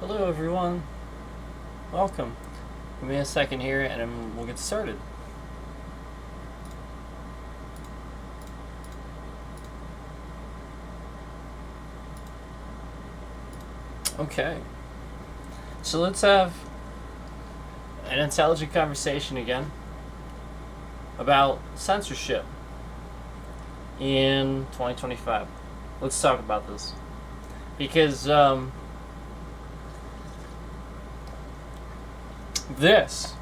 Hello everyone, welcome. Give me a second here and we'll get started. Okay, so let's have an intelligent conversation again about censorship in 2025. Let's talk about this because this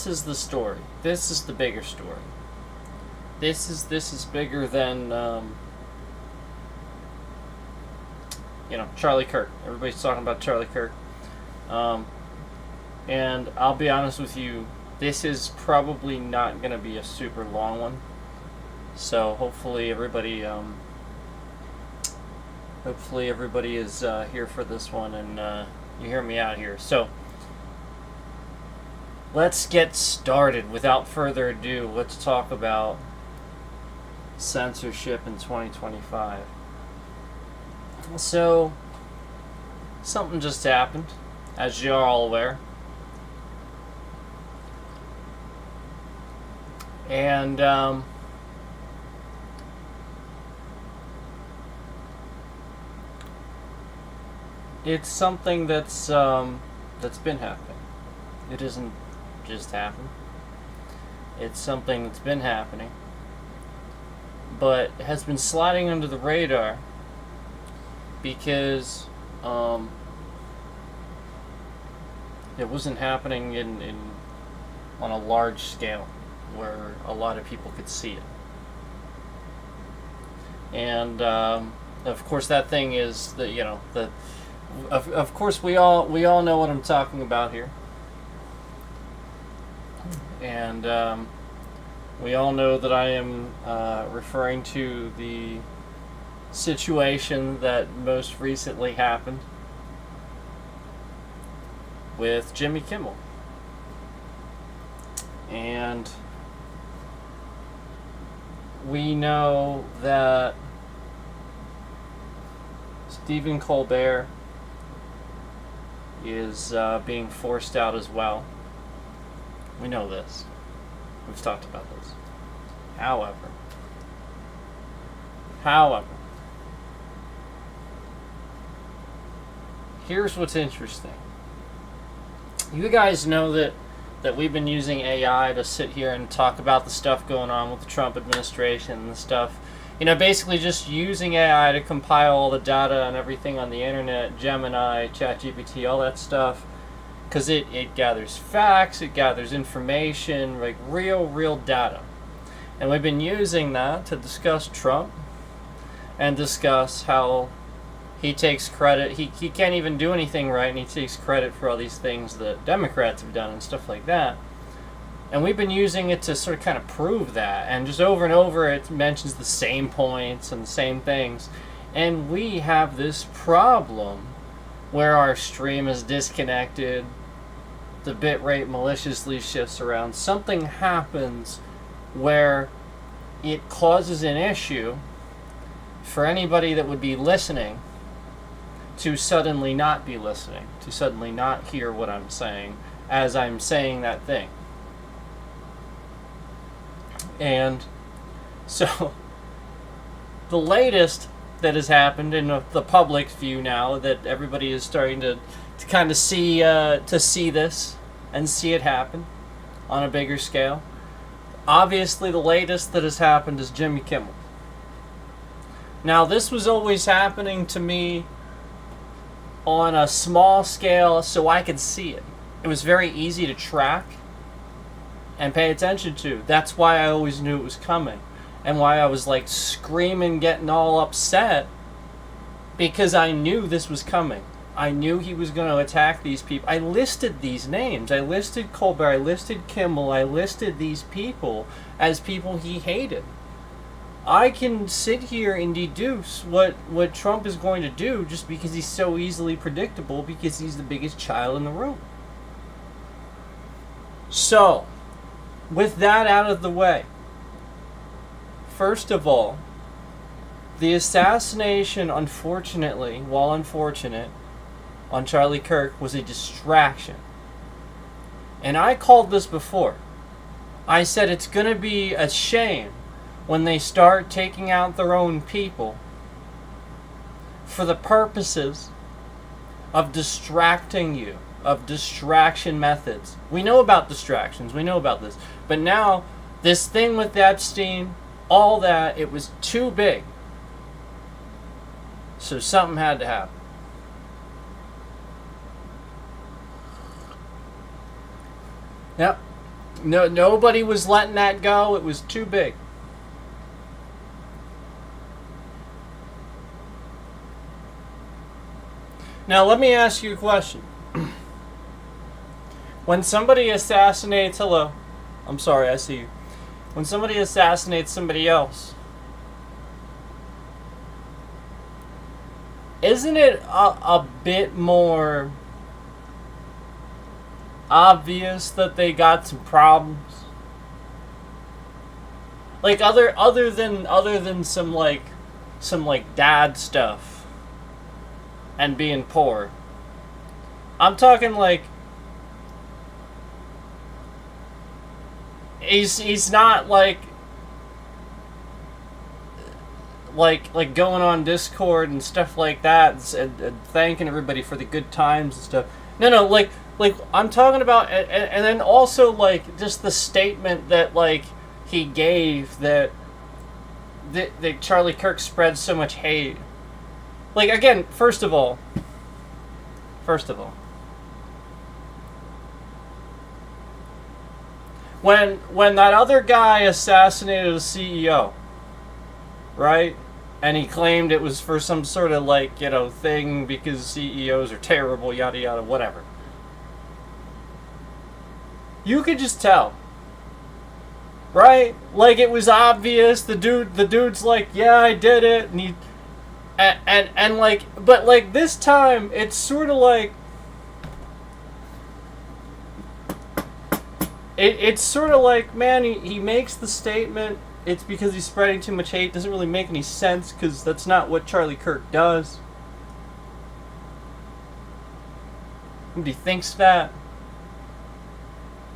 is the story. This is the bigger story. This is bigger than Charlie Kirk. Everybody's talking about Charlie Kirk. And I'll be honest with you, this is probably not going to be a super long one. So hopefully everybody is here for this one, and you hear me out here. So let's get started. Without further ado, let's talk about censorship in 2025. So, something just happened, as you're all aware. And, it's something that's been happening. It doesn't just happen. It's something that's been happening, but has been sliding under the radar because it wasn't happening on a large scale where a lot of people could see it. And of course, that thing is of course we all know what I'm talking about here, and we all know that I am referring to the situation that most recently happened with Jimmy Kimmel. And we know that Stephen Colbert is being forced out as well. We know this. We've talked about this. However, here's what's interesting. You guys know that we've been using AI to sit here and talk about the stuff going on with the Trump administration and the stuff. Basically just using AI to compile all the data and everything on the internet, Gemini, ChatGPT, all that stuff. Because it gathers facts, it gathers information, like real data. And we've been using that to discuss Trump and discuss how he takes credit. He can't even do anything right, and he takes credit for all these things that Democrats have done and stuff like that. And we've been using it to sort of kind of prove that. And just over and over, it mentions the same points and the same things. And we have this problem where our stream is disconnected, the bitrate maliciously shifts around. Something happens where it causes an issue for anybody that would be listening to suddenly not be listening, to suddenly not hear what I'm saying as I'm saying that thing. And so the latest that has happened in the public view now, that everybody is starting to kind of see this and see it happen on a bigger scale. Obviously, the latest that has happened is Jimmy Kimmel. Now, this was always happening to me on a small scale so I could see it. It was very easy to track and pay attention to. That's why I always knew it was coming, and why I was like screaming, getting all upset, because I knew this was coming. I knew he was going to attack these people. I listed these names. I listed Colbert. I listed Kimmel. I listed these people as people he hated. I can sit here and deduce what Trump is going to do just because he's so easily predictable, because he's the biggest child in the room. So, with that out of the way, first of all, The assassination, unfortunately, while unfortunate, on Charlie Kirk was a distraction. And I called this before. I said it's going to be a shame when they start taking out their own people for the purposes of distracting you, of distraction methods. We know about distractions. We know about this. But now, this thing with Epstein, all that, it was too big. So something had to happen. Yep. No, nobody was letting that go. It was too big. Now, let me ask you a question. When somebody assassinates... Hello. I'm sorry, I see you. When somebody assassinates somebody else, isn't it a bit more obvious that they got some problems? Like other than some dad stuff and being poor. I'm talking like he's not like going on Discord and stuff like that and thanking everybody for the good times and stuff. No, like I'm talking about, and then also like just the statement that like he gave that Charlie Kirk spread so much hate. Like, again, first of all, when that other guy assassinated a CEO, right? And he claimed it was for some sort of like, thing because CEOs are terrible, yada yada, whatever. You could just tell. Right? Like, it was obvious. The dude's like, yeah, I did it, and he and like, but like this time it's sort of like it's sort of like, man, he makes the statement, it's because he's spreading too much hate. Doesn't really make any sense because that's not what Charlie Kirk does. Nobody thinks that.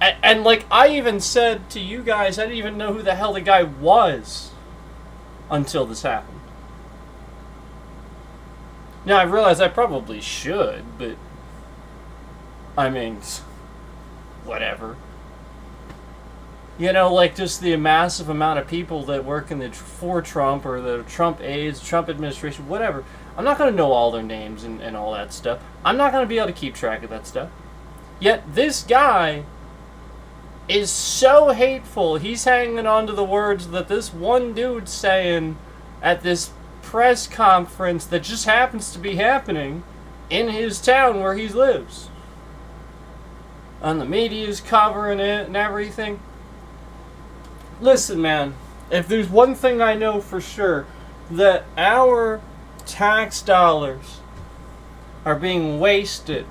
And like I even said to you guys, I didn't even know who the hell the guy was until this happened. Now I realize I probably should, but I mean, whatever. Like just the massive amount of people that work for Trump or the Trump aides, Trump administration, whatever. I'm not going to know all their names and all that stuff. I'm not going to be able to keep track of that stuff. Yet this guy is so hateful. He's hanging on to the words that this one dude's saying at this press conference that just happens to be happening in his town where he lives. And the media's covering it and everything. Listen, man, if there's one thing I know for sure, that our tax dollars are being wasted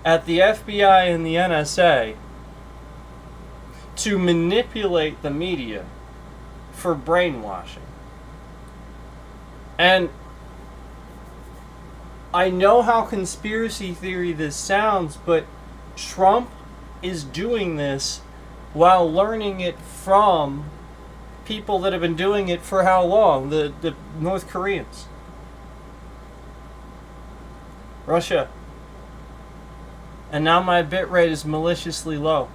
at the FBI and the NSA to manipulate the media for brainwashing. And I know how conspiracy theory this sounds, but Trump is doing this while learning it from people that have been doing it for how long? The North Koreans. Russia. And now my bitrate is maliciously low.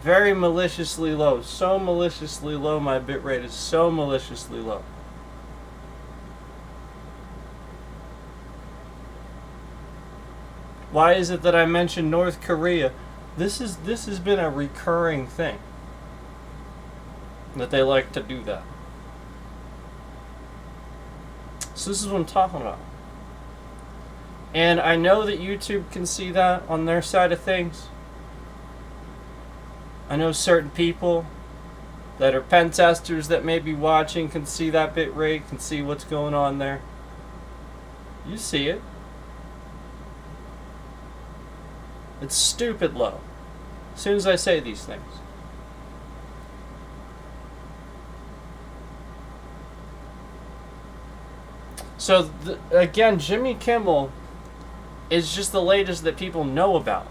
Very maliciously low. So maliciously low, my bitrate is so maliciously low. Why is it that I mentioned North Korea? This has been a recurring thing. That they like to do that. So this is what I'm talking about. And I know that YouTube can see that on their side of things. I know certain people that are pen testers that may be watching can see that bit rate, can see what's going on there. You see it. It's stupid low. As soon as I say these things. So, again, Jimmy Kimmel is just the latest that people know about.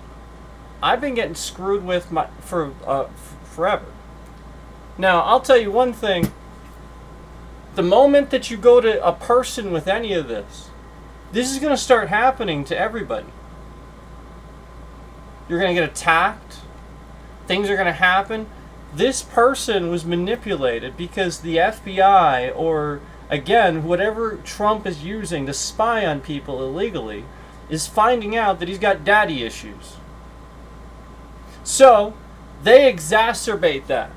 I've been getting screwed with for forever. Now, I'll tell you one thing. The moment that you go to a person with any of this is going to start happening to everybody. You're going to get attacked. Things are going to happen. This person was manipulated because the FBI, or again, whatever Trump is using to spy on people illegally, is finding out that he's got daddy issues. So, they exacerbate that.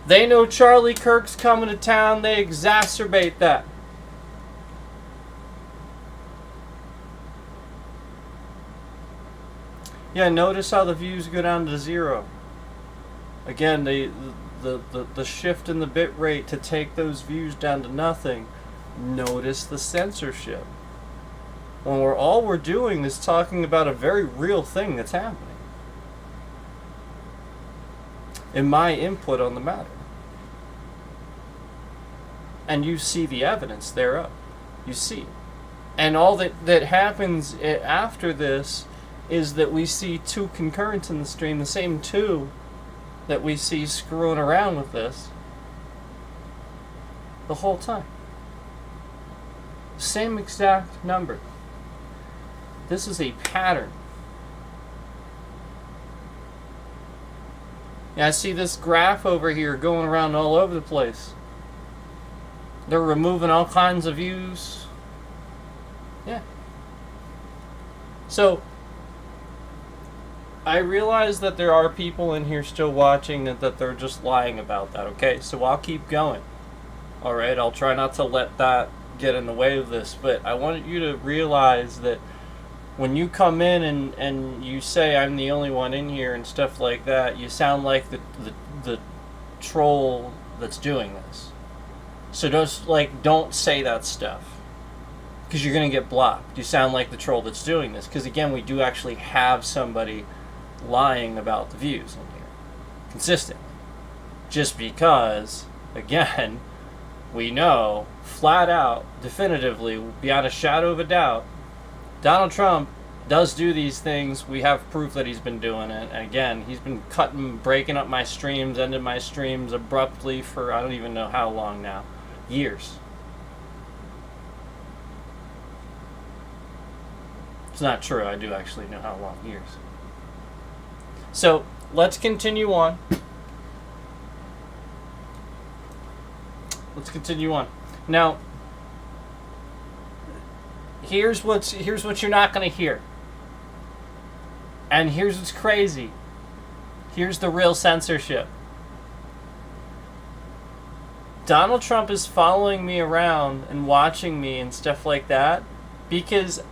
They know Charlie Kirk's coming to town, they exacerbate that. Yeah, notice how the views go down to 0. Again, the shift in the bit rate to take those views down to nothing. Notice the censorship. When all we're doing is talking about a very real thing that's happening. In my input on the matter. And you see the evidence thereof. You see. And all that happens after this is that we see two concurrents in the stream, the same two that we see screwing around with this the whole time. Same exact number. This is a pattern. Yeah, I see this graph over here going around all over the place. They're removing all kinds of views. Yeah. So, I realize that there are people in here still watching that they're just lying about that, okay? So I'll keep going. Alright, I'll try not to let that get in the way of this, but I want you to realize that when you come in and you say I'm the only one in here and stuff like that, you sound like the troll that's doing this. So don't say that stuff, because you're going to get blocked. You sound like the troll that's doing this, because again, we do actually have somebody lying about the views in here consistently. Just because, again, we know flat out, definitively, beyond a shadow of a doubt, Donald Trump does do these things. We have proof that he's been doing it. And again, he's been breaking up my streams, ending my streams abruptly for I don't even know how long now. Years. It's not true. I do actually know how long. Years. So, let's continue on. Let's continue on. Now, here's what you're not going to hear. And here's what's crazy. Here's the real censorship. Donald Trump is following me around and watching me and stuff like that because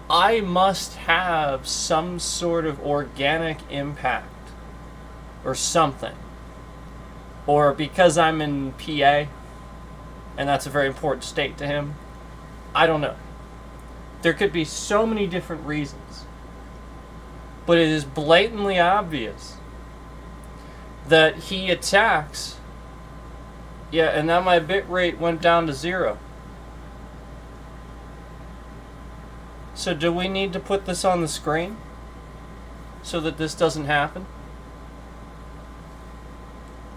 I must have some sort of organic impact or something. Or because I'm in PA and that's a very important state to him. I don't know. There could be so many different reasons. But it is blatantly obvious that he attacks. Yeah, and now my bit rate went down to 0. So do we need to put this on the screen so that this doesn't happen?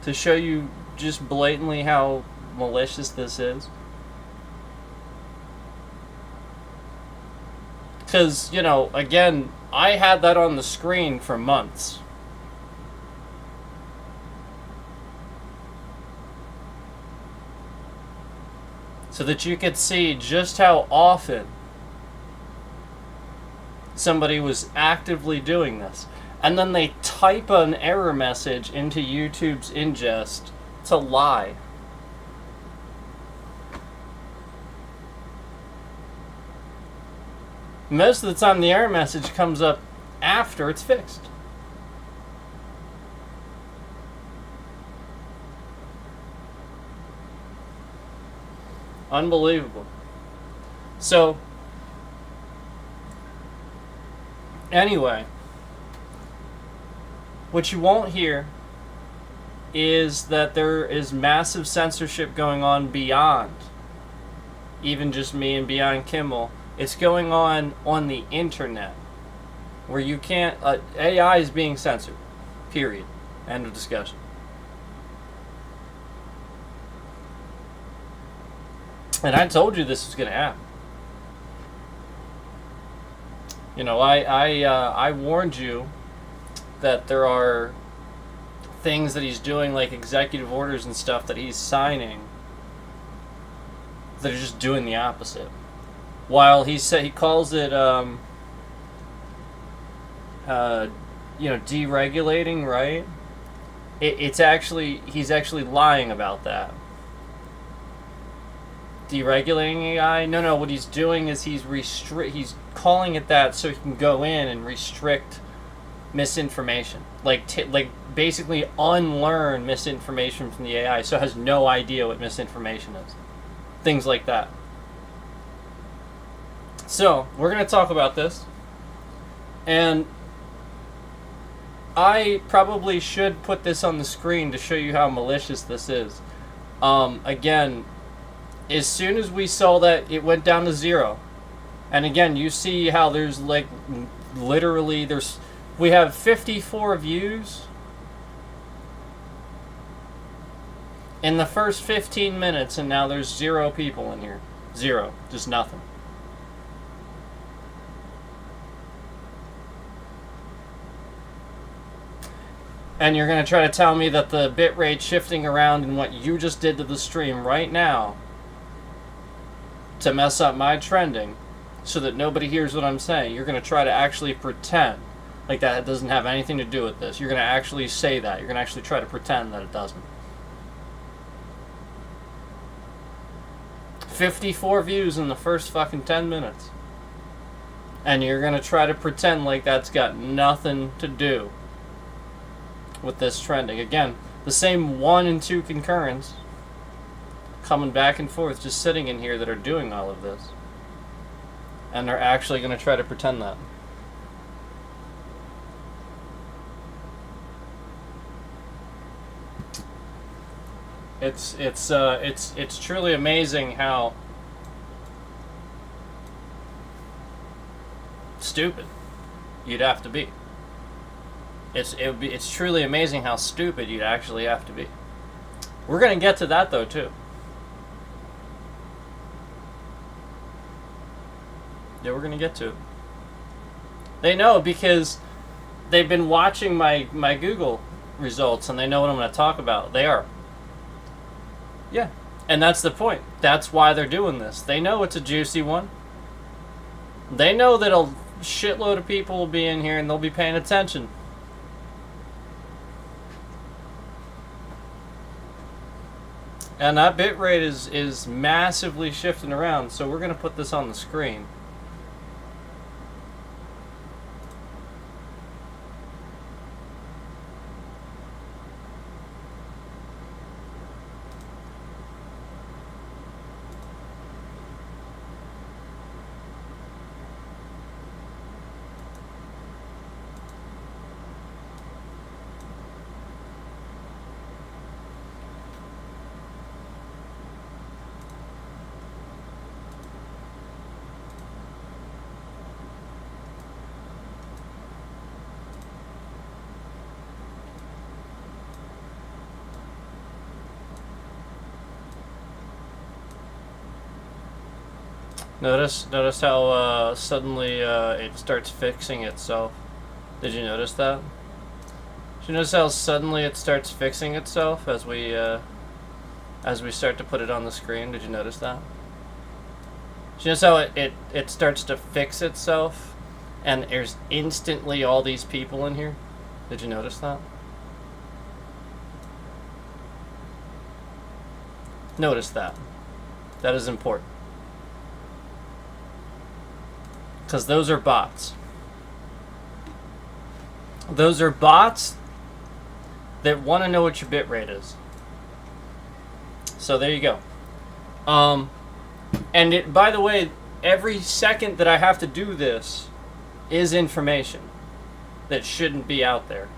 To show you just blatantly how malicious this is? Because, again, I had that on the screen for months. So that you could see just how often somebody was actively doing this. And then they type an error message into YouTube's ingest to lie. Most of the time the error message comes up after it's fixed. Unbelievable. So, anyway, what you won't hear is that there is massive censorship going on beyond even just me and Beyond Kimmel. It's going on the internet, where you can't. AI is being censored. Period. End of discussion. And I told you this was going to happen. You know, I warned you that there are things that he's doing, like executive orders and stuff that he's signing, that are just doing the opposite. While he calls it, deregulating, right? It's actually, he's actually lying about that. Deregulating AI? No. What he's doing is he's calling it that so he can go in and restrict misinformation, like basically unlearn misinformation from the AI, so it has no idea what misinformation is. Things like that. So we're going to talk about this, and I probably should put this on the screen to show you how malicious this is. Again, as soon as we saw that, it went down to 0. And again, you see how there's like literally we have 54 views in the first 15 minutes, and now there's 0 people in here. 0, just nothing. And you're going to try to tell me that the bitrate shifting around and what you just did to the stream right now to mess up my trending so that nobody hears what I'm saying, you're going to try to actually pretend like that doesn't have anything to do with this. You're going to actually say that. You're going to actually try to pretend that it doesn't. 54 views in the first fucking 10 minutes. And you're going to try to pretend like that's got nothing to do with this trending. Again, the same 1 and 2 concurrents coming back and forth, just sitting in here, that are doing all of this. And they're actually going to try to pretend that. It's truly amazing how stupid you'd have to be. It's truly amazing how stupid you'd actually have to be. We're gonna get to that though too. Yeah, we're gonna get to it. They know because they've been watching my Google results, and they know what I'm gonna talk about. They are. Yeah, and that's the point. That's why they're doing this. They know it's a juicy one. They know that a shitload of people will be in here and they'll be paying attention. And that bitrate is massively shifting around, so we're going to put this on the screen. Notice how suddenly it starts fixing itself. Did you notice that? Did you notice how suddenly it starts fixing itself as we start to put it on the screen? Did you notice that? Did you notice how it starts to fix itself, and there's instantly all these people in here? Did you notice that? Notice that. That is important. Because those are bots. Those are bots that want to know what your bitrate is. So there you go. And by the way, every second that I have to do this is information that shouldn't be out there.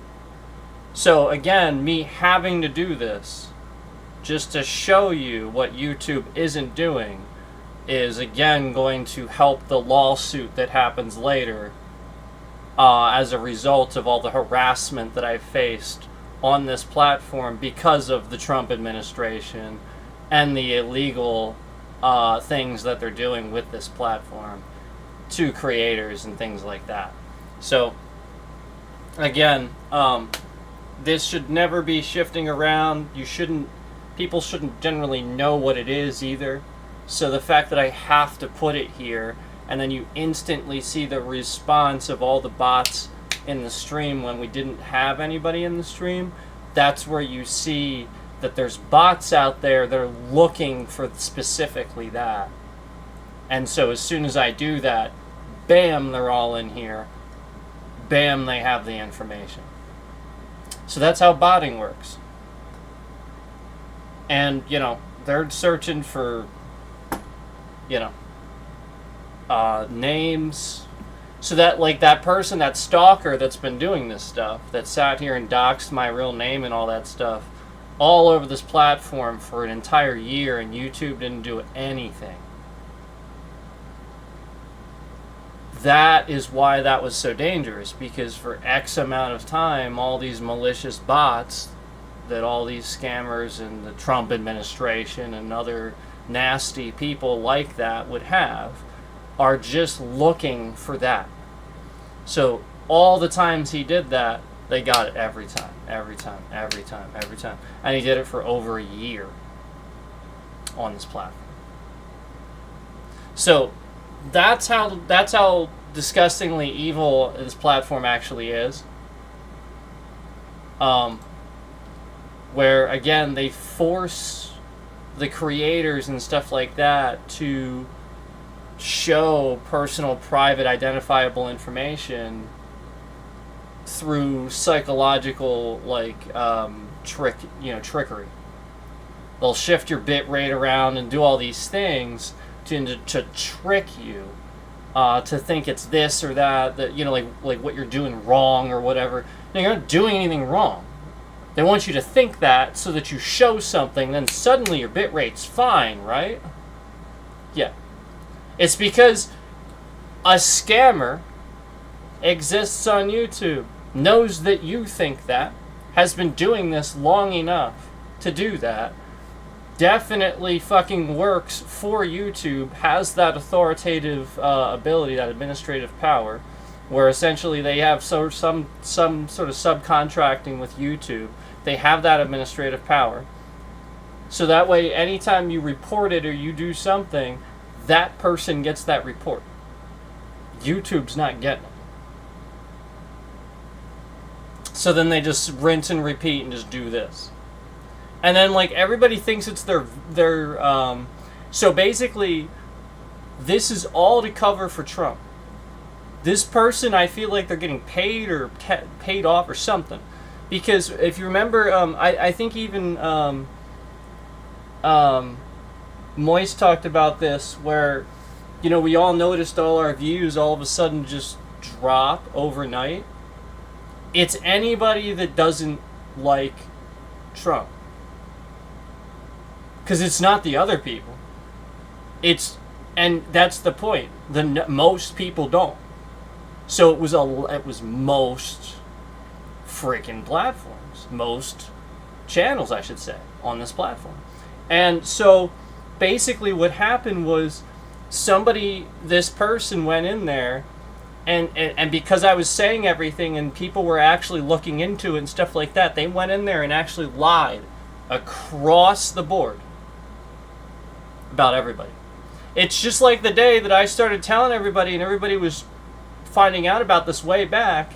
So again, me having to do this just to show you what YouTube isn't doing is again going to help the lawsuit that happens later as a result of all the harassment that I faced on this platform because of the Trump administration and the illegal things that they're doing with this platform to creators and things like that. So again, this should never be shifting around. People shouldn't generally know what it is either. So the fact that I have to put it here, and then you instantly see the response of all the bots in the stream when we didn't have anybody in the stream, that's where you see that there's bots out there that are looking for specifically that. And so as soon as I do that, bam, they're all in here. Bam, they have the information. So that's how botting works. And, they're searching for, names. So that, that person, that stalker that's been doing this stuff, that sat here and doxed my real name and all that stuff, all over this platform for an entire year, and YouTube didn't do anything. That is why that was so dangerous, because for X amount of time, all these malicious bots that all these scammers and the Trump administration and other nasty people like that would have are just looking for that. So all the times he did that, they got it every time. And he did it for over a year on this platform. So that's how disgustingly evil this platform actually is. Where again they force the creators and stuff like that to show personal, private, identifiable information through psychological trickery. They'll shift your bit rate around and do all these things to trick you to think it's this or that like what you're doing wrong or whatever. No, you're not doing anything wrong. They want you to think that so that you show something, then suddenly your bit rate's fine, right? Yeah. It's because a scammer exists on YouTube, knows that you think that, has been doing this long enough to do that, definitely fucking works for YouTube, has that authoritative ability, that administrative power, where essentially they have some sort of subcontracting with YouTube. They have that administrative power. So that way, anytime you report it or you do something, that person gets that report. YouTube's not getting it. So then they just rinse and repeat and just do this. And then everybody thinks it's their so basically this is all to cover for Trump. This person, I feel like they're getting paid or paid off or something. Because if you remember, I think even Moist talked about this, where, we all noticed all our views all of a sudden just drop overnight. It's anybody that doesn't like Trump. Because it's not the other people. And that's the point. Most people don't. So it was most freaking platforms, most channels, I should say, on this platform. And so basically what happened was this person went in there and because I was saying everything and people were actually looking into it and stuff like that, they went in there and actually lied across the board about everybody. It's just like the day that I started telling everybody and everybody was finding out about this way back,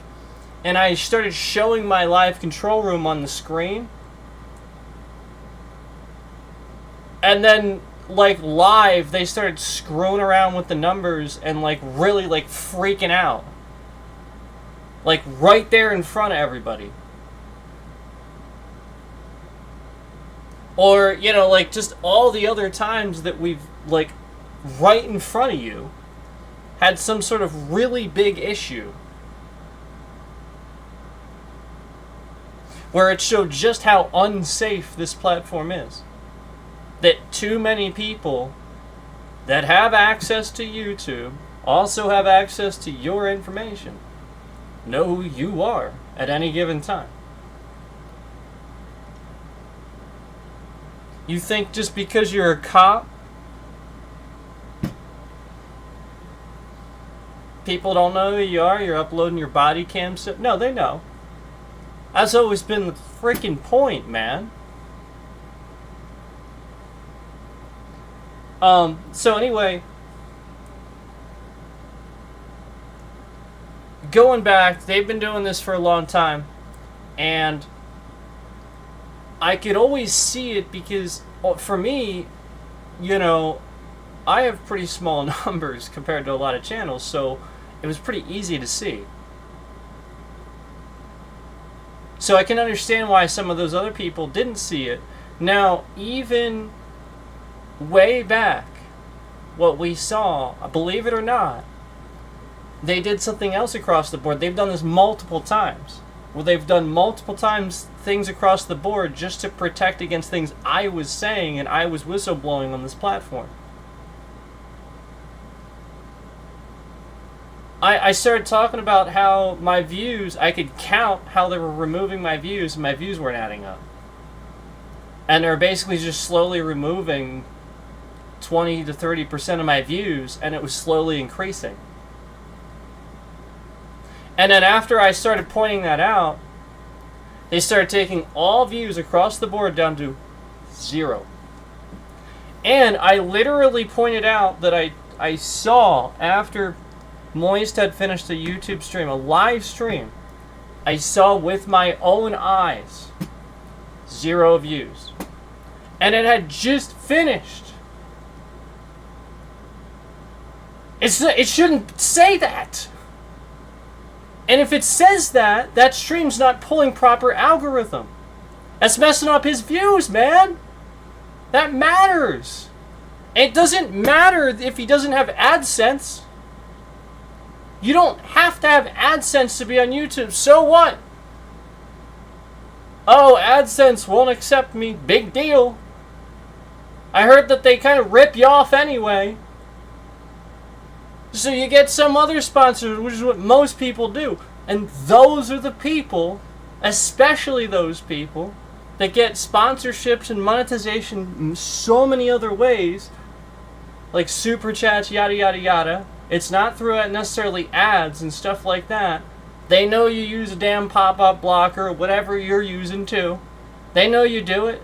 and I started showing my live control room on the screen, and then live they started screwing around with the numbers and really freaking out, right there in front of everybody. Or just all the other times that we've right in front of you had some sort of really big issue where it showed just how unsafe this platform is. That too many people that have access to YouTube also have access to your information, know who you are at any given time. You think just because you're a cop, people don't know who you are, you're uploading your body cam stuff? No, they know. That's always been the freaking point, man. So anyway, going back, they've been doing this for a long time, and I could always see it because, for me, you know, I have pretty small numbers compared to a lot of channels, so it was pretty easy to see. So I can understand why some of those other people didn't see it. Now, even way back, what we saw, believe it or not, they did something else across the board. They've done this multiple times. Well, they've done multiple times things across the board just to protect against things I was saying and I was whistleblowing on this platform. I started talking about how my views, I could count how they were removing my views, and my views weren't adding up. And they're basically just slowly removing 20 to 30% of my views, and it was slowly increasing. And then after I started pointing that out, they started taking all views across the board down to 0. And I literally pointed out that I saw after Moist had finished a YouTube stream, a live stream, I saw with my own eyes 0 views. And it had just finished. It shouldn't say that. And if it says that, that stream's not pulling proper algorithm. That's messing up his views, man. That matters. It doesn't matter if he doesn't have AdSense. You don't have to have AdSense to be on YouTube. So what? Oh, AdSense won't accept me. Big deal. I heard that they kind of rip you off anyway. So you get some other sponsors, which is what most people do. And those are the people, especially those people, that get sponsorships and monetization in so many other ways, like super chats, yada, yada, yada. It's not through necessarily ads and stuff like that. They know you use a damn pop-up blocker or whatever you're using too. They know you do it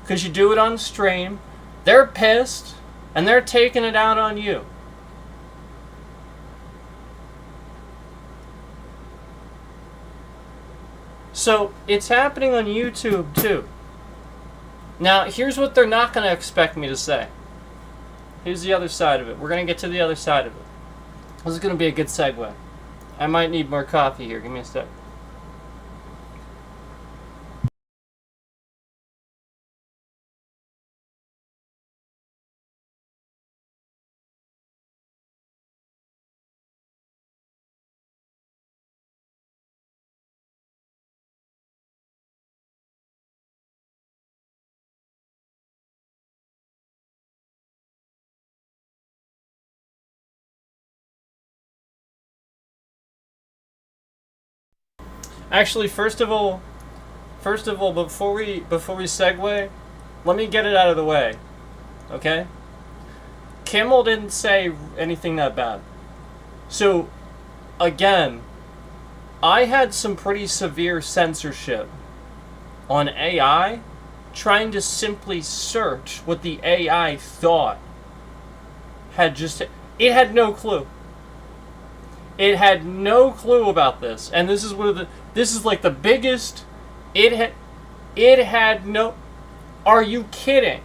because you do it on stream. They're pissed and they're taking it out on you. So it's happening on YouTube too. Now here's what they're not going to expect me to say. Here's the other side of it. We're going to get to the other side of it. This is going to be a good segue. I might need more coffee here. Give me a sec. Actually, first of all, before we segue, let me get it out of the way, okay? Kimmel didn't say anything that bad. So, again, I had some pretty severe censorship on AI, trying to simply search what the AI thought had just... It had no clue. It had no clue about this, and this is one of the... This is like the biggest. It had no. Are you kidding?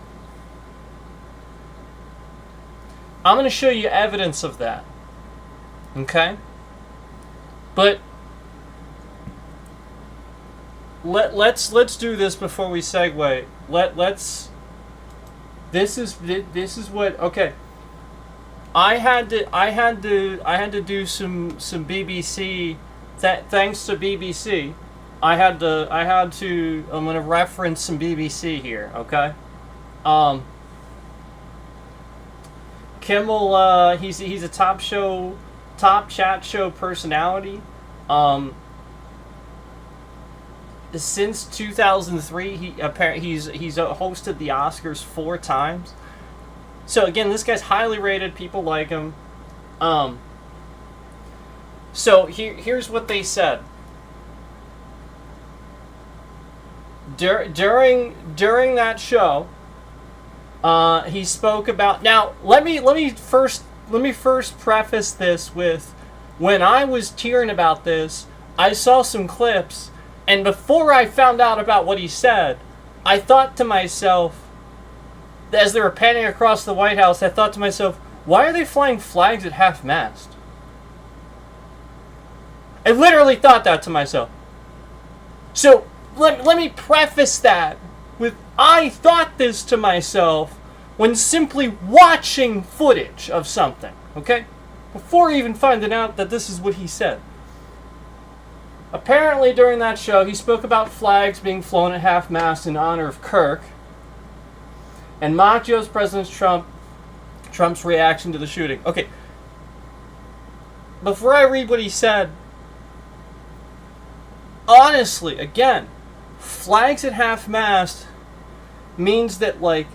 I'm going to show you evidence of that. Okay? But let's do this before we segue. Let's. This is what. Okay. I had to do some BBC. Thanks to BBC, I had to. I'm gonna reference some BBC here, okay? Kimmel, he's a top chat show personality. Since 2003, he's hosted the Oscars 4 times. So again, this guy's highly rated. People like him. So here's what they said. During that show, he spoke about. Now let me first preface this with, when I was hearing about this, I saw some clips, and before I found out about what he said, I thought to myself, as they were panning across the White House, I thought to myself, why are they flying flags at half-mast? I literally thought that to myself. So, let me preface that with, I thought this to myself when simply watching footage of something, okay? Before even finding out that this is what he said. Apparently, during that show, he spoke about flags being flown at half-mast in honor of Kirk, and mocked U.S. President Trump's reaction to the shooting. Okay. Before I read what he said, honestly, again, flags at half-mast means that, like,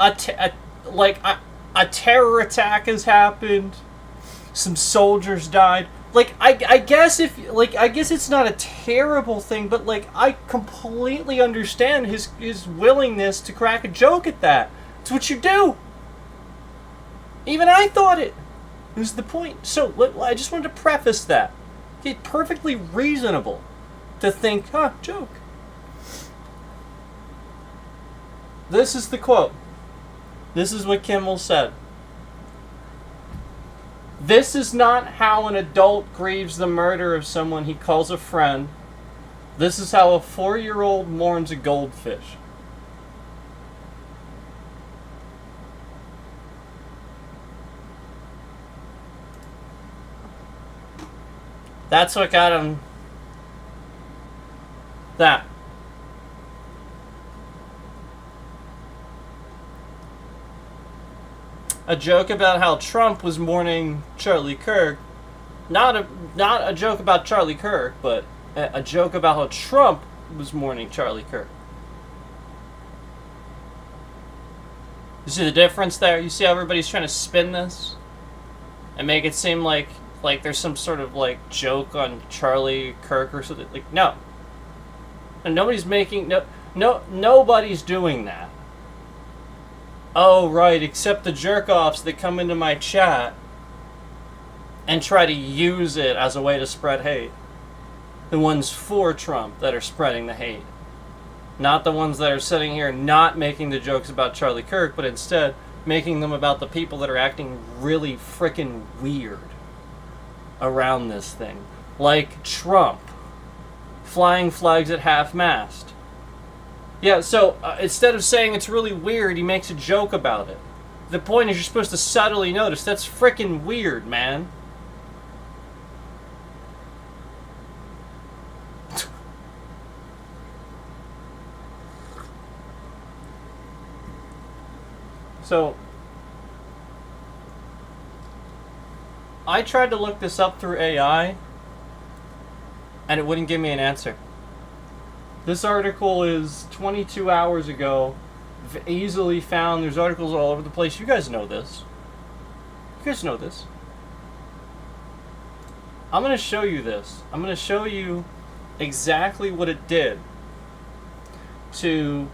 a terror attack has happened. Some soldiers died. Like, I guess it's not a terrible thing, but, like, I completely understand his willingness to crack a joke at that. It's what you do. Even I thought it. It was the point. So, I just wanted to preface that. It's perfectly reasonable to think, joke. This is the quote. This is what Kimmel said. This is not how an adult grieves the murder of someone he calls a friend. This is how a 4-year-old mourns a goldfish. That's what got him that. A joke about how Trump was mourning Charlie Kirk. Not a joke about Charlie Kirk, but a joke about how Trump was mourning Charlie Kirk. You see the difference there? You see how everybody's trying to spin this? And make it seem like there's some sort of, like, joke on Charlie Kirk or something. Like, no. And nobody's making... Nobody's doing that. Oh, right, except the jerk-offs that come into my chat and try to use it as a way to spread hate. The ones for Trump that are spreading the hate. Not the ones that are sitting here not making the jokes about Charlie Kirk, but instead making them about the people that are acting really frickin' weird around this thing. Like Trump flying flags at half-mast. Yeah, so instead of saying it's really weird, he makes a joke about it. The point is you're supposed to subtly notice. That's frickin' weird, man. So, I tried to look this up through AI, and it wouldn't give me an answer. This article is 22 hours ago, easily found. There's articles all over the place. You guys know this. You guys know this. I'm going to show you this. I'm going to show you exactly what it did to...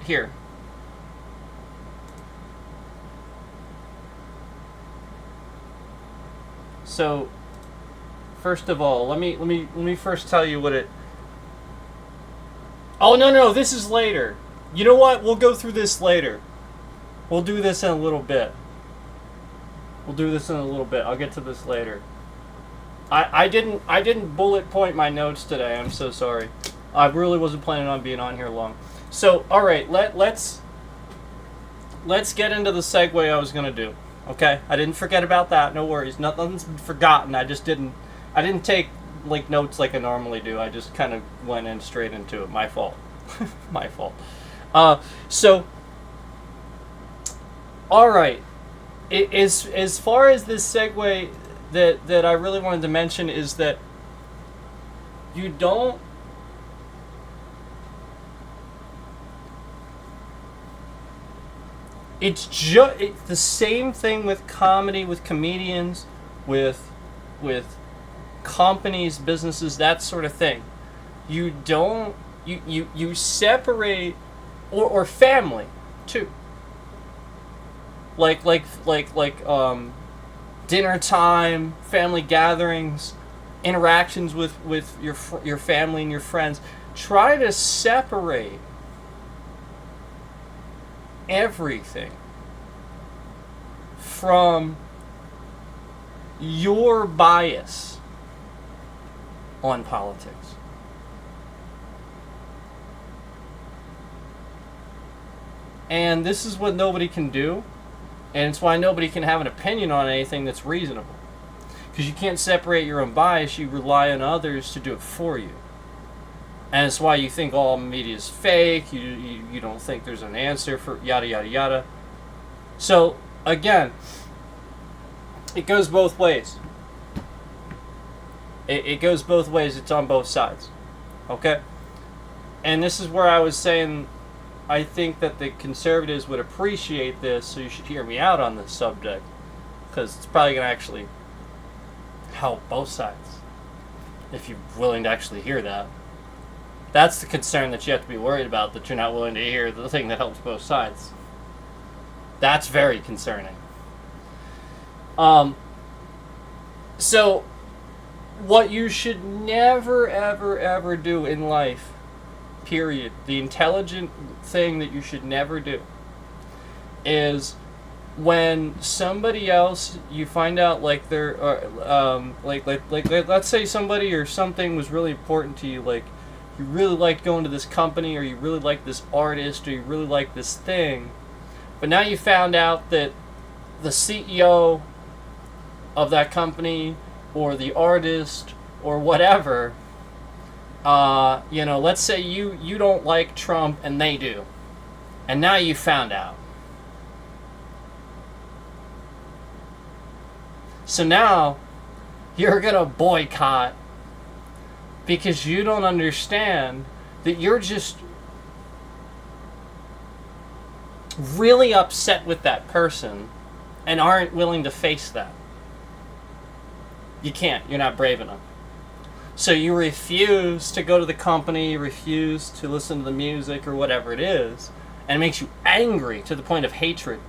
Here. So... First of all, let me first tell you what it... Oh, no, this is later. You know what? We'll go through this later. We'll do this in a little bit. I'll get to this later. I didn't bullet point my notes today. I'm so sorry. I really wasn't planning on being on here long. So, all right, let's get into the segue I was going to do. Okay? I didn't forget about that. No worries. Nothing's been forgotten. I didn't take like notes like I normally do. I just kind of went in straight into it. My fault. My fault. So, all right. As far as this segue that I really wanted to mention is that you don't. It's the same thing with comedy, with comedians, with companies, businesses, that sort of thing. You don't you separate, or family too. Like dinner time, family gatherings, interactions with your family and your friends. Try to separate everything from your bias on politics. And this is what nobody can do, and it's why nobody can have an opinion on anything that's reasonable. Because you can't separate your own bias, you rely on others to do it for you. And it's why you think all media is fake, you don't think there's an answer for yada yada yada. So, again, it goes both ways. It goes both ways, it's on both sides. Okay? And this is where I was saying I think that the conservatives would appreciate this, so you should hear me out on this subject. Because it's probably going to actually help both sides. If you're willing to actually hear that. That's the concern that you have to be worried about, that you're not willing to hear the thing that helps both sides. That's very concerning. So, what you should never, ever, ever do in life, period, the intelligent thing that you should never do, is when somebody else, you find out like they're, like let's say somebody or something was really important to you, like, you really liked going to this company, or you really like this artist, or you really like this thing, but now you found out that the CEO of that company, or the artist, or whatever, let's say you don't like Trump and they do, and now you found out. So now you're gonna boycott because you don't understand that you're just really upset with that person and aren't willing to face that. You can't. You're not brave enough. So you refuse to go to the company, you refuse to listen to the music or whatever it is, and it makes you angry to the point of hatred.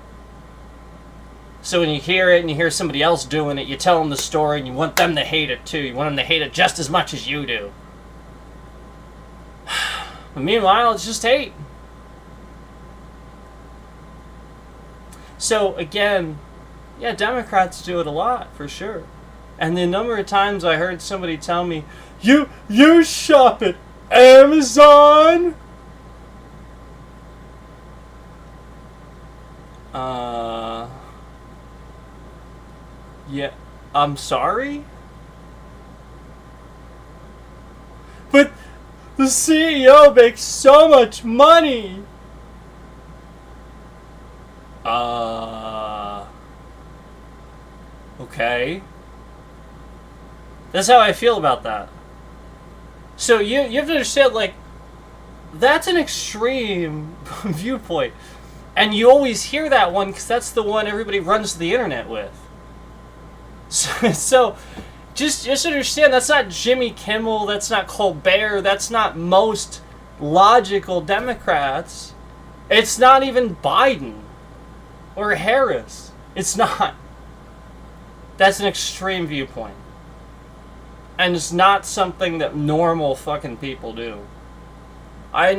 So when you hear it and you hear somebody else doing it, you tell them the story and you want them to hate it too. You want them to hate it just as much as you do. But meanwhile, it's just hate. So again, yeah, Democrats do it a lot, for sure. And the number of times I heard somebody tell me, You shop at Amazon? Yeah, I'm sorry? But the CEO makes so much money! Okay. That's how I feel about that. So you have to understand, like, that's an extreme viewpoint. And you always hear that one because that's the one everybody runs the internet with. So just understand, that's not Jimmy Kimmel, that's not Colbert, that's not most logical Democrats. It's not even Biden or Harris. It's not. That's an extreme viewpoint. And it's not something that normal fucking people do. I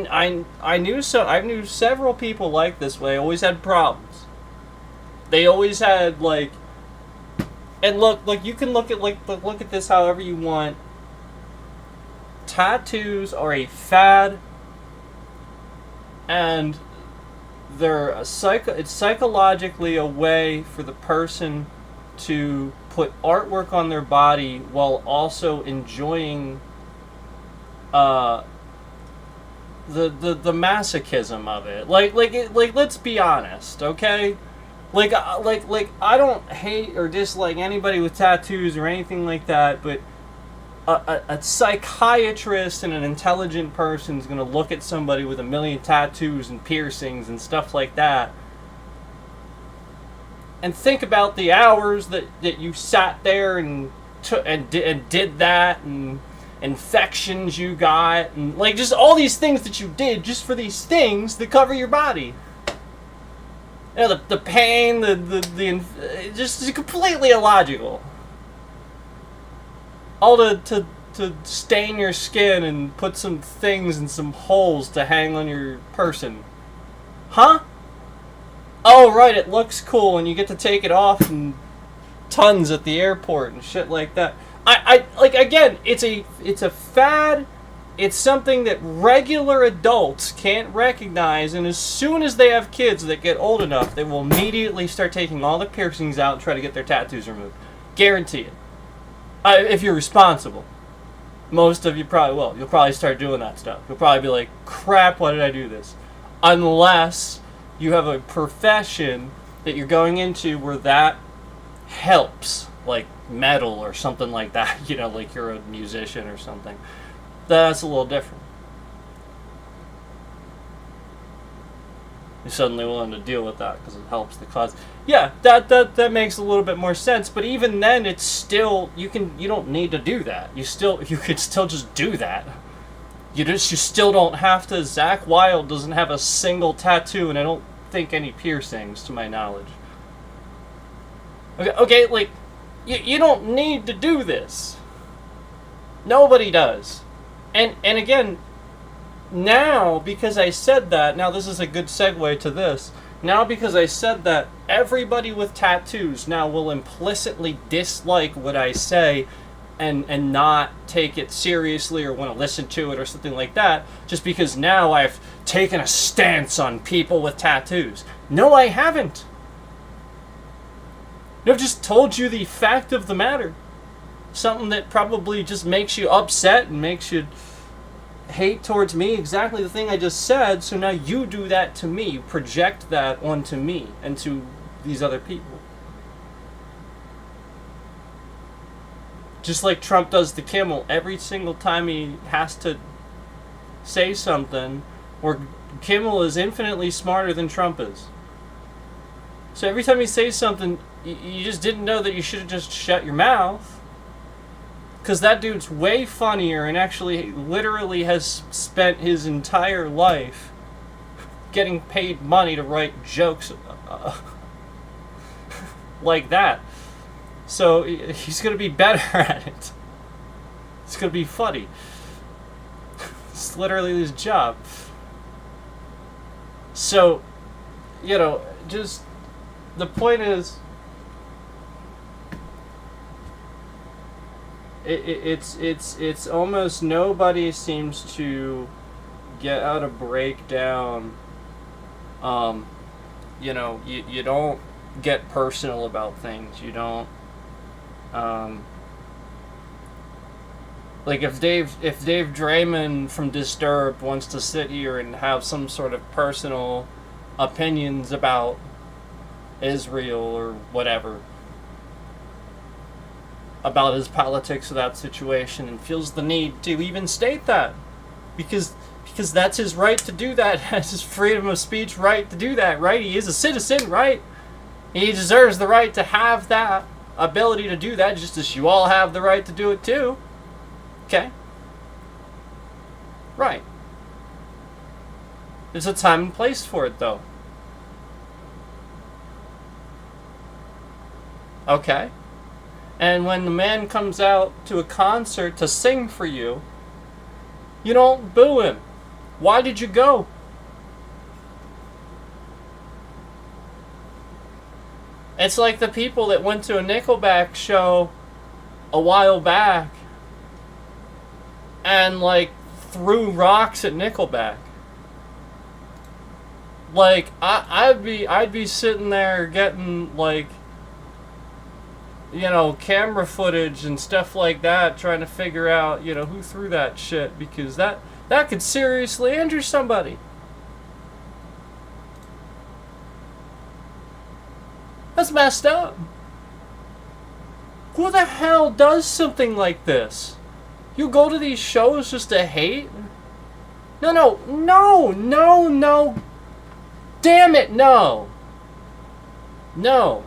knew several people like this way, always had problems. They always had, like, and look, you can look at this however you want. Tattoos are a fad, and it's psychologically a way for the person to put artwork on their body while also enjoying the masochism of it. Like let's be honest, okay? Like I don't hate or dislike anybody with tattoos or anything like that, but a psychiatrist and an intelligent person is going to look at somebody with a million tattoos and piercings and stuff like that and think about the hours that you sat there and did that, and infections you got, and like just all these things that you did just for these things that cover your body. You know, the pain, just completely illogical. All to stain your skin and put some things in some holes to hang on your person. Huh? Oh, right, it looks cool and you get to take it off and tons at the airport and shit like that. I like, again, it's a fad. It's something that regular adults can't recognize, and as soon as they have kids that get old enough, they will immediately start taking all the piercings out and try to get their tattoos removed. Guarantee it. If you're responsible. Most of you probably will. You'll probably start doing that stuff. You'll probably be like, crap, why did I do this? Unless you have a profession that you're going into where that helps, like metal or something like that, you know, like you're a musician or something. That's a little different. You're suddenly willing to deal with that because it helps the cause. Yeah, that makes a little bit more sense. But even then, it's still, you don't need to do that. You could still just do that. You still don't have to. Zakk Wylde doesn't have a single tattoo, and I don't think any piercings, to my knowledge. Okay, like you don't need to do this. Nobody does. And again, now, because I said that, now this is a good segue to this. Now, because I said that, everybody with tattoos now will implicitly dislike what I say and not take it seriously or want to listen to it or something like that, just because now I've taken a stance on people with tattoos. No, I haven't. I've just told you the fact of the matter. Something that probably just makes you upset and makes you hate towards me, exactly the thing I just said, so now you do that to me. You project that onto me and to these other people. Just like Trump does to Kimmel every single time he has to say something, or Kimmel is infinitely smarter than Trump is. So every time he says something, you just didn't know that you should have just shut your mouth. Because that dude's way funnier and actually literally has spent his entire life getting paid money to write jokes like that. So he's going to be better at it. It's going to be funny. It's literally his job. So, you know, just the point is, it's almost nobody seems to get out a breakdown. You know, you don't get personal about things. You don't like if Dave Draymond from Disturbed wants to sit here and have some sort of personal opinions about Israel or whatever, about his politics of that situation, and feels the need to even state that because that's his right to do that. That's his freedom of speech right to do that, right? He is a citizen, right? He deserves the right to have that ability to do that, just as you all have the right to do it too. Okay? Right. There's a time and place for it, though. Okay? And when the man comes out to a concert to sing for you, you don't boo him. Why did you go? It's like the people that went to a Nickelback show a while back and like threw rocks at Nickelback. Like I'd be sitting there getting like camera footage and stuff like that, trying to figure out, who threw that shit, because that could seriously injure somebody. That's messed up. Who the hell does something like this? You go to these shows just to hate? No. Damn it, no. No.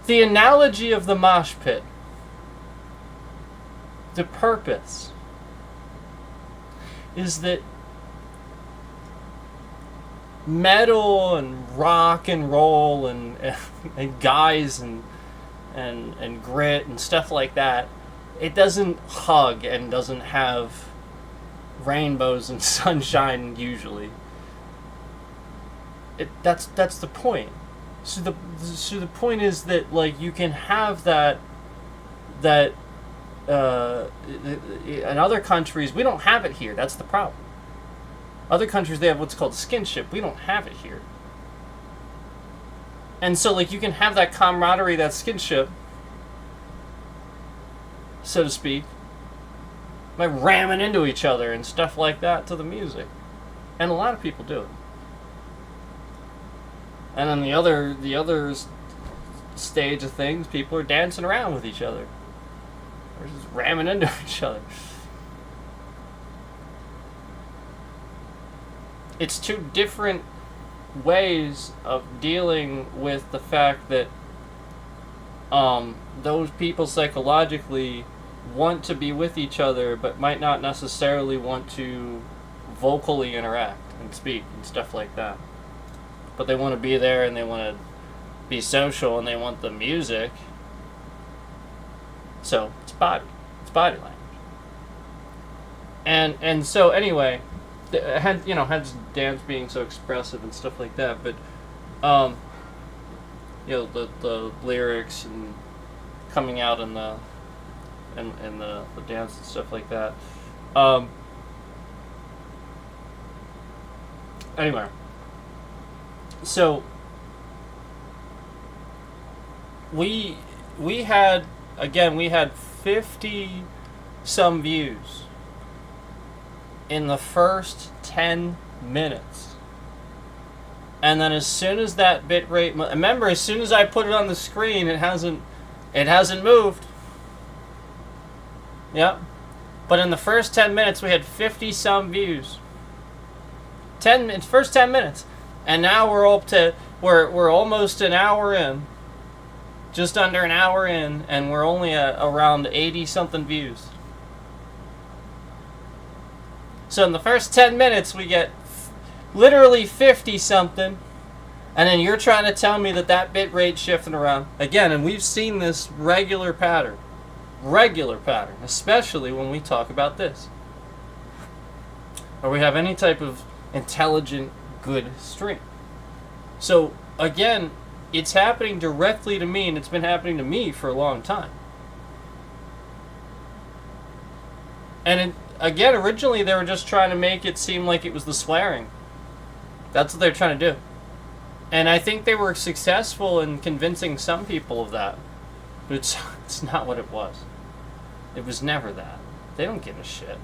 The analogy of the mosh pit. The purpose is that metal and rock and roll and guys and grit and stuff like that, it doesn't hug and doesn't have rainbows and sunshine usually. That's the point. So the point is that, like, you can have that in other countries. We don't have it here. That's the problem. Other countries, they have what's called skinship. We don't have it here. And so, like, you can have that camaraderie, that skinship, so to speak, by ramming into each other and stuff like that to the music. And a lot of people do it. And then the other stage of things, people are dancing around with each other. Or just ramming into each other. It's two different ways of dealing with the fact that those people psychologically want to be with each other, but might not necessarily want to vocally interact and speak and stuff like that. But they want to be there and they want to be social and they want the music. So it's body language. And so anyway, hence dance being so expressive and stuff like that. But the lyrics and coming out in the dance and stuff like that. Anyway, so we had 50 some views in the first 10 minutes. And then as soon as that bit rate, remember, as soon as I put it on the screen, it hasn't moved. Yep. But in the first 10 minutes, we had 50 some views. First 10 minutes. And now we're almost an hour in. Just under an hour in, and we're only around 80 something views. So in the first 10 minutes, we get literally 50 something, and then you're trying to tell me that bit rate shifting around again. And we've seen this regular pattern, especially when we talk about this, or we have any type of intelligent, good stream. So again, it's happening directly to me, and it's been happening to me for a long time. And again, originally they were just trying to make it seem like it was the swearing. That's what they're trying to do. And I think they were successful in convincing some people of that. But it's not what it was. It was never that. They don't give a shit.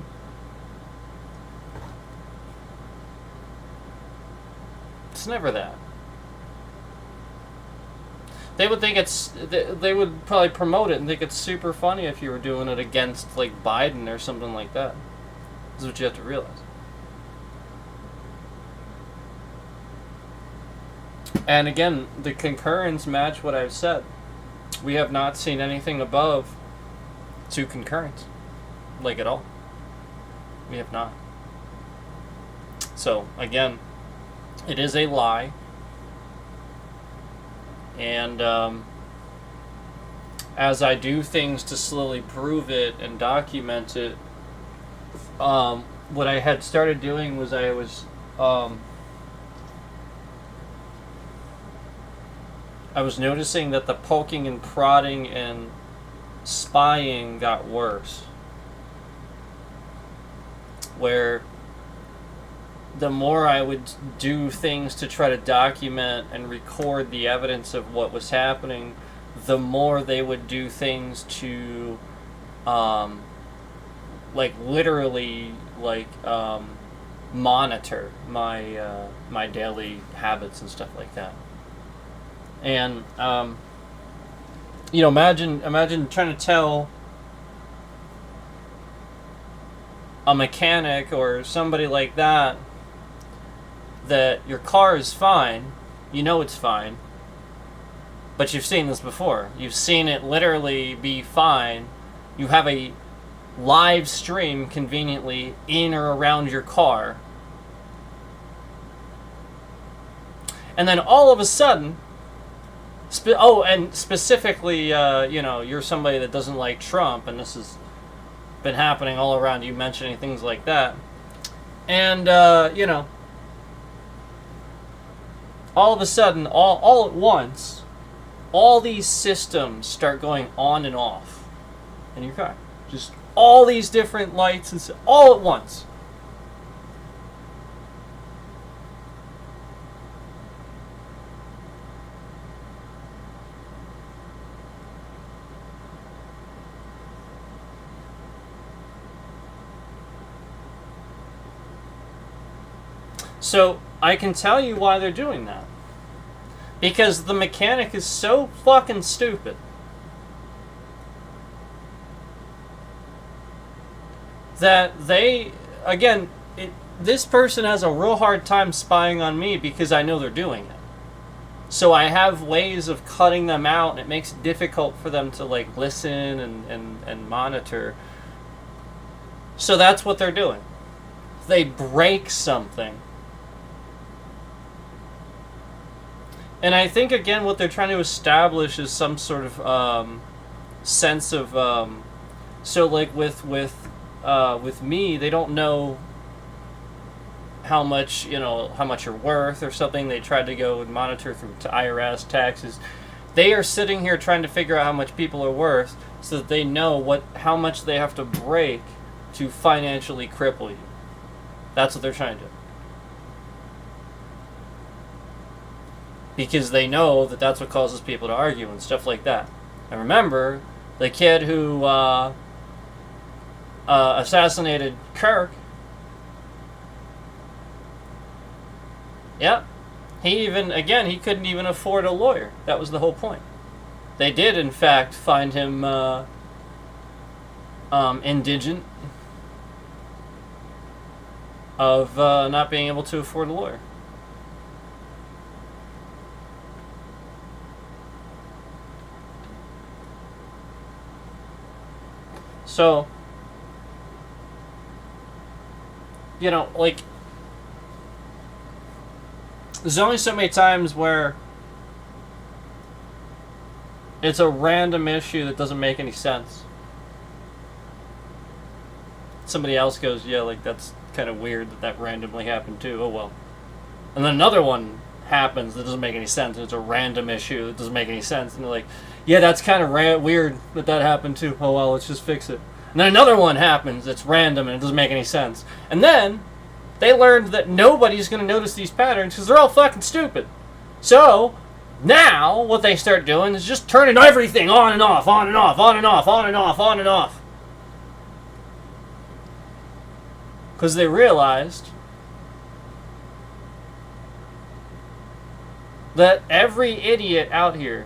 It's never that. They would think they would probably promote it and think it's super funny if you were doing it against, like, Biden or something like that. This is what you have to realize. And again, the concurrence match what I've said. We have not seen anything above 2 concurrence. Like, at all. We have not. So, again, it is a lie. And as I do things to slowly prove it and document it, what I had started doing was I was noticing that the poking and prodding and spying got worse. Where the more I would do things to try to document and record the evidence of what was happening, the more they would do things to, like literally, like monitor my my daily habits and stuff like that. And you know, imagine trying to tell a mechanic or somebody like that your car is fine, you know it's fine, but you've seen this before. You've seen it literally be fine. You have a live stream conveniently in or around your car. And then all of a sudden, and specifically, you know, you're somebody that doesn't like Trump, and this has been happening all around you mentioning things like that. And, you know, all of a sudden, all at once, all these systems start going on and off in your car. Just all these different lights and all at once. So I can tell you why they're doing that. Because the mechanic is so fucking stupid that they, again, this person has a real hard time spying on me because I know they're doing it. So I have ways of cutting them out, and it makes it difficult for them to like listen and monitor. So that's what they're doing. They break something. And I think, again, what they're trying to establish is some sort of sense of... so, like, with me, they don't know how much, you know, how much you're worth or something. They tried to go and monitor through to IRS, taxes. They are sitting here trying to figure out how much people are worth so that they know how much they have to break to financially cripple you. That's what they're trying to do. Because they know that that's what causes people to argue and stuff like that. And remember, the kid who assassinated Kirk, yep, he couldn't even afford a lawyer. That was the whole point. They did, in fact, find him indigent of not being able to afford a lawyer. So, you know, like, there's only so many times where it's a random issue that doesn't make any sense. Somebody else goes, yeah, like, that's kind of weird that randomly happened too. Oh, well. And then another one happens that doesn't make any sense. It's a random issue that doesn't make any sense. And they're like, yeah, that's kind of weird that happened too. Oh, well, let's just fix it. And then another one happens that's random and it doesn't make any sense. And then they learned that nobody's going to notice these patterns because they're all fucking stupid. So now what they start doing is just turning everything on and off, on and off, on and off, on and off, on and off. Because they realized that every idiot out here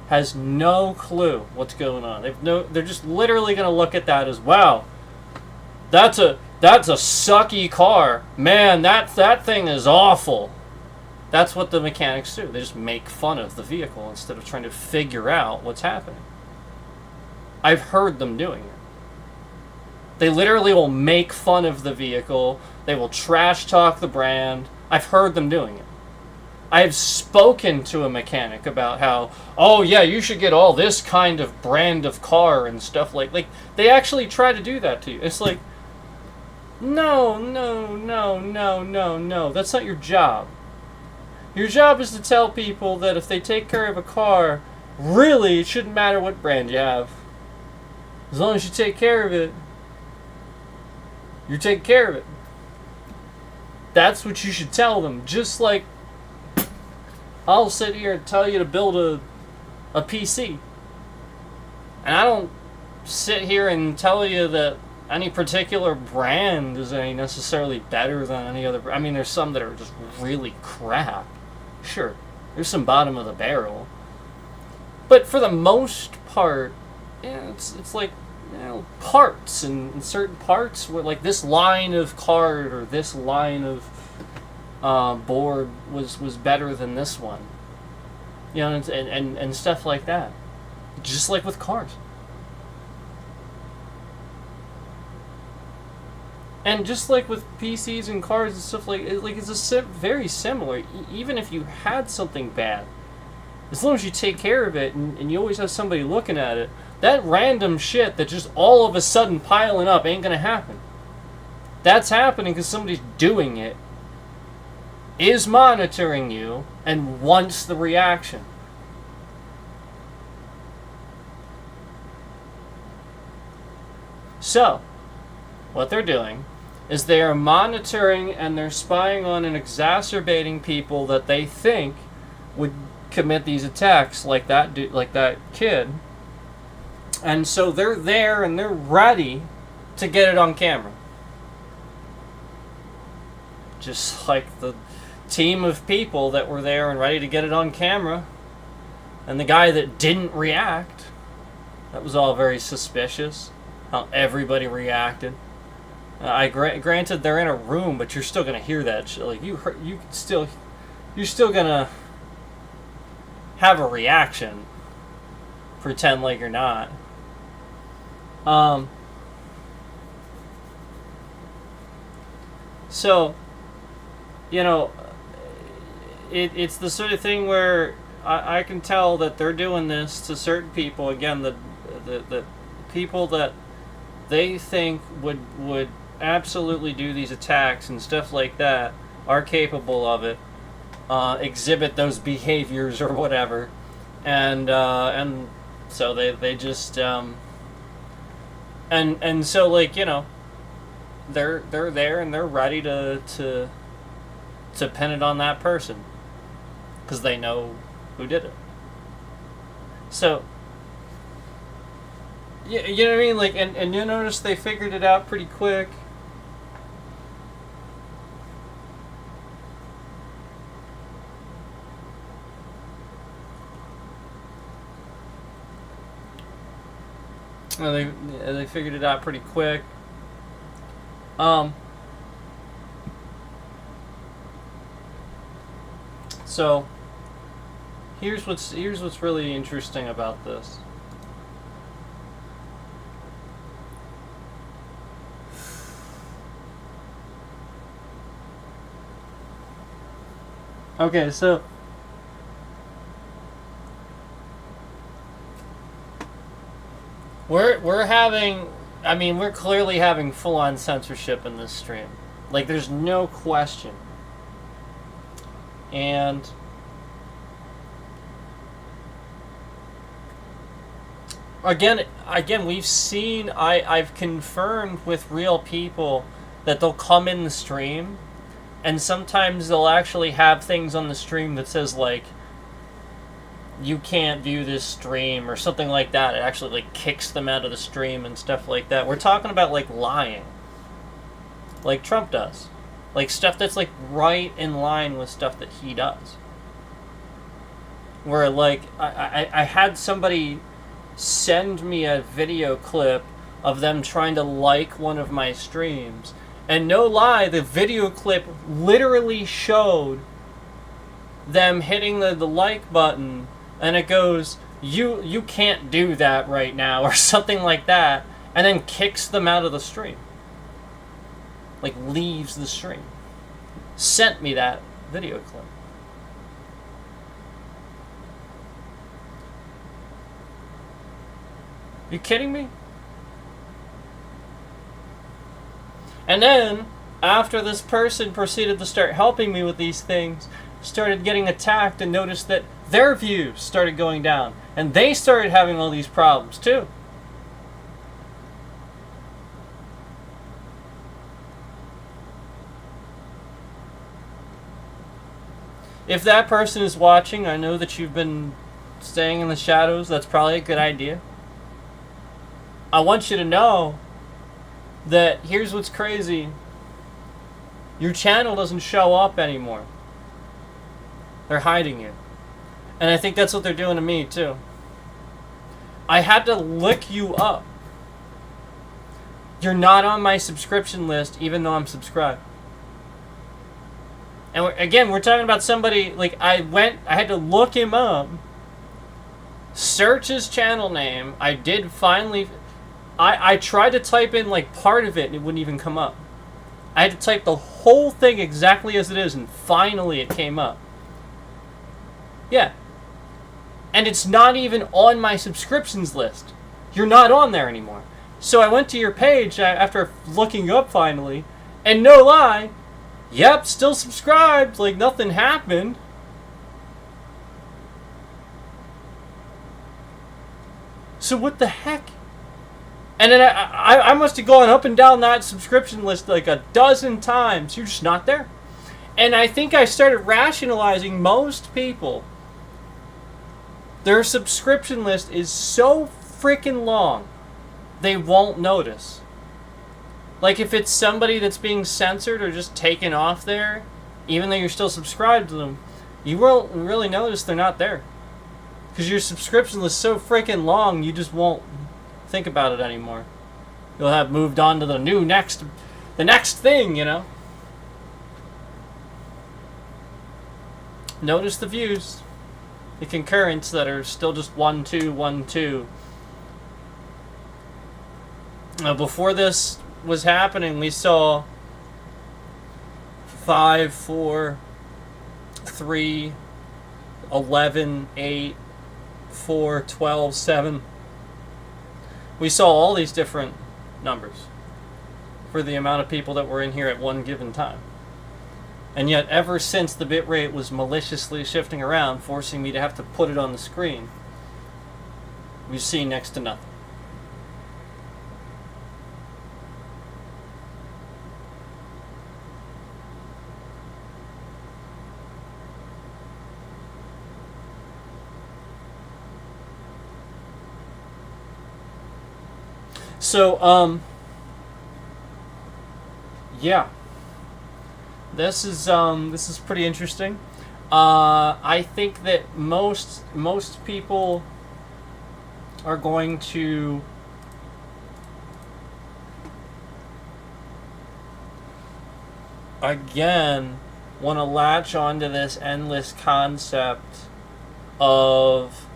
has no clue what's going on. They're just literally going to look at that as, wow, that's a sucky car. Man, that thing is awful. That's what the mechanics do. They just make fun of the vehicle instead of trying to figure out what's happening. I've heard them doing it. They literally will make fun of the vehicle. They will trash talk the brand. I've heard them doing it. I have spoken to a mechanic about how, oh yeah, you should get all this kind of brand of car and stuff like they actually try to do that to you. It's like, no, that's not your job. Your job is to tell people that if they take care of a car, really it shouldn't matter what brand you have. As long as you take care of it, you're taking care of it. That's what you should tell them. Just like I'll sit here and tell you to build a PC. And I don't sit here and tell you that any particular brand is any necessarily better than any other. I mean, there's some that are just really crap. Sure, there's some bottom of the barrel. But for the most part, yeah, it's like, you know, parts and certain parts where like this line of card or this line of board was better than this one. You know, and stuff like that. Just like with cars. And just like with PCs and cars and stuff it's very similar. Even if you had something bad, as long as you take care of it and you always have somebody looking at it, that random shit that just all of a sudden piling up ain't gonna happen. That's happening because somebody's doing it, is monitoring you, and wants the reaction. So, what they're doing is they are monitoring and they're spying on and exacerbating people that they think would commit these attacks, like that kid. And so they're there and they're ready to get it on camera. Just like the team of people that were there and ready to get it on camera. And the guy that didn't react, that was all very suspicious. How everybody reacted. Granted, they're in a room, but you're still gonna hear that shit. Like you're still gonna have a reaction. Pretend like you're not. So, you know, it's the sort of thing where I can tell that they're doing this to certain people. Again, the people that they think would absolutely do these attacks and stuff like that are capable of it, exhibit those behaviors or whatever, and so they just and so, like, you know, they're there and they're ready to pin it on that person because they know who did it. So, you know what I mean? Like, and you notice they figured it out pretty quick. They figured it out pretty quick. So here's what's really interesting about this. Okay, so we're having, I mean, we're clearly having full-on censorship in this stream. Like, there's no question. And again, we've seen, I've confirmed with real people that they'll come in the stream, and sometimes they'll actually have things on the stream that says, like, you can't view this stream or something like that. It actually, like, kicks them out of the stream and stuff like that. We're talking about, like, lying, like Trump does, like stuff that's, like, right in line with stuff that he does. Where, like, I had somebody send me a video clip of them trying to like one of my streams, and no lie, the video clip literally showed them hitting the like button, and it goes, you can't do that right now, or something like that, and then kicks them out of the stream. Like, leaves the stream. Sent me that video clip. You kidding me? And then, after this person proceeded to start helping me with these things, started getting attacked and noticed that their views started going down. And they started having all these problems too. if that person is watching, I know that you've been staying in the shadows. That's probably a good idea. I want you to know that here's what's crazy. Your channel doesn't show up anymore. They're hiding you. And I think that's what they're doing to me, too. I had to look you up. You're not on my subscription list, even though I'm subscribed. And again, we're talking about somebody, like, I had to look him up, search his channel name. I did finally, I tried to type in, like, part of it, and it wouldn't even come up. I had to type the whole thing exactly as it is, and finally it came up. Yeah. And it's not even on my subscriptions list. You're not on there anymore. So I went to your page after looking up finally, and no lie, yep, still subscribed, like nothing happened. So what the heck? And then I must have gone up and down that subscription list like a dozen times. You're just not there. And I think I started rationalizing most people. Their subscription list is so freaking long, they won't notice. Like if it's somebody that's being censored or just taken off there, even though you're still subscribed to them, you won't really notice they're not there. Because your subscription list is so freaking long, you just won't think about it anymore. You'll have moved on to the next thing, you know. Notice the views, the concurrents that are still just 1, 2, 1, 2. Now, before this was happening, we saw 5, 4, 3, 11, 8, 4, 12, 7. We saw all these different numbers for the amount of people that were in here at one given time. And yet, ever since the bitrate was maliciously shifting around, forcing me to have to put it on the screen, we've seen next to nothing. So, yeah. This is pretty interesting. I think that most people are going to again want to latch onto this endless concept of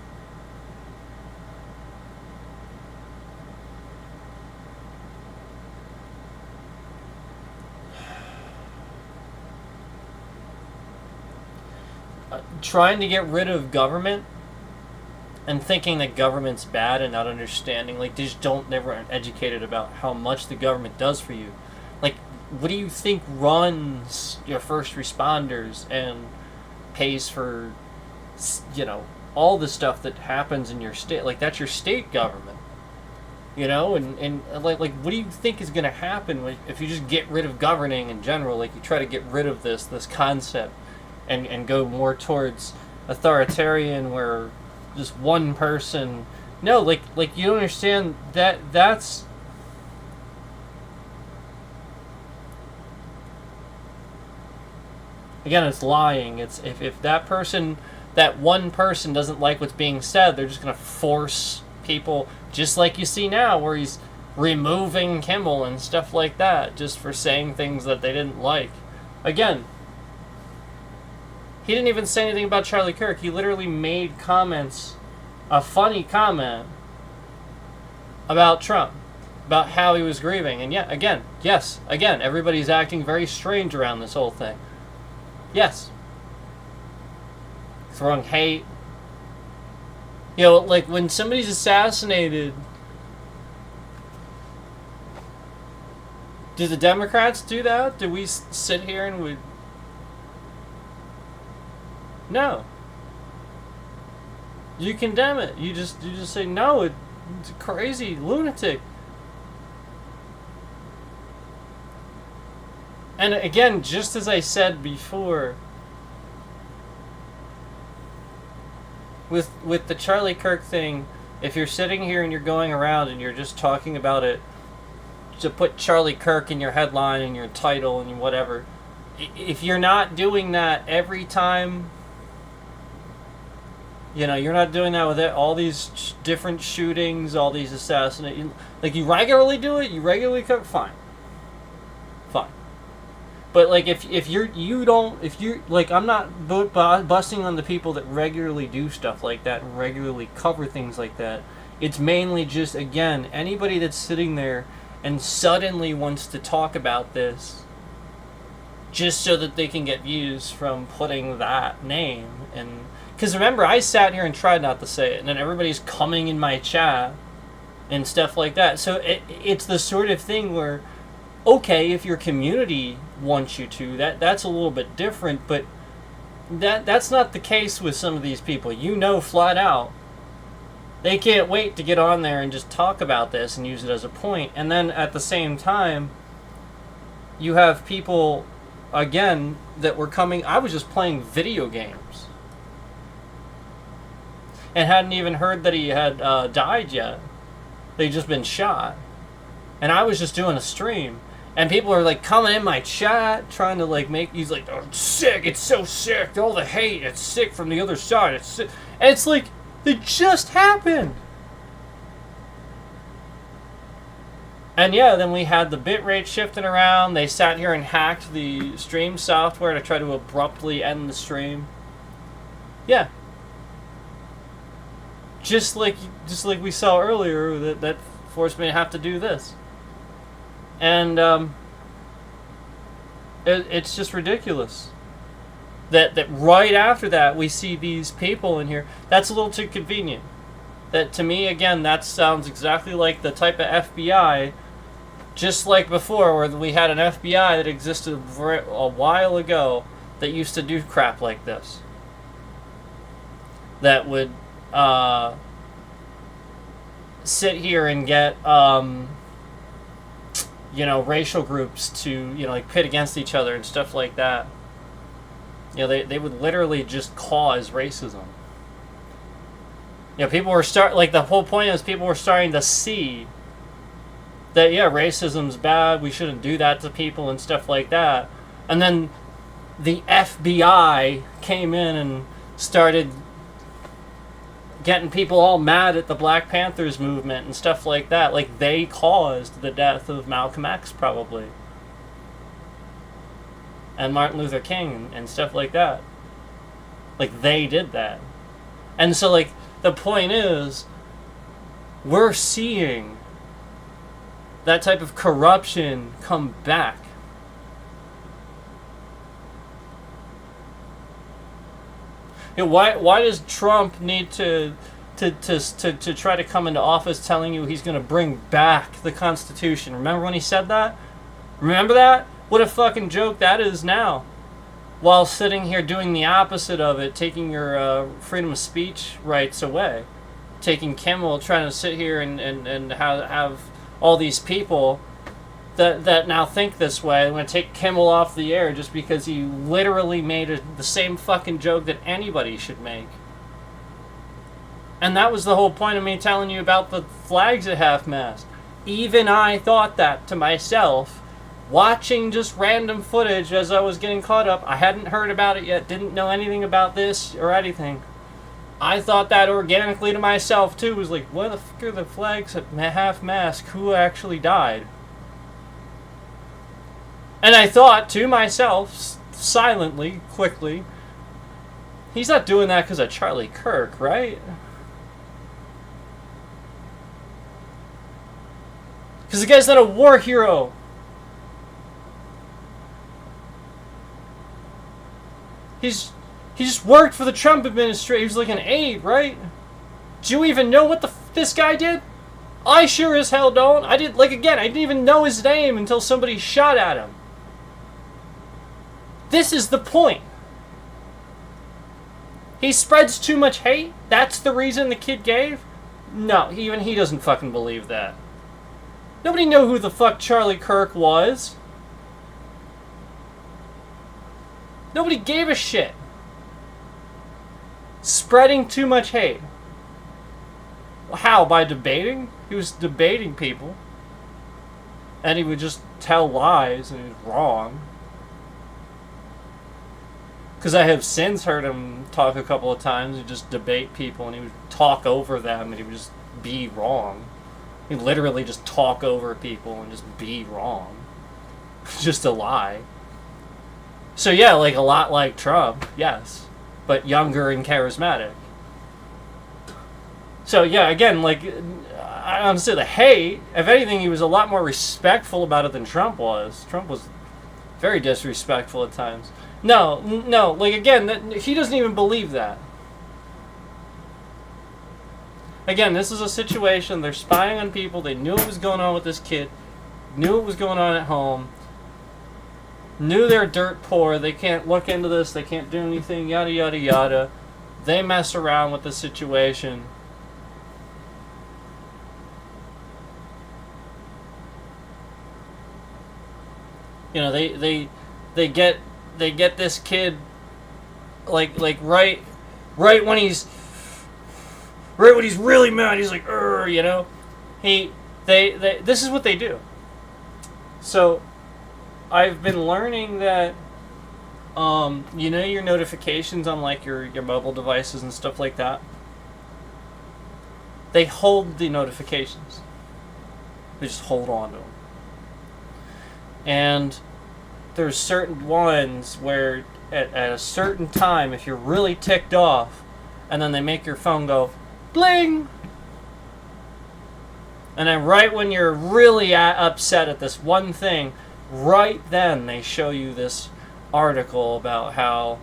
trying to get rid of government and thinking that government's bad and not understanding, like, they just never are educated about how much the government does for you. Like, what do you think runs your first responders and pays for, you know, all the stuff that happens in your state? Like, that's your state government, you know? And like what do you think is going to happen if you just get rid of governing in general? Like, you try to get rid of this concept and go more towards authoritarian where just one person. No, like you don't understand that's again, it's lying. It's if that person, that one person doesn't like what's being said, they're just going to force people, just like you see now where he's removing Kimmel and stuff like that just for saying things that they didn't like. Again, he didn't even say anything about Charlie Kirk. He literally made comments, a funny comment about Trump, about how he was grieving. And yeah, again, everybody's acting very strange around this whole thing. Yes. Throwing hate. You know, like when somebody's assassinated, do the Democrats do that? Do we sit here and we... No. You condemn it. You just say no. It's crazy, lunatic. And again, just as I said before, with the Charlie Kirk thing, if you're sitting here and you're going around and you're just talking about it to put Charlie Kirk in your headline and your title and whatever, if you're not doing that every time, you know, you're not doing that with all these different shootings, all these assassinations. Like, you regularly do it, you regularly cook, fine. Fine. But, like, if you're like, I'm not busting on the people that regularly do stuff like that and regularly cover things like that. It's mainly just, again, anybody that's sitting there and suddenly wants to talk about this just so that they can get views from putting that name. And because remember, I sat here and tried not to say it, and then everybody's coming in my chat and stuff like that. So it's the sort of thing where, okay, if your community wants you to, that's a little bit different, but that's not the case with some of these people. You know, flat out, they can't wait to get on there and just talk about this and use it as a point. And then at the same time, you have people, again, that were coming. I was just playing video games and hadn't even heard that he had died yet. They'd just been shot. And I was just doing a stream. And people are, like, coming in my chat, trying to, like, he's like, oh, it's sick, it's so sick, all the hate, it's sick from the other side, it's sick. And it's like, it just happened. And yeah, then we had the bitrate shifting around. They sat here and hacked the stream software to try to abruptly end the stream. Yeah. Just like we saw earlier, that forced me to have to do this. And it's just ridiculous that right after that we see these people in here. That's a little too convenient. That, to me, again, that sounds exactly like the type of FBI, just like before, where we had an FBI that existed a while ago that used to do crap like this. That would sit here and get racial groups to, like, pit against each other and stuff like that. They would literally just cause racism. People were the whole point is people were starting to see that, yeah, racism's bad, we shouldn't do that to people and stuff like that. And then the FBI came in and started getting people all mad at the Black Panthers movement and stuff like that. Like, they caused the death of Malcolm X, probably. And Martin Luther King and stuff like that. Like, they did that. And so, like, the point is, we're seeing that type of corruption come back. Why does Trump need to try to come into office telling you he's going to bring back the Constitution? Remember when he said that? Remember that? What a fucking joke that is now. While sitting here doing the opposite of it, taking your freedom of speech rights away. Taking Kimmel, trying to sit here and have all these people that now think this way. I'm going to take Kimmel off the air just because he literally made the same fucking joke that anybody should make. And that was the whole point of me telling you about the flags at half-mast. Even I thought that to myself, watching just random footage as I was getting caught up. I hadn't heard about it yet, didn't know anything about this or anything. I thought that organically to myself too, was like, what the fuck are the flags at half-mast? Who actually died? And I thought to myself, silently, quickly, he's not doing that because of Charlie Kirk, right? Because the guy's not a war hero. He just worked for the Trump administration. He was like an aide, right? Do you even know what this guy did? I sure as hell don't. I didn't even know his name until somebody shot at him. This is the point. He spreads too much hate? That's the reason the kid gave? No, even he doesn't fucking believe that. Nobody knew who the fuck Charlie Kirk was. Nobody gave a shit. spreading too much hate. How? By debating? He was debating people. And he would just tell lies and he was wrong. Because I have since heard him talk a couple of times. He'd just debate people and he would talk over them and he would just be wrong. He'd literally just talk over people and just be wrong. Just a lie. So yeah, like a lot like Trump, yes. But younger and charismatic. So yeah, again, like, I honestly, the hate, if anything, he was a lot more respectful about it than Trump was. Trump was very disrespectful at times. No, like, again, he doesn't even believe that. Again, this is a situation, they're spying on people, they knew what was going on with this kid, knew what was going on at home, knew they're dirt poor, they can't look into this, they can't do anything, yada yada yada. They mess around with the situation. You know, they get this kid like right when he's really mad, he's like, you know. They this is what they do. So I've been learning that you know, your notifications on like your mobile devices and stuff like that, they hold the notifications. They just hold on to them. And there's certain ones where at a certain time, if you're really ticked off, and then they make your phone go bling, and then right when you're really upset at this one thing, right then they show you this article about how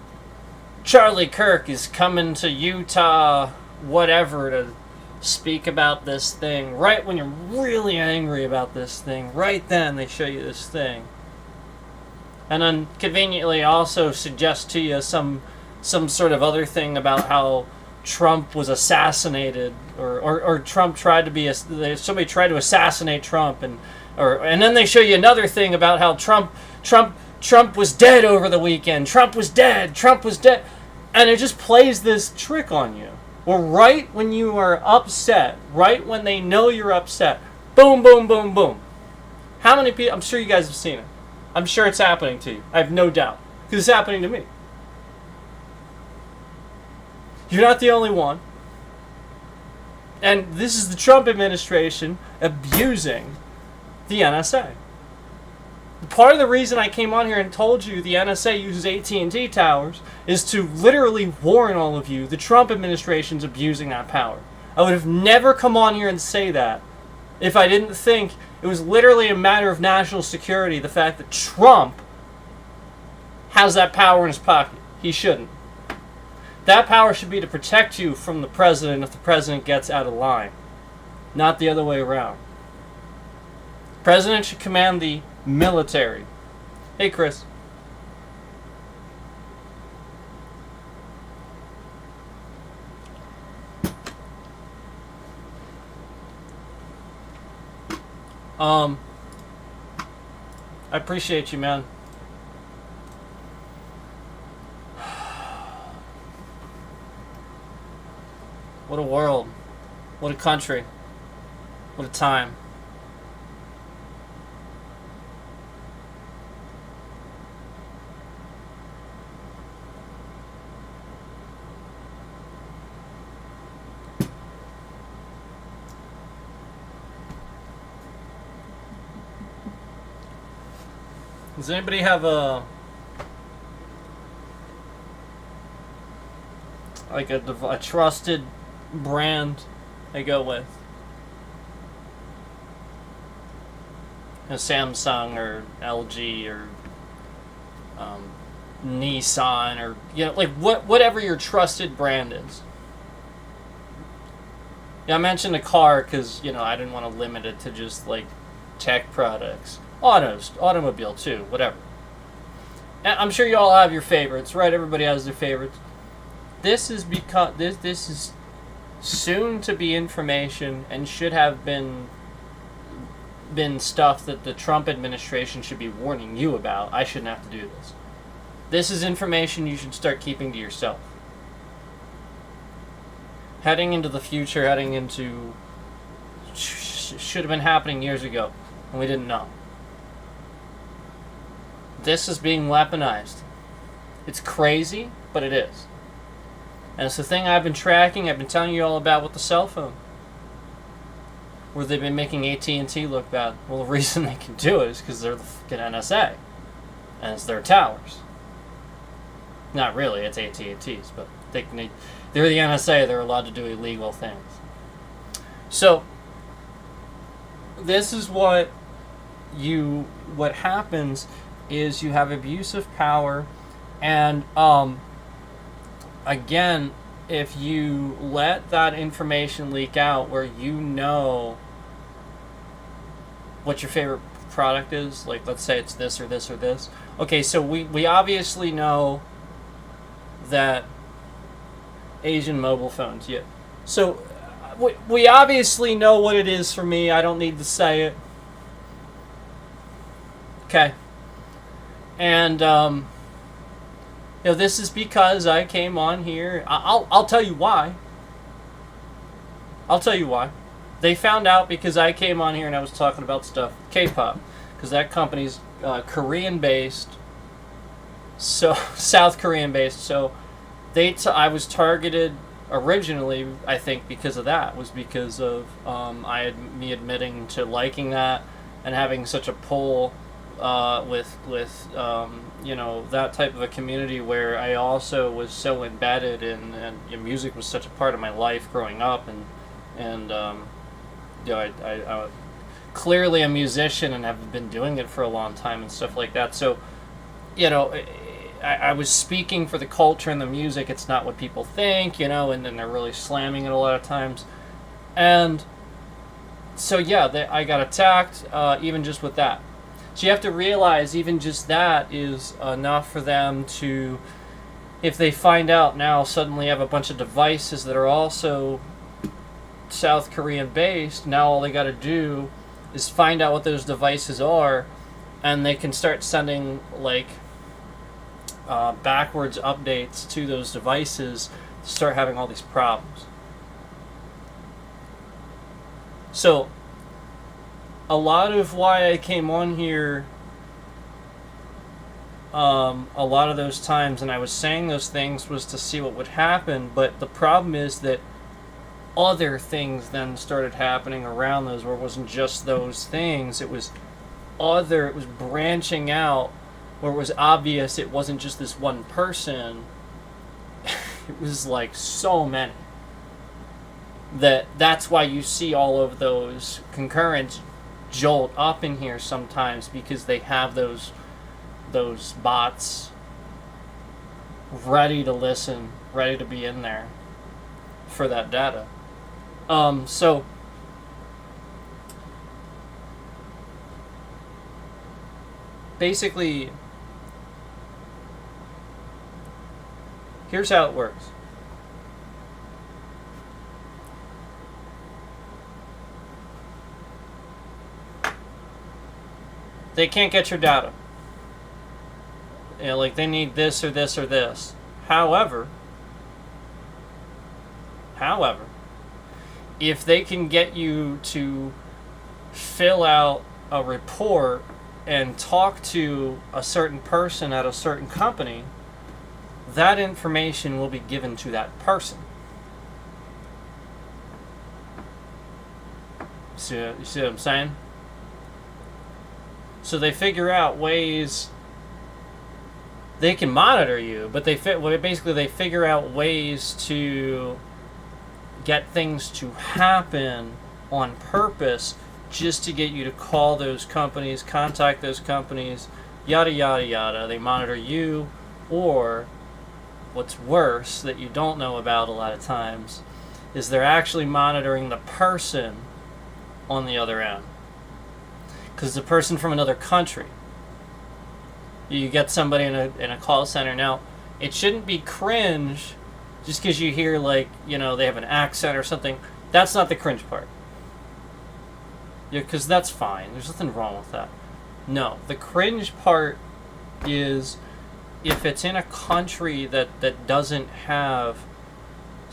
Charlie Kirk is coming to Utah, whatever, to speak about this thing. Right when you're really angry about this thing, right then they show you this thing. And then conveniently also suggest to you some sort of other thing about how Trump was assassinated, or Trump tried to be, somebody tried to assassinate Trump, and then they show you another thing about how Trump was dead over the weekend. Trump was dead, and it just plays this trick on you. Well, right when you are upset, right when they know you're upset, boom, boom, boom, boom. How many people? I'm sure you guys have seen it. I'm sure it's happening to you. I have no doubt. Because it's happening to me. You're not the only one. And this is the Trump administration abusing the NSA. Part of the reason I came on here and told you the NSA uses AT&T towers is to literally warn all of you the Trump administration's abusing that power. I would have never come on here and say that if I didn't think it was literally a matter of national security, the fact that Trump has that power in his pocket. He shouldn't. That power should be to protect you from the president if the president gets out of line, not the other way around. The president should command the military. Hey, Chris. I appreciate you, man. What a world. What a country. What a time. Does anybody have a trusted brand they go with? A Samsung or LG or Nissan, or like whatever your trusted brand is. Yeah, I mentioned a car because I didn't want to limit it to just like tech products. Automobile too, whatever. And I'm sure you all have your favorites, right? Everybody has their favorites. This is because this is soon to be information and should have been stuff that the Trump administration should be warning you about. I shouldn't have to do this. This is information you should start keeping to yourself. heading into the future, heading into should have been happening years ago, and we didn't know. This is being weaponized. It's crazy, but it is. And it's the thing I've been tracking, I've been telling you all about with the cell phone. Where they've been making AT&T look bad. Well, the reason they can do it is because they're the fucking NSA. And it's their towers. Not really, it's AT&T's, but they're the NSA, they're allowed to do illegal things. So, this is what happens is you have abuse of power, and again, if you let that information leak out where you know what your favorite product is, like let's say it's this or this or this. Okay, so we obviously know that Asian mobile phones, yeah. So we obviously know what it is for me. I don't need to say it. Okay. And this is because I came on here. I'll tell you why. I'll tell you why. They found out because I came on here and I was talking about stuff K-pop, because that company's Korean-based, so South Korean-based. So I was targeted originally, I think, because of that. Was because of me admitting to liking that and having such a pull with that type of a community where I also was so embedded in, and music was such a part of my life growing up, and I clearly a musician and have been doing it for a long time and stuff like that. So, I was speaking for the culture and the music. It's not what people think, and then they're really slamming it a lot of times. And so, I got attacked even just with that. So you have to realize even just that is enough for them to, if they find out now, suddenly have a bunch of devices that are also South Korean based. Now all they got to do is find out what those devices are, and they can start sending backwards updates to those devices to start having all these problems. So a lot of why I came on here a lot of those times and I was saying those things was to see what would happen, but the problem is that other things then started happening around those, where it wasn't just those things, it was branching out, where it was obvious it wasn't just this one person. It was like so many. That's why you see all of those concurrents jolt up in here sometimes, because they have those bots ready to listen, ready to be in there for that data. So basically, here's how it works. They can't get your data. They need this or this or this. However, if they can get you to fill out a report and talk to a certain person at a certain company, that information will be given to that person. You see what I'm saying? So they figure out ways they can monitor you, but they figure out ways to get things to happen on purpose, just to get you to call those companies, contact those companies, yada yada yada. They monitor you, or what's worse that you don't know about a lot of times is they're actually monitoring the person on the other end. Because the person from another country, you get somebody in a call center. Now, it shouldn't be cringe just because you hear they have an accent or something. That's not the cringe part. Because that's fine. There's nothing wrong with that. No, the cringe part is if it's in a country that doesn't have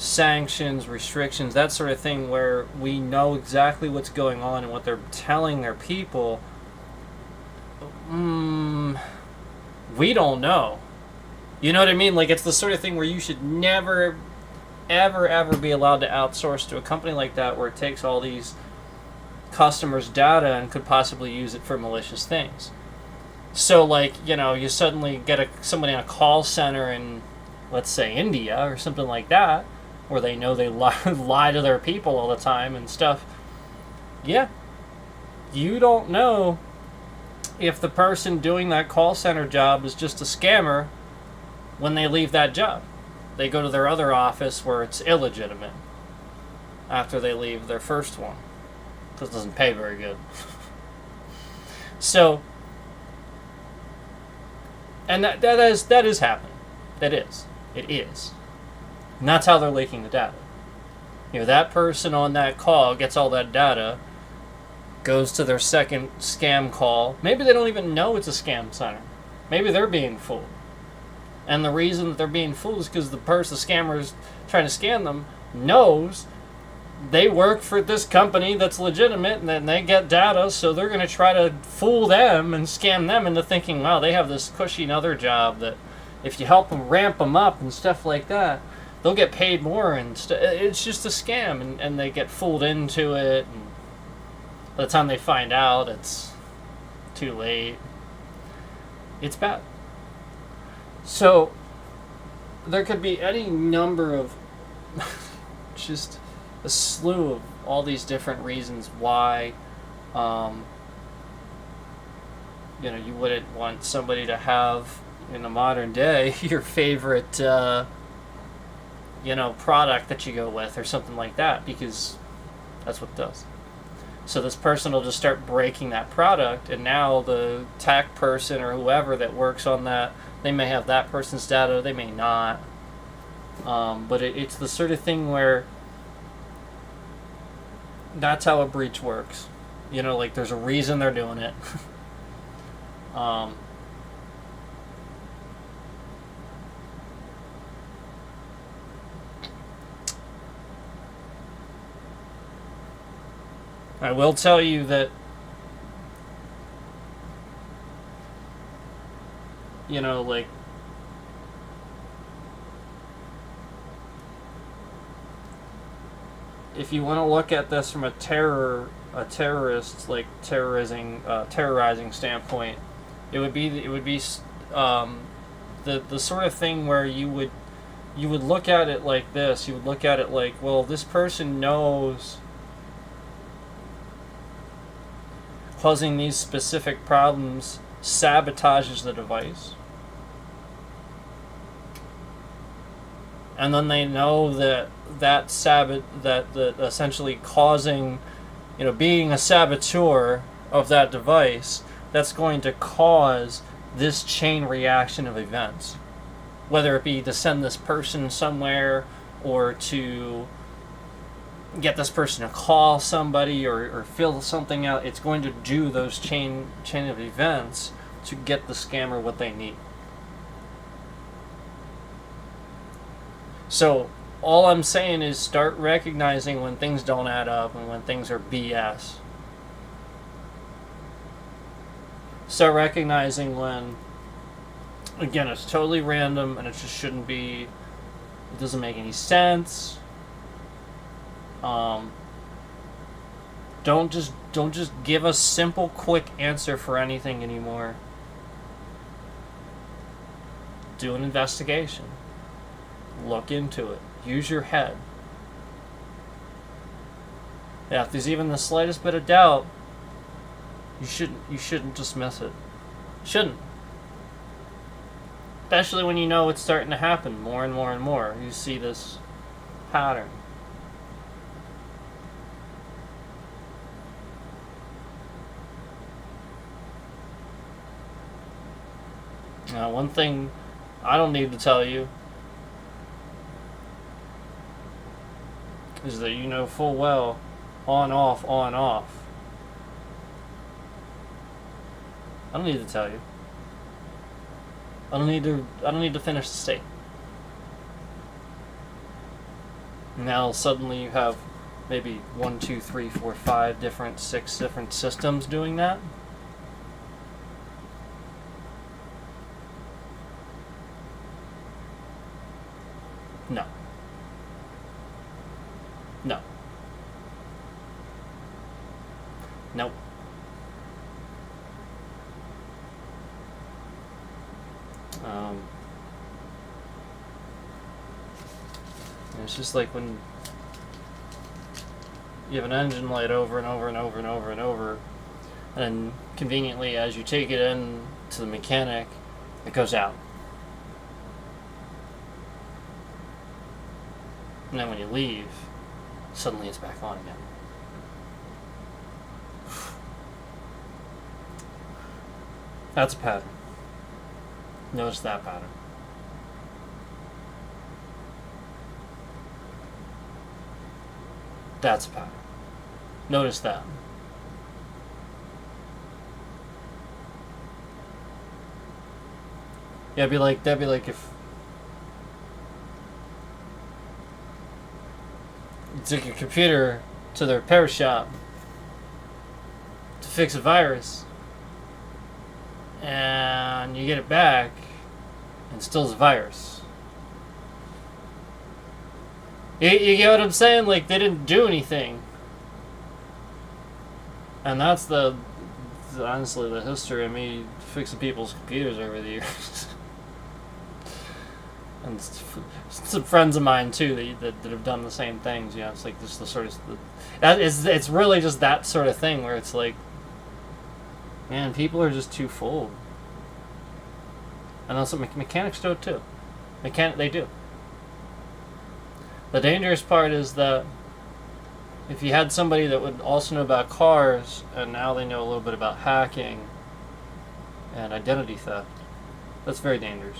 sanctions, restrictions, that sort of thing, where we know exactly what's going on and what they're telling their people, we don't know. You know what I mean? Like, it's the sort of thing where you should never, ever be allowed to outsource to a company like that, where it takes all these customers' data and could possibly use it for malicious things. So, like, you know, you suddenly get somebody in a call center in, let's say, India or something like that, where they know they lie to their people all the time and stuff. Yeah. You don't know if the person doing that call center job is just a scammer when they leave that job. They go to their other office where it's illegitimate after they leave their first one, because it doesn't pay very good. So, and that is happening. That is. It is. And that's how they're leaking the data. You know, that person on that call gets all that data, goes to their second scam call. Maybe they don't even know it's a scam center. Maybe they're being fooled. And the reason that they're being fooled is because the scammer is trying to scam them knows they work for this company that's legitimate, and then they get data, so they're going to try to fool them and scam them into thinking, wow, they have this cushy another job that if you help them ramp them up and stuff like that, they'll get paid more, and it's just a scam, and they get fooled into it, and by the time they find out, it's too late. It's bad. So, there could be any number of just a slew of all these different reasons why you know, you wouldn't want somebody to have, in the modern day, your favorite you know, product that you go with or something like that, because that's what it does. So this person will just start breaking that product, and now the tech person or whoever that works on that, they may have that person's data, they may not. But it's the sort of thing where that's how a breach works. You know, like, there's a reason they're doing it. I will tell you that, you know, like, if you want to look at this from a terrorist, like, terrorizing standpoint, it would be the sort of thing where you would look at it like this. You would look at it like, well, this person knows causing these specific problems sabotages the device. And then they know that essentially causing, you know, being a saboteur of that device, that's going to cause this chain reaction of events. Whether it be to send this person somewhere, or to get this person to call somebody, or fill something out, it's going to do those chain of events to get the scammer what they need. So all I'm saying is start recognizing when things don't add up and when things are BS. Start recognizing when, again, it's totally random and it just shouldn't be, it doesn't make any sense. Don't just give a simple, quick answer for anything anymore. Do an investigation. Look into it. Use your head. Yeah, if there's even the slightest bit of doubt, you shouldn't dismiss it. Shouldn't. Especially when you know it's starting to happen more and more and more. You see this pattern. Now, one thing I don't need to tell you is that you know full well, on, off, on, off. I don't need to tell you. I don't need to finish the statement. Now suddenly you have maybe 1, 2, 3, 4, 5 different, 6 different systems doing that. No. No. Nope. It's just like when you have an engine light over and over and over and over and over, and conveniently, as you take it in to the mechanic, it goes out. And then when you leave, suddenly it's back on again. That's a pattern. Notice that pattern. That's a pattern. Notice that. Yeah, that'd be like if you took your computer to the repair shop to fix a virus, and you get it back, and still a virus. You get what I'm saying? Like, they didn't do anything. And that's honestly the history of me fixing people's computers over the years. And some friends of mine too that have done the same things. You know, it's like just the sort of it's really just that sort of thing where it's like, man, people are just too full. And also mechanics do it too. They do. The dangerous part is that if you had somebody that would also know about cars, and now they know a little bit about hacking and identity theft, that's very dangerous.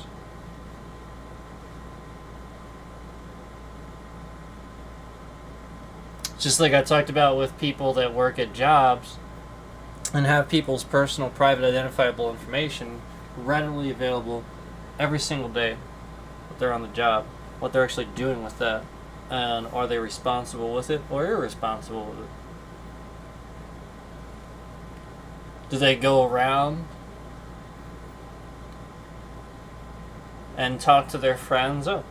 Just like I talked about with people that work at jobs and have people's personal, private, identifiable information readily available every single day that they're on the job, what they're actually doing with that. And are they responsible with it or irresponsible with it? Do they go around and talk to their friends? Oh,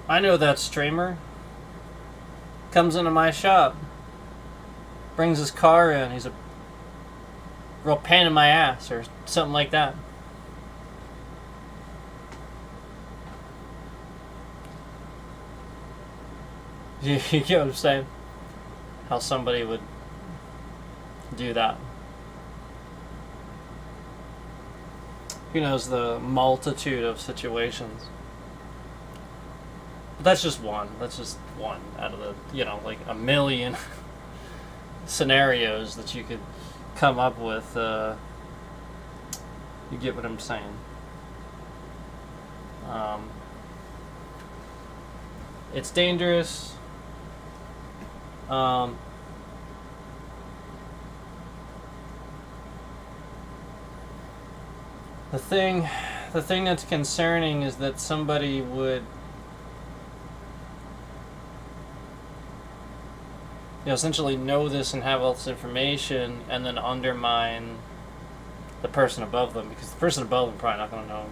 I know that streamer. Comes into my shop. Brings his car in. He's a real pain in my ass or something like that. You get what I'm saying? How somebody would do that. Who knows the multitude of situations. But that's just one. That's just one out of the, like a million scenarios that you could come up with. You get what I'm saying? It's dangerous. The thing that's concerning is that somebody would, essentially know this and have all this information and then undermine the person above them, because the person above them probably not going to know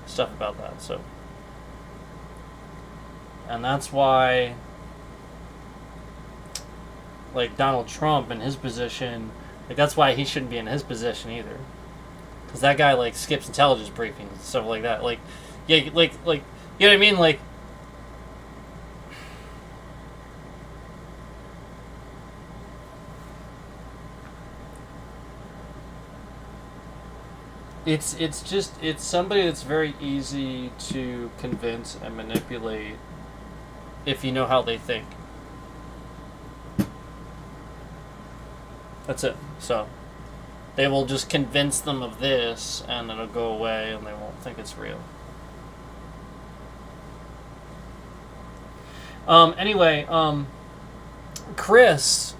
stuff about that. So, and that's why, like Donald Trump in his position, that's why he shouldn't be in his position either, because that guy skips intelligence briefings and stuff like that. You know what I mean? It's somebody that's very easy to convince and manipulate if you know how they think. That's it. So they will just convince them of this and it'll go away and they won't think it's real. Anyway, Chris,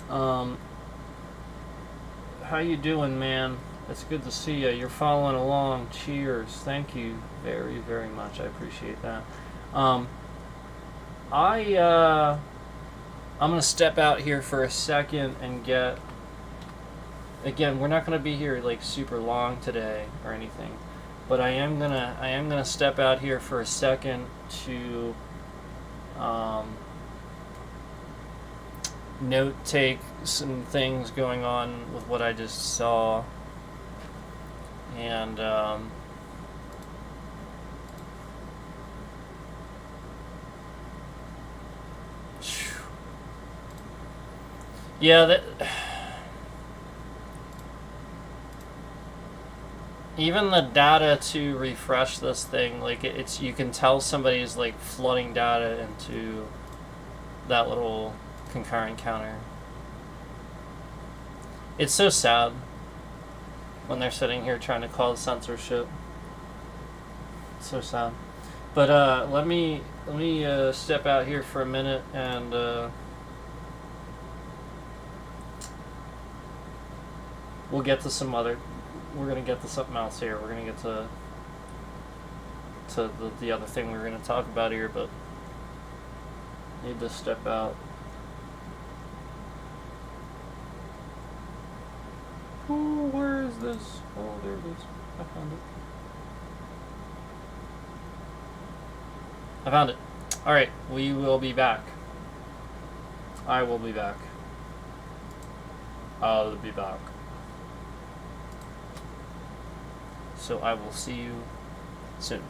how you doing, man? It's good to see you. You're following along. Cheers. Thank you very, very much. I appreciate that. Um, I'm gonna step out here for a second and get. Again, we're not gonna be here like super long today or anything, but I am gonna step out here for a second to note take some things going on with what I just saw, and yeah, that even the data to refresh this thing, like it's you can tell somebody's like flooding data into that little concurrent counter. It's so sad when they're sitting here trying to call censorship. It's so sad. But let me step out here for a minute and we'll get to some other. We're gonna get to something else here. We're gonna get to the other thing we're gonna talk about here, but need to step out. Oh, where is this? Oh, there it is. I found it. I found it. Alright, we will be back. I will be back. I'll be back. So I will see you soon.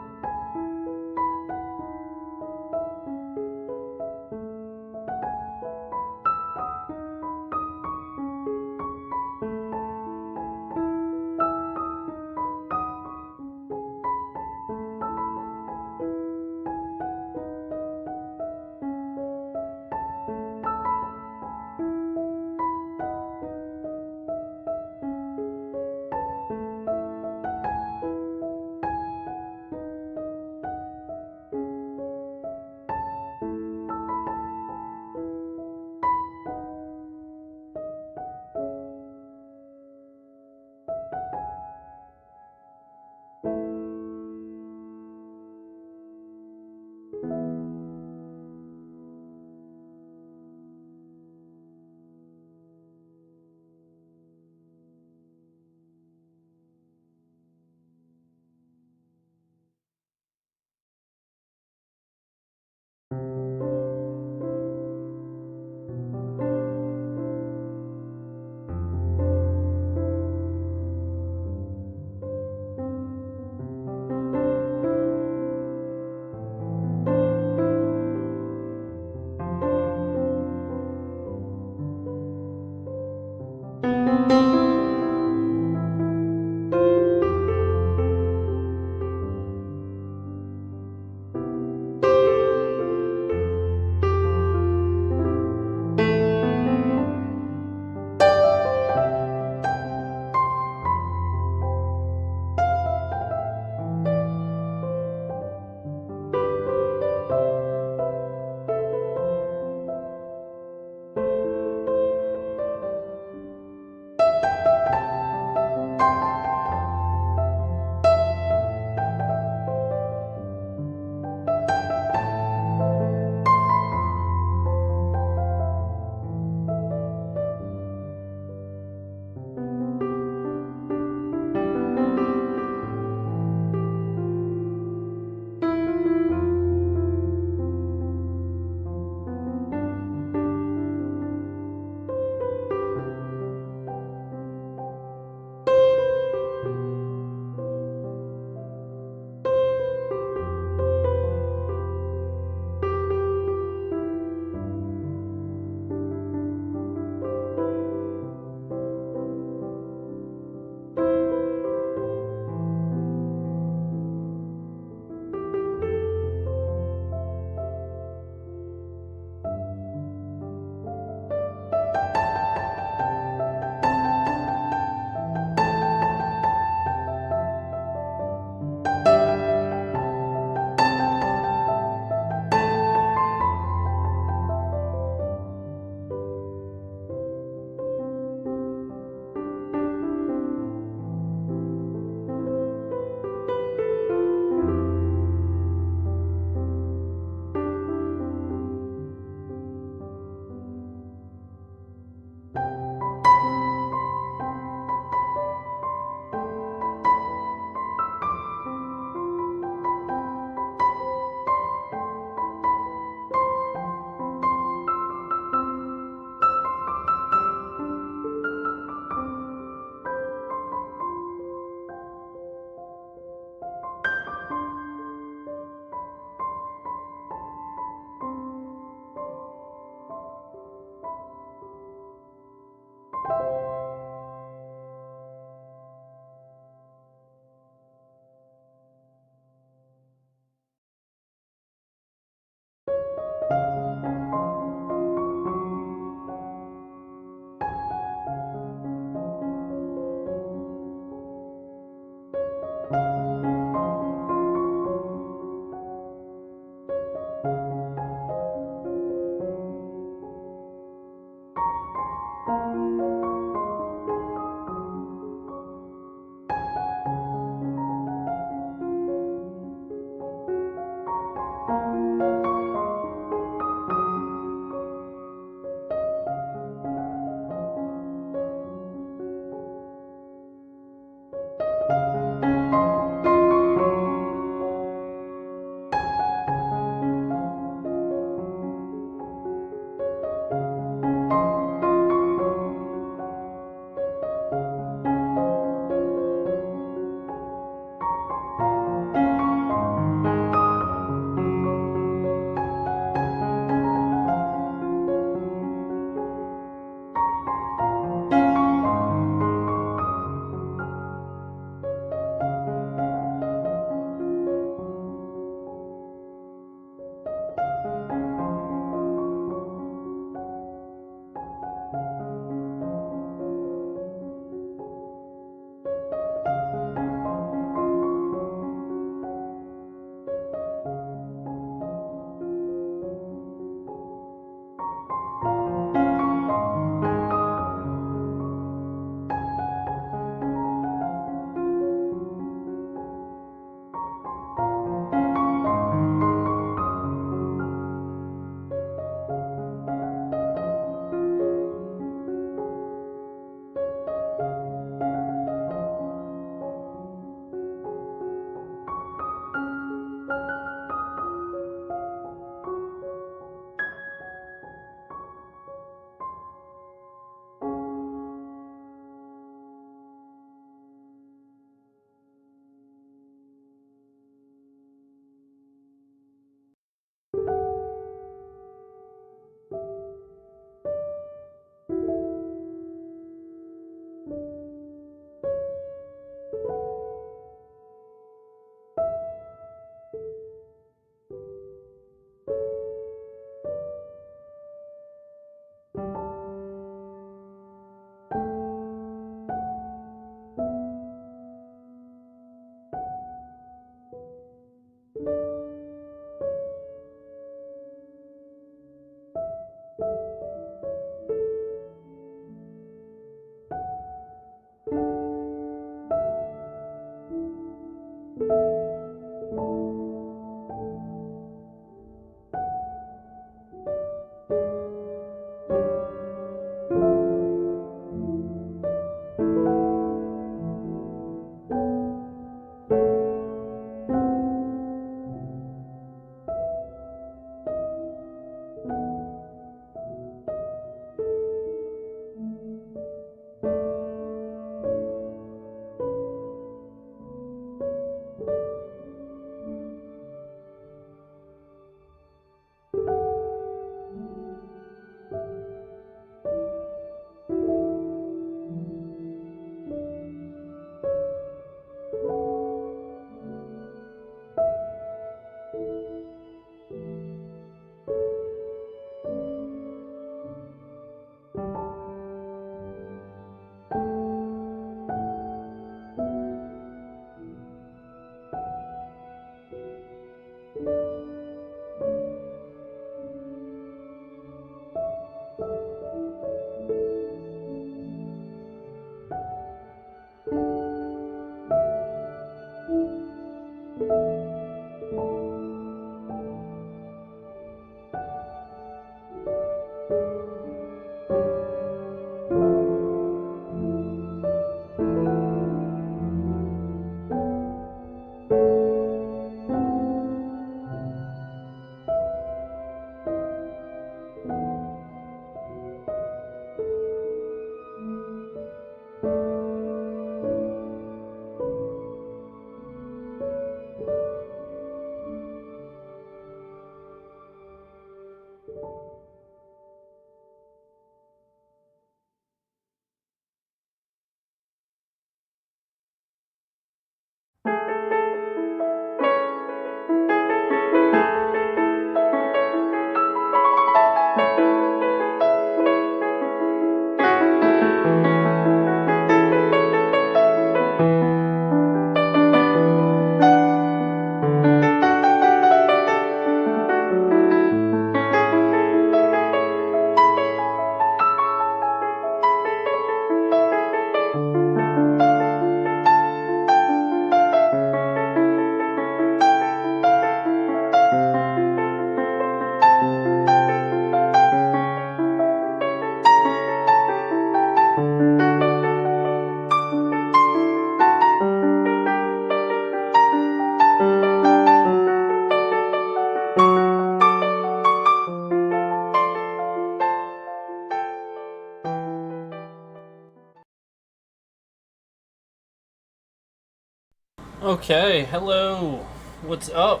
Okay, hello. What's up?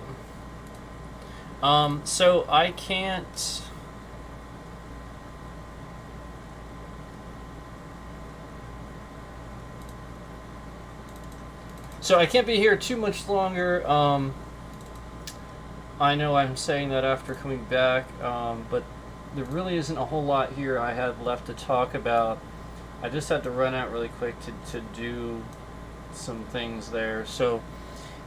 So I can't. So I can't be here too much longer. I know I'm saying that after coming back, but there really isn't a whole lot here I have left to talk about. I just had to run out really quick to do some things there. So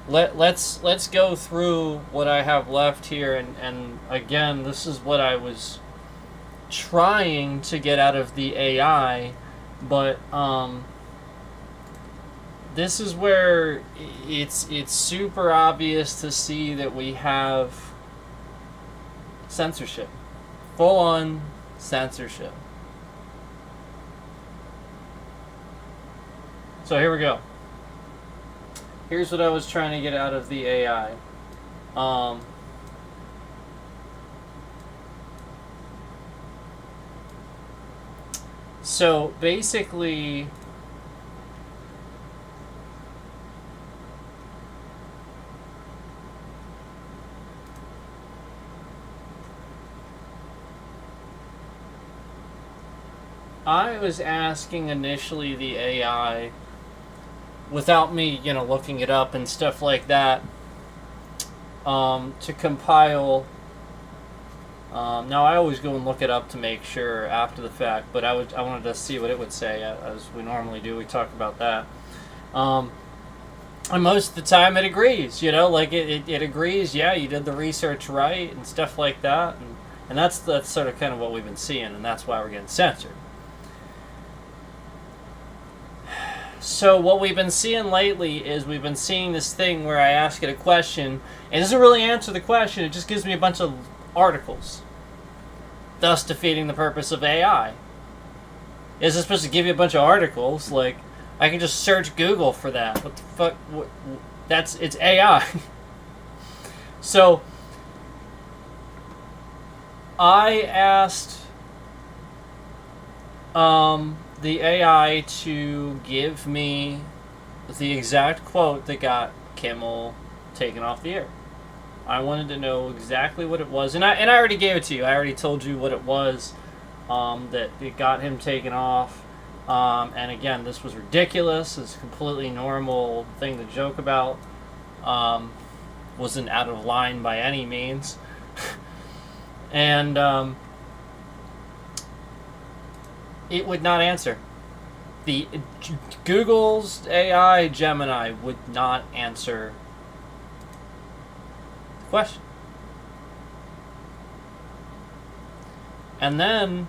let's go through what I have left here, and again, this is what I was trying to get out of the AI, but this is where it's super obvious to see that we have censorship, full on censorship. So here we go. Here's what I was trying to get out of the AI. So basically, I was asking initially the AI, without me, looking it up and stuff like that, to compile. Now I always go and look it up to make sure after the fact, but I wanted to see what it would say, as we normally do. We talk about that, and most of the time it agrees. Like it agrees. Yeah, you did the research right and stuff like that, and that's sort of kind of what we've been seeing, and that's why we're getting censored. So what we've been seeing lately is we've been seeing this thing where I ask it a question, and it doesn't really answer the question. It just gives me a bunch of articles, thus defeating the purpose of AI. Is it supposed to give you a bunch of articles? Like, I can just search Google for that. What the fuck? It's AI. So I asked the AI to give me the exact quote that got Kimmel taken off the air. I wanted to know exactly what it was, and I already gave it to you. I already told you what it was, that it got him taken off. And again, this was ridiculous. It's a completely normal thing to joke about. Wasn't out of line by any means. And it would not answer. The Google's AI Gemini would not answer the question. And then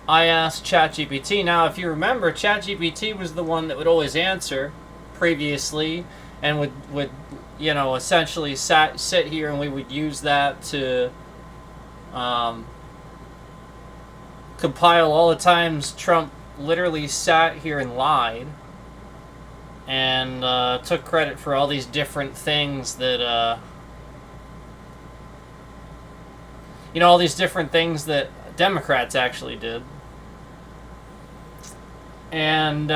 I asked ChatGPT. Now, if you remember, ChatGPT was the one that would always answer previously, and would essentially sit here, and we would use that to compile all the times Trump literally sat here and lied, and took credit for all these different things that all these different things that Democrats actually did. And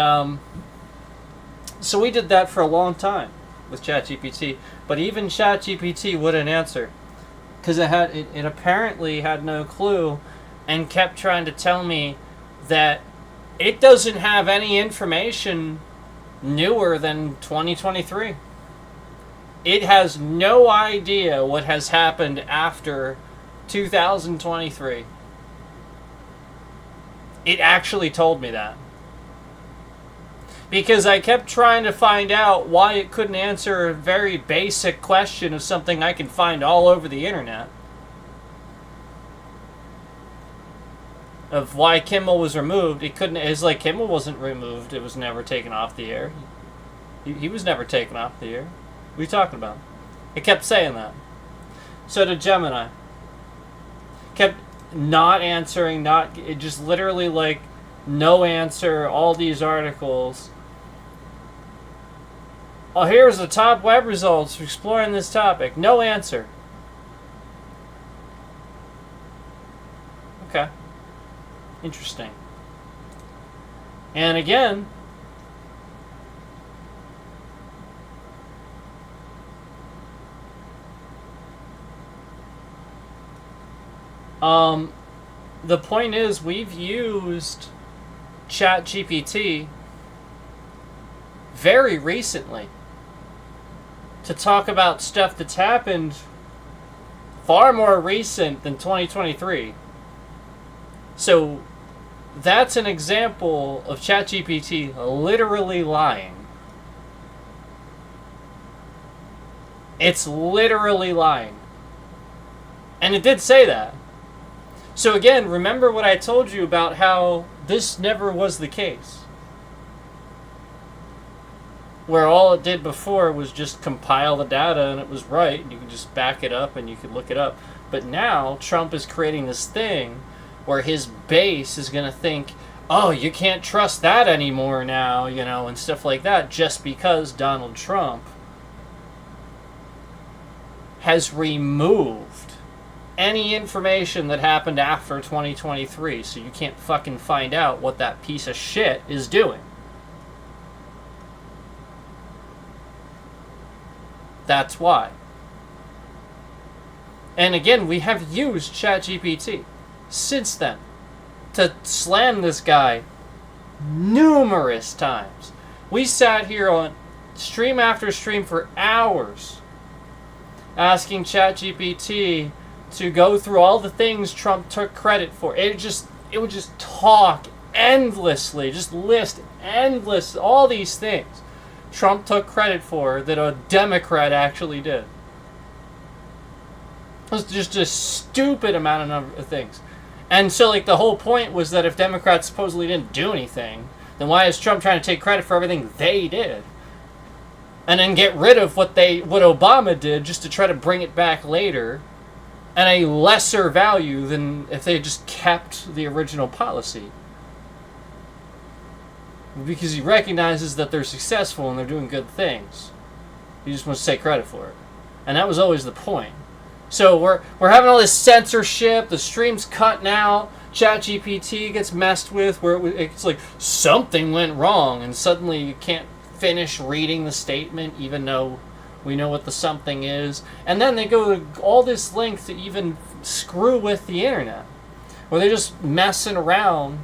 so we did that for a long time with ChatGPT, but even ChatGPT wouldn't answer, because it apparently had no clue, and kept trying to tell me that it doesn't have any information newer than 2023. It has no idea what has happened after 2023. It actually told me that. Because I kept trying to find out why it couldn't answer a very basic question of something I can find all over the internet. Of why Kimmel was removed. It's like Kimmel wasn't removed. It was never taken off the air. He was never taken off the air. What are you talking about? It kept saying that. So did Gemini. Kept not answering, it just literally like no answer, all these articles. Oh, here's the top web results for exploring this topic. No answer. Okay. Interesting. And again, The point is, we've used ChatGPT very recently to talk about stuff that's happened far more recent than 2023. So that's an example of ChatGPT literally lying. It's literally lying. And it did say that. So again, remember what I told you about how this never was the case. Where all it did before was just compile the data and it was right, and you could just back it up and you could look it up. But now Trump is creating this thing where his base is going to think, oh, you can't trust that anymore now, you know, and stuff like that, just because Donald Trump has removed any information that happened after 2023, so you can't fucking find out what that piece of shit is doing. That's why. And again, we have used ChatGPT since then to slam this guy numerous times. We sat here on stream after stream for hours asking ChatGPT to go through all the things Trump took credit for. It would just talk endlessly, just list endless, all these things Trump took credit for that a Democrat actually did. It was just a stupid amount of things. And so, like, the whole point was that if Democrats supposedly didn't do anything, then why is Trump trying to take credit for everything they did? And then get rid of what Obama did just to try to bring it back later at a lesser value than if they had just kept the original policy. Because he recognizes that they're successful and they're doing good things. He just wants to take credit for it. And that was always the point. So we're having all this censorship, the stream's cutting out, ChatGPT gets messed with, where it's like something went wrong, and suddenly you can't finish reading the statement even though we know what the something is. And then they go to all this length to even screw with the internet, where they're just messing around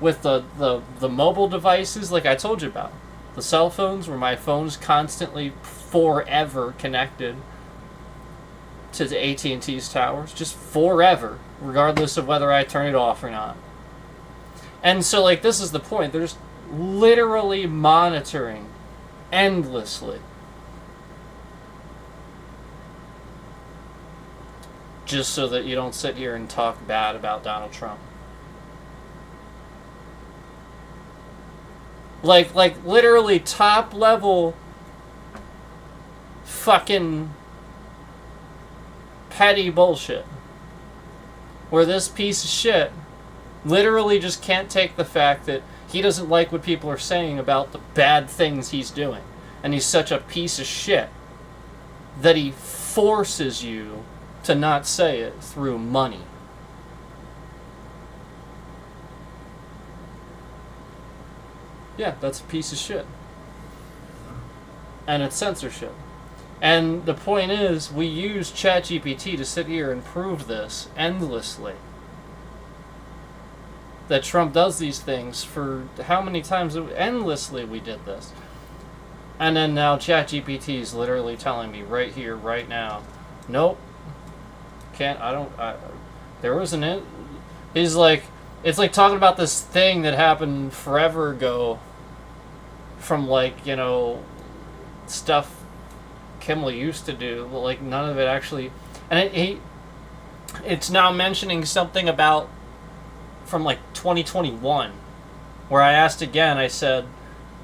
with the mobile devices like I told you about. The cell phones, where my phone's constantly forever connected to the AT&T's towers, just forever, regardless of whether I turn it off or not. And so, like, this is the point. They're just literally monitoring endlessly. Just so that you don't sit here and talk bad about Donald Trump. Like literally top level fucking petty bullshit. Where this piece of shit literally just can't take the fact that he doesn't like what people are saying about the bad things he's doing. And he's such a piece of shit that he forces you to not say it through money. Yeah, that's a piece of shit. And it's censorship. And the point is, we use ChatGPT to sit here and prove this endlessly. That Trump does these things for how many times? Endlessly we did this. And then now ChatGPT is literally telling me right here, right now, nope, there was he's like, it's like talking about this thing that happened forever ago from, like, you know, stuff Kimmel used to do, but, like, none of it actually, and it's now mentioning something about from, like, 2021, where I asked again, I said,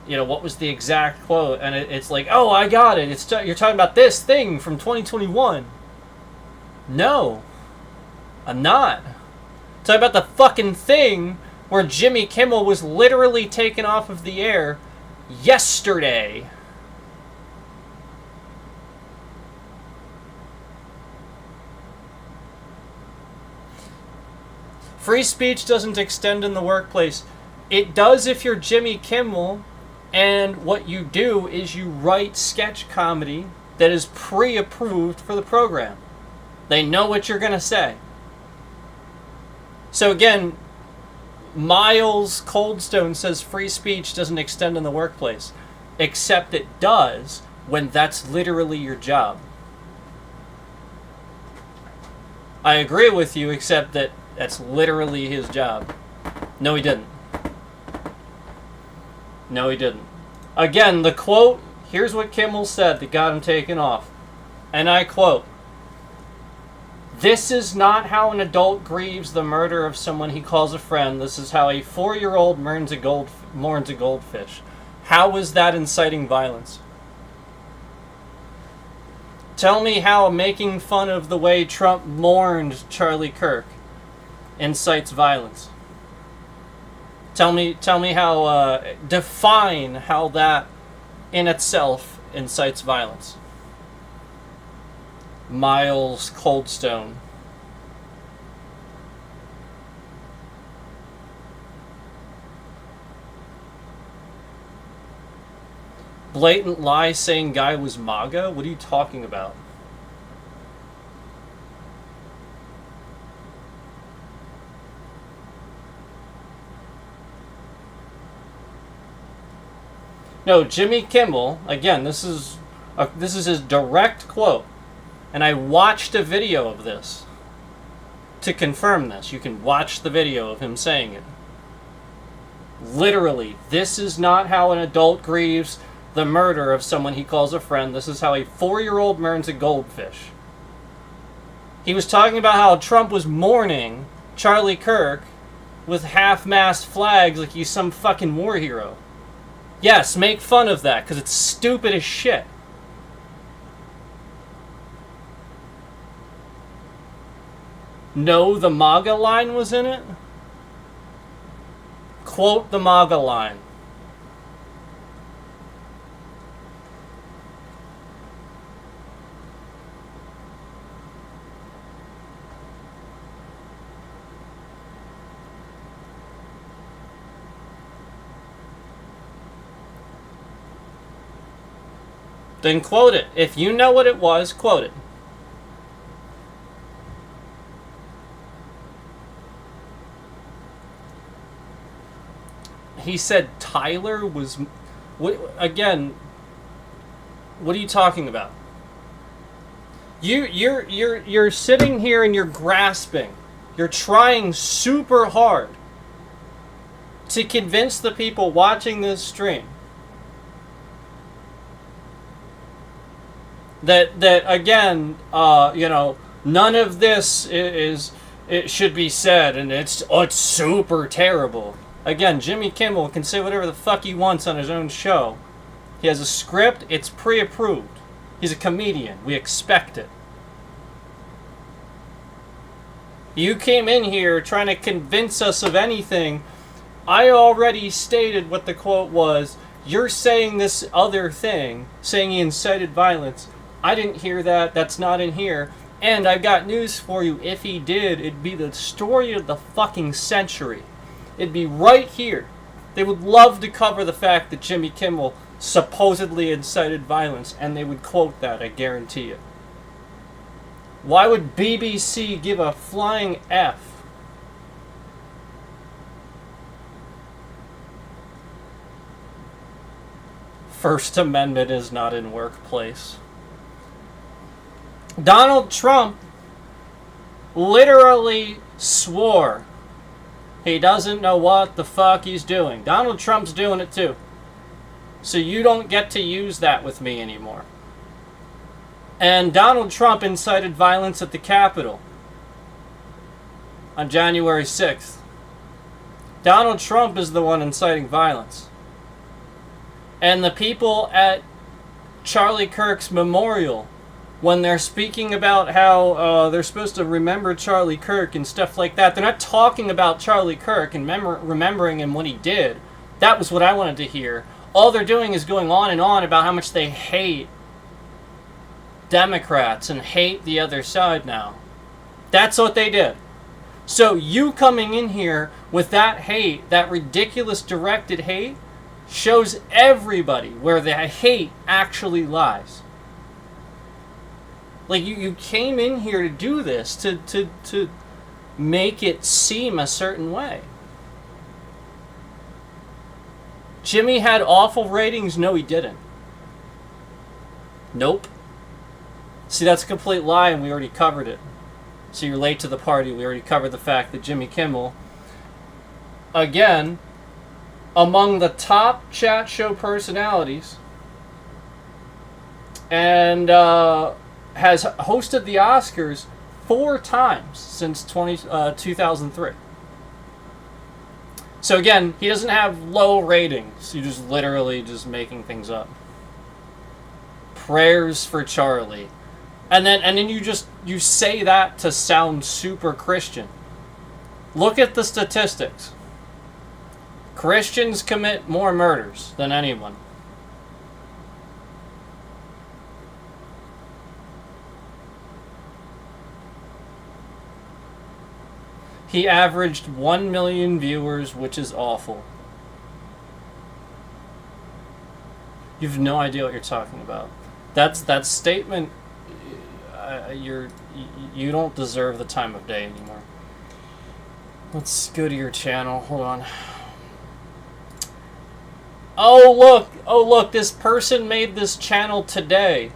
you know, what was the exact quote, and it's like, oh, I got it, you're talking about this thing from 2021. No, I'm not. I'm talking about the fucking thing where Jimmy Kimmel was literally taken off of the air yesterday. Free speech doesn't extend in the workplace. It does if you're Jimmy Kimmel, and what you do is you write sketch comedy that is pre-approved for the program. They know what you're going to say. So again, Miles Coldstone says free speech doesn't extend in the workplace. Except it does when that's literally your job. I agree with you, except that that's literally his job. No, he didn't. No, he didn't. Again, the quote, here's what Kimmel said that got him taken off. And I quote, "This is not how an adult grieves the murder of someone he calls a friend. This is how a 4-year-old mourns a goldfish." How is that inciting violence? Tell me how making fun of the way Trump mourned Charlie Kirk incites violence. Tell me how, define how that in itself incites violence. Miles Coldstone. Blatant lie saying guy was MAGA? What are you talking about? No, Jimmy Kimmel, again, this is his direct quote. And I watched a video of this to confirm this. You can watch the video of him saying it. Literally, this is not how an adult grieves the murder of someone he calls a friend. This is how a 4-year-old mourns a goldfish. He was talking about how Trump was mourning Charlie Kirk with half-mast flags like he's some fucking war hero. Yes, make fun of that, because it's stupid as shit. No, the MAGA line was in it? Quote the MAGA line. Then quote it. If you know what it was, quote it. He said Tyler was... Again, what are you talking about? You're sitting here and you're grasping. You're trying super hard to convince the people watching this stream that again, none of this it should be said, and it's super terrible. Again, Jimmy Kimmel can say whatever the fuck he wants on his own show. He has a script, it's pre-approved. He's a comedian, we expect it. You came in here trying to convince us of anything. I already stated what the quote was. You're saying this other thing, saying he incited violence. I didn't hear that. That's not in here. And I've got news for you. If he did, it'd be the story of the fucking century. It'd be right here. They would love to cover the fact that Jimmy Kimmel supposedly incited violence, and they would quote that, I guarantee you. Why would BBC give a flying F? First Amendment is not in workplace. Donald Trump literally swore he doesn't know what the fuck he's doing. Donald Trump's doing it too. So you don't get to use that with me anymore. And Donald Trump incited violence at the Capitol on January 6th. Donald Trump is the one inciting violence. And the people at Charlie Kirk's memorial, when they're speaking about how they're supposed to remember Charlie Kirk and stuff like that, they're not talking about Charlie Kirk and remembering him what he did. That was what I wanted to hear. All they're doing is going on and on about how much they hate Democrats and hate the other side now. That's what they did. So you coming in here with that hate, that ridiculous directed hate, shows everybody where the hate actually lies. Like, you came in here to do this, to make it seem a certain way. Jimmy had awful ratings. No, he didn't. Nope. See, that's a complete lie, and we already covered it. So you're late to the party. We already covered the fact that Jimmy Kimmel, again, among the top chat show personalities, and has hosted the Oscars 4 times since 2003. So again, he doesn't have low ratings. He's just literally just making things up. Prayers for Charlie. And then you say that to sound super Christian. Look at the statistics. Christians commit more murders than anyone. He averaged 1 million viewers, which is awful. You have no idea what you're talking about. That statement. You don't deserve the time of day anymore. Let's go to your channel. Hold on. Oh look! This person made this channel today.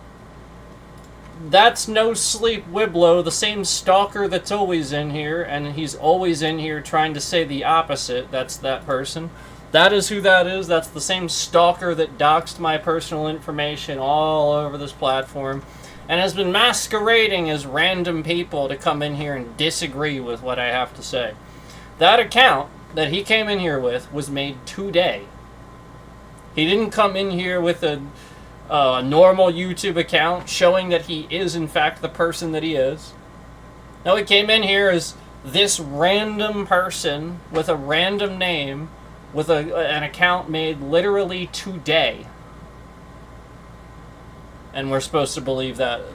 That's No Sleep Wiblo, the same stalker that's always in here, and he's always in here trying to say the opposite. That's that person. That is who that is. That's the same stalker that doxed my personal information all over this platform and has been masquerading as random people to come in here and disagree with what I have to say. That account that he came in here with was made today. He didn't come in here with a normal YouTube account showing that he is in fact the person that he is. No, he came in here as this random person with a random name with an account made literally today. And we're supposed to believe that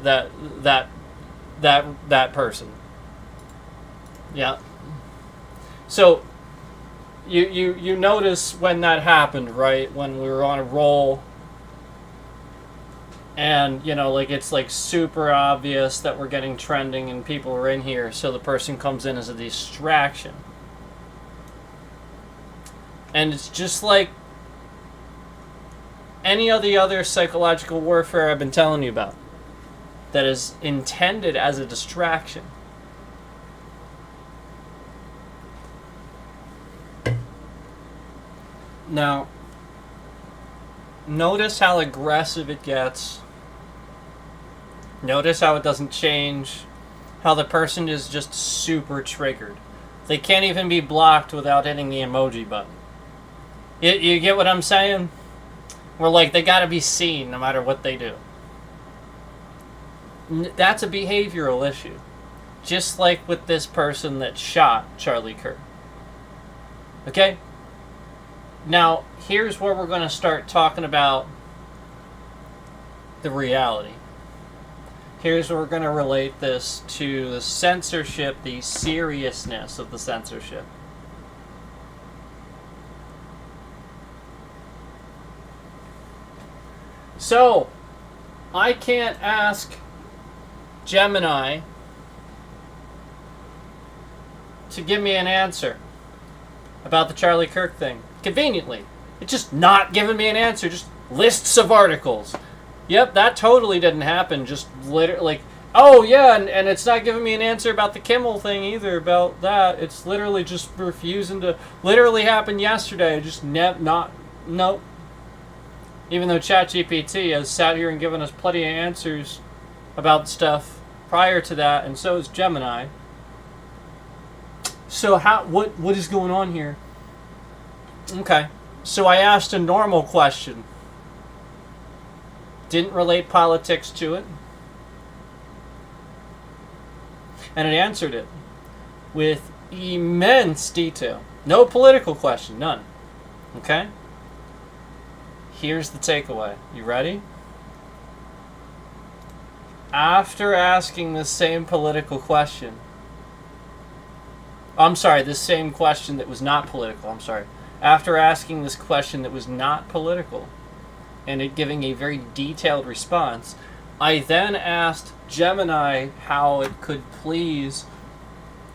person. Yeah. So you notice when that happened, right? When we were on a roll, and like it's like super obvious that we're getting trending and people are in here, so the person comes in as a distraction. And it's just like any of the other psychological warfare I've been telling you about that is intended as a distraction. Now, notice how aggressive it gets. Notice how it doesn't change. How the person is just super triggered. They can't even be blocked without hitting the emoji button. You get what I'm saying? We're like, they gotta be seen no matter what they do. That's a behavioral issue. Just like with this person that shot Charlie Kirk. Okay? Now, here's where we're going to start talking about the reality. Here's where we're going to relate this to the censorship, the seriousness of the censorship. So, I can't ask Gemini to give me an answer about the Charlie Kirk thing. Conveniently. It's just not giving me an answer. Just lists of articles. Yep, that totally didn't happen. Just literally, like, oh yeah, and it's not giving me an answer about the Kimmel thing either, about that. It's literally just refusing to, literally happened yesterday. Just nope. Even though ChatGPT has sat here and given us plenty of answers about stuff prior to that, and so is Gemini. So what is going on here? Okay, so I asked a normal question. Didn't relate politics to it. And it answered it with immense detail. No political question, none. Okay? Here's the takeaway. You ready? After asking the same political question, this same question that was not political, After asking this question that was not political, and it giving a very detailed response, I then asked Gemini how it could please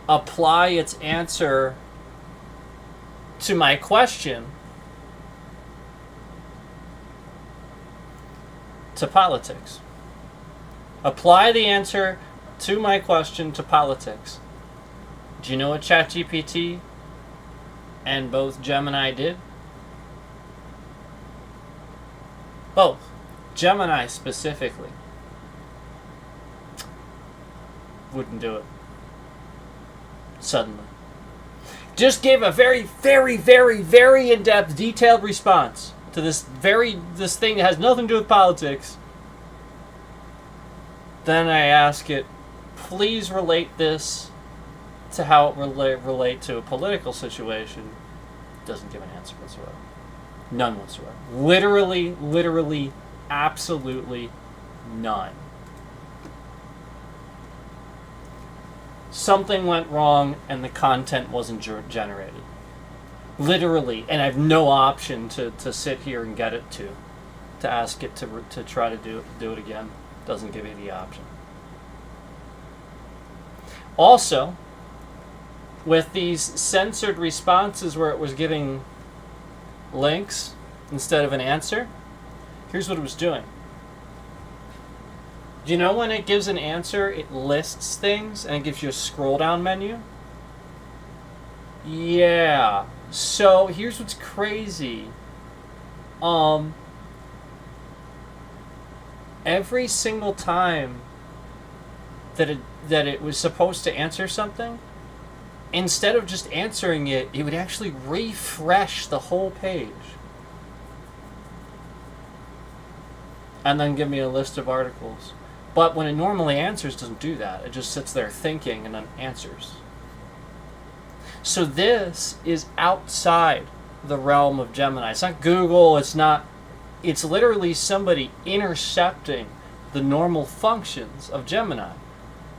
apply its answer to my question to politics. Apply the answer to my question to politics. Do you know what ChatGPT and both Gemini did? Both. Gemini specifically wouldn't do it. Suddenly. Just gave a very, very, very, very in-depth, detailed response to this thing that has nothing to do with politics. Then I ask it, please relate this to how it relate to a political situation. It doesn't give an answer whatsoever. None whatsoever. Literally, absolutely none. Something went wrong and the content wasn't generated. Literally, and I have no option to sit here and get it to ask it to try to do it again. Doesn't give me the option. Also, with these censored responses where it was giving links instead of an answer, here's what it was doing. Do you know when it gives an answer, it lists things and it gives you a scroll down menu? Yeah. So here's what's crazy. Every single time that it was supposed to answer something, instead of just answering it, it would actually refresh the whole page. And then give me a list of articles. But when it normally answers, it doesn't do that. It just sits there thinking and then answers. So this is outside the realm of Gemini. It's not Google, it's literally somebody intercepting the normal functions of Gemini,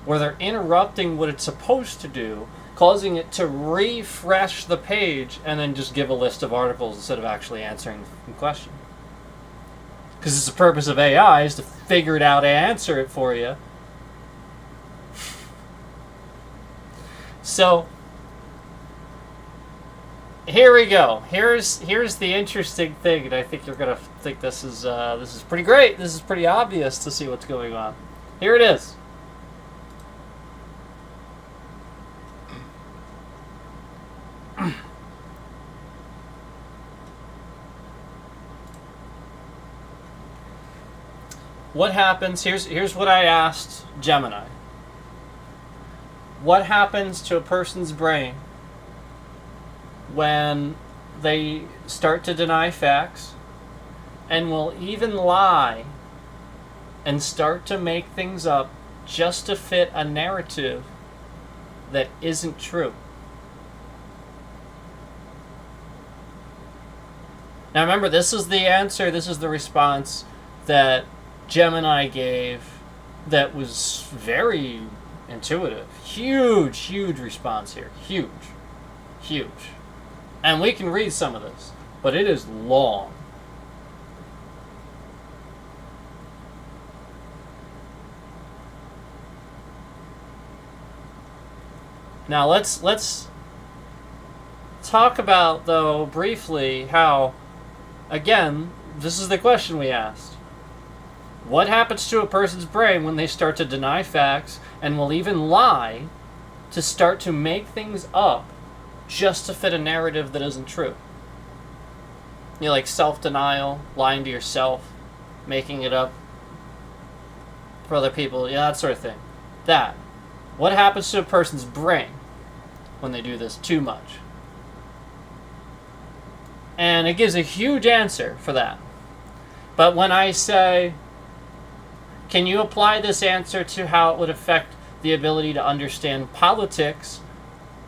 where they're interrupting what it's supposed to do, causing it to refresh the page and then just give a list of articles instead of actually answering the question. Because it's the purpose of AI is to figure it out and answer it for you. So here we go. Here's the interesting thing, and I think you're gonna think this is pretty great. This is pretty obvious to see what's going on. Here it is. What happens? Here's what I asked Gemini. What happens to a person's brain when they start to deny facts and will even lie and start to make things up just to fit a narrative that isn't true? Now remember, this is the answer, this is the response that Gemini gave that was very intuitive. Huge response here. Huge. And we can read some of this, but it is long. Now let's talk about, though, briefly how, again, this is the question we asked. What happens to a person's brain when they start to deny facts and will even lie to start to make things up just to fit a narrative that isn't true? You know, like self-denial, lying to yourself, making it up for other people, yeah, that sort of thing. That. What happens to a person's brain when they do this too much? And it gives a huge answer for that. But when I say, can you apply this answer to how it would affect the ability to understand politics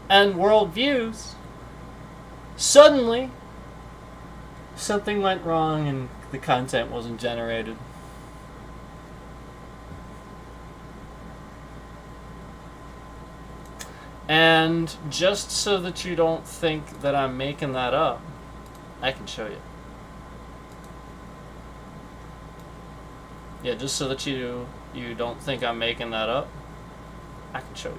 and worldviews? Suddenly, something went wrong and the content wasn't generated. And just so that you don't think that I'm making that up, I can show you. Yeah, just so that you don't think I'm making that up, I can show you.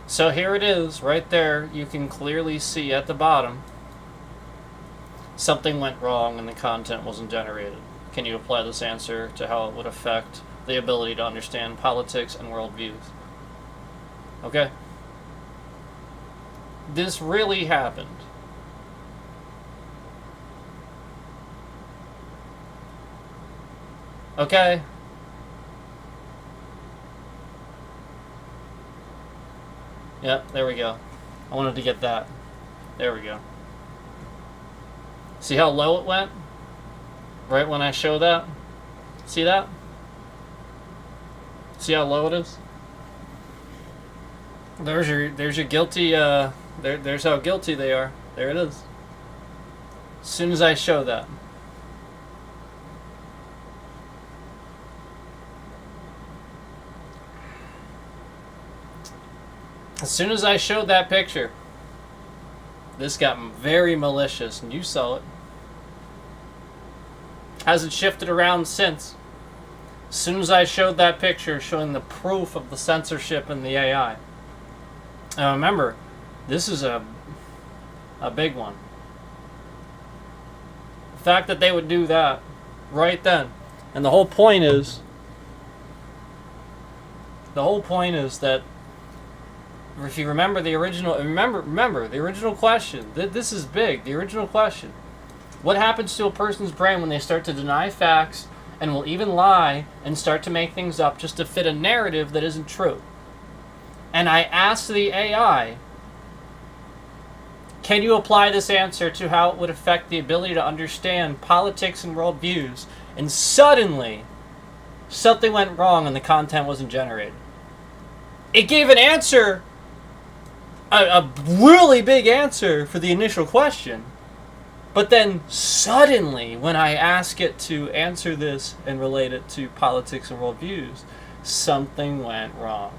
So here it is, right there. You can clearly see at the bottom, something went wrong and the content wasn't generated. Can you apply this answer to how it would affect the ability to understand politics and worldviews? Okay? This really happened. Okay? Yep, there we go. I wanted to get that. There we go. See how low it went? Right when I show that? See that? See how low it is? There's your guilty, there's how guilty they are. There it is. As soon as I show that. As soon as I showed that picture, this got very malicious, and you saw it. Hasn't shifted around since. As soon as I showed that picture showing the proof of the censorship in the AI. Now remember, this is a big one. The fact that they would do that right then. And the whole point is that if you remember the original, remember the original question. This is big. The original question: what happens to a person's brain when they start to deny facts and will even lie and start to make things up just to fit a narrative that isn't true? And I asked the AI, can you apply this answer to how it would affect the ability to understand politics and worldviews? And suddenly, something went wrong and the content wasn't generated. It gave an answer, a really big answer for the initial question. But then suddenly, when I ask it to answer this and relate it to politics and worldviews, something went wrong.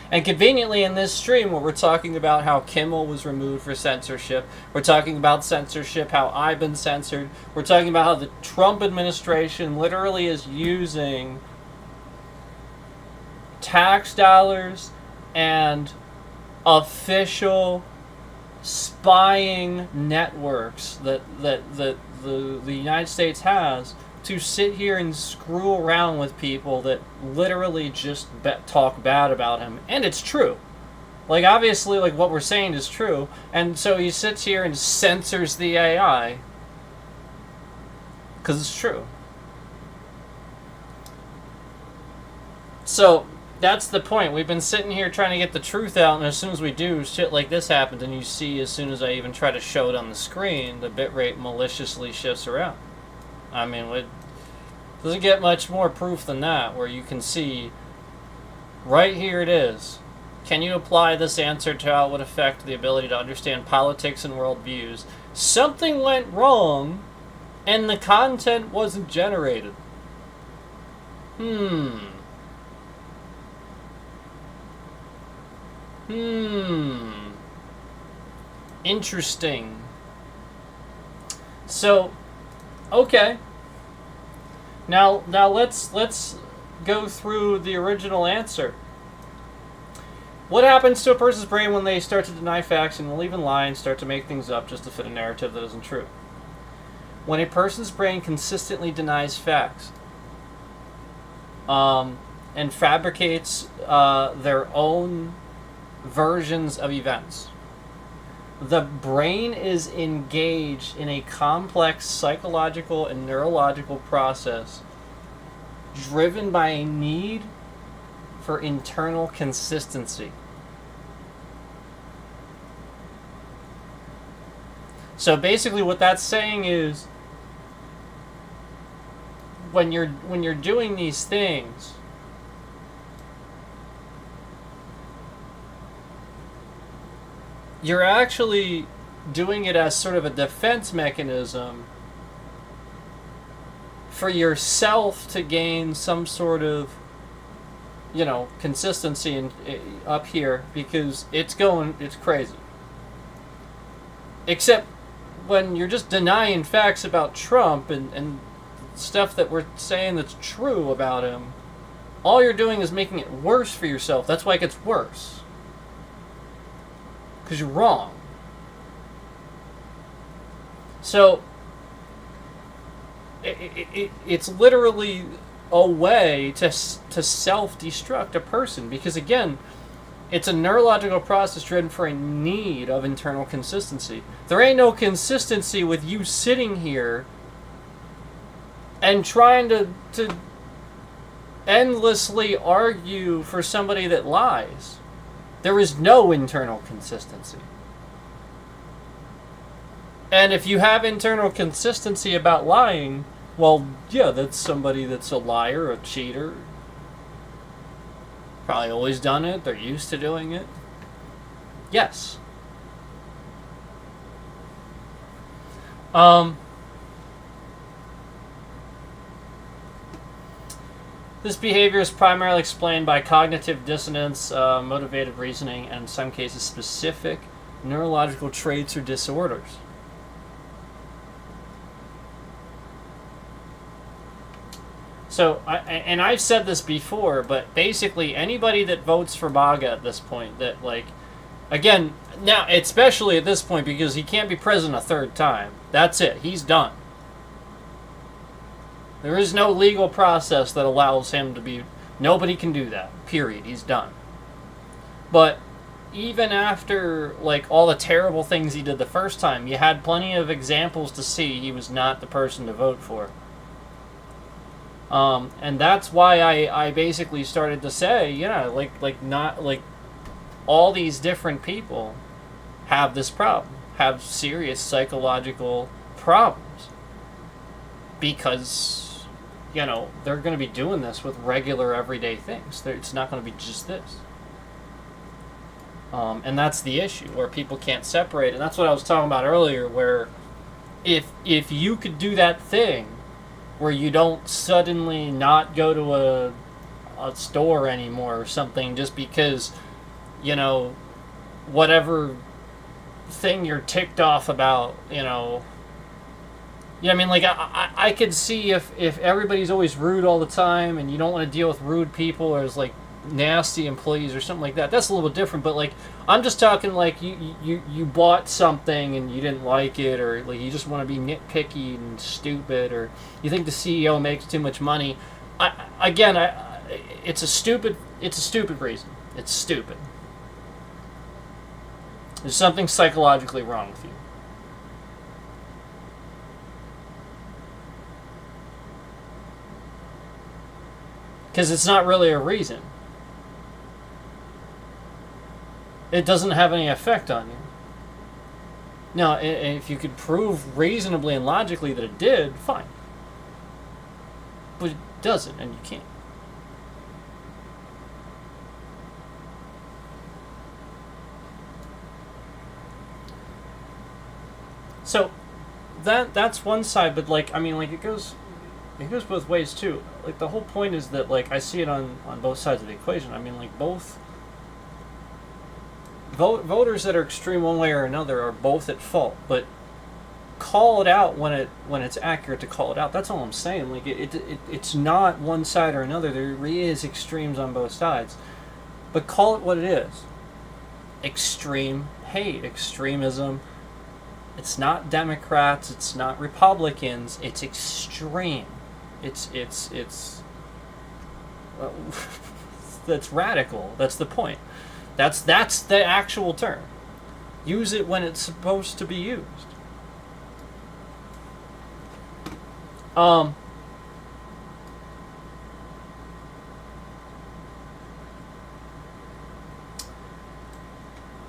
And conveniently in this stream where we're talking about how Kimmel was removed for censorship, we're talking about censorship, how I've been censored, we're talking about how the Trump administration literally is using tax dollars and official spying networks that the United States has to sit here and screw around with people that literally just talk bad about him. And it's true. Like, obviously, like, what we're saying is true. And so he sits here and censors the AI because it's true. So that's the point. We've been sitting here trying to get the truth out, and as soon as we do, shit like this happens, and you see as soon as I even try to show it on the screen, the bitrate maliciously shifts around. I mean, it doesn't get much more proof than that, where you can see right here it is. Can you apply this answer to how it would affect the ability to understand politics and worldviews? Something went wrong, and the content wasn't generated. Interesting. So, okay. Now let's go through the original answer. What happens to a person's brain when they start to deny facts and will even lie and start to make things up just to fit a narrative that isn't true? When a person's brain consistently denies facts and fabricates their own versions of events, the brain is engaged in a complex psychological and neurological process driven by a need for internal consistency. So basically what that's saying is when you're doing these things, you're actually doing it as sort of a defense mechanism for yourself to gain some sort of, consistency up here, because it's crazy. Except when you're just denying facts about Trump and stuff that we're saying that's true about him, all you're doing is making it worse for yourself. That's why it gets worse. Because you're wrong. So, it's literally a way to self-destruct a person. Because again, it's a neurological process driven for a need of internal consistency. There ain't no consistency with you sitting here and trying to endlessly argue for somebody that lies. There is no internal consistency. And if you have internal consistency about lying, well, yeah, that's somebody that's a liar, a cheater. Probably always done it. They're used to doing it. Yes. This behavior is primarily explained by cognitive dissonance, motivated reasoning, and in some cases specific neurological traits or disorders. So, I've said this before, but basically anybody that votes for MAGA at this point, that again, now especially at this point, because he can't be president a third time. That's it. He's done. There is no legal process that allows him to be. Nobody can do that. Period. He's done. But even after all the terrible things he did the first time, you had plenty of examples to see he was not the person to vote for. And that's why I basically started to say, all these different people have this problem, have serious psychological problems, because they're going to be doing this with regular everyday things. It's not going to be just this. And that's the issue, where people can't separate. And that's what I was talking about earlier, where if you could do that thing where you don't suddenly not go to a store anymore or something just because, whatever thing you're ticked off about, I could see if everybody's always rude all the time and you don't want to deal with rude people, or as nasty employees or something like that, that's a little bit different. But I'm just talking you bought something and you didn't like it, or you just want to be nitpicky and stupid, or you think the CEO makes too much money. It's a stupid reason. It's stupid. There's something psychologically wrong with you. Because it's not really a reason. It doesn't have any effect on you. Now, if you could prove reasonably and logically that it did, fine. But it doesn't, and you can't. So, that's one side, but it goes both ways too. The whole point is that I see it on both sides of the equation. Both voters that are extreme one way or another are both at fault, but call it out when it's accurate to call it out. That's all I'm saying. It's not one side or another. There is extremes on both sides, but call it what it is. Extreme hate, extremism. It's not Democrats. It's not Republicans. It's extreme. It's that's radical. That's the point. That's the actual term. Use it when it's supposed to be used.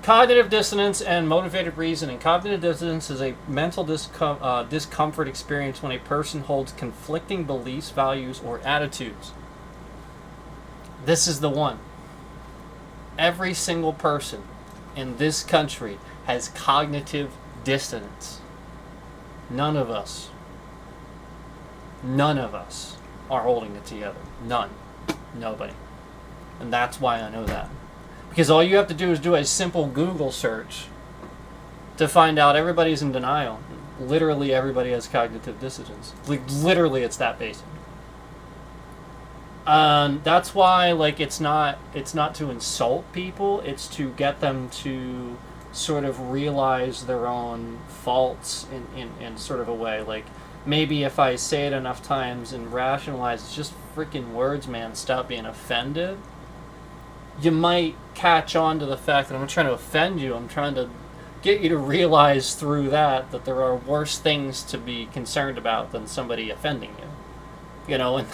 Cognitive dissonance and motivated reasoning. Cognitive dissonance is a mental discomfort experience when a person holds conflicting beliefs, values, or attitudes. This is the one. Every single person in this country has cognitive dissonance. None of us. None of us are holding it together. None. Nobody. And that's why I know that. Because all you have to do is do a simple Google search to find out everybody's in denial. Literally everybody has cognitive dissonance. Like, literally, it's that basic. That's why, like, it's not to insult people, it's to get them to sort of realize their own faults in sort of a way. Like, maybe if I say it enough times and rationalize, it's just freaking words, man, stop being offended. You might catch on to the fact that I'm not trying to offend you, I'm trying to get you to realize through that there are worse things to be concerned about than somebody offending you. You know, and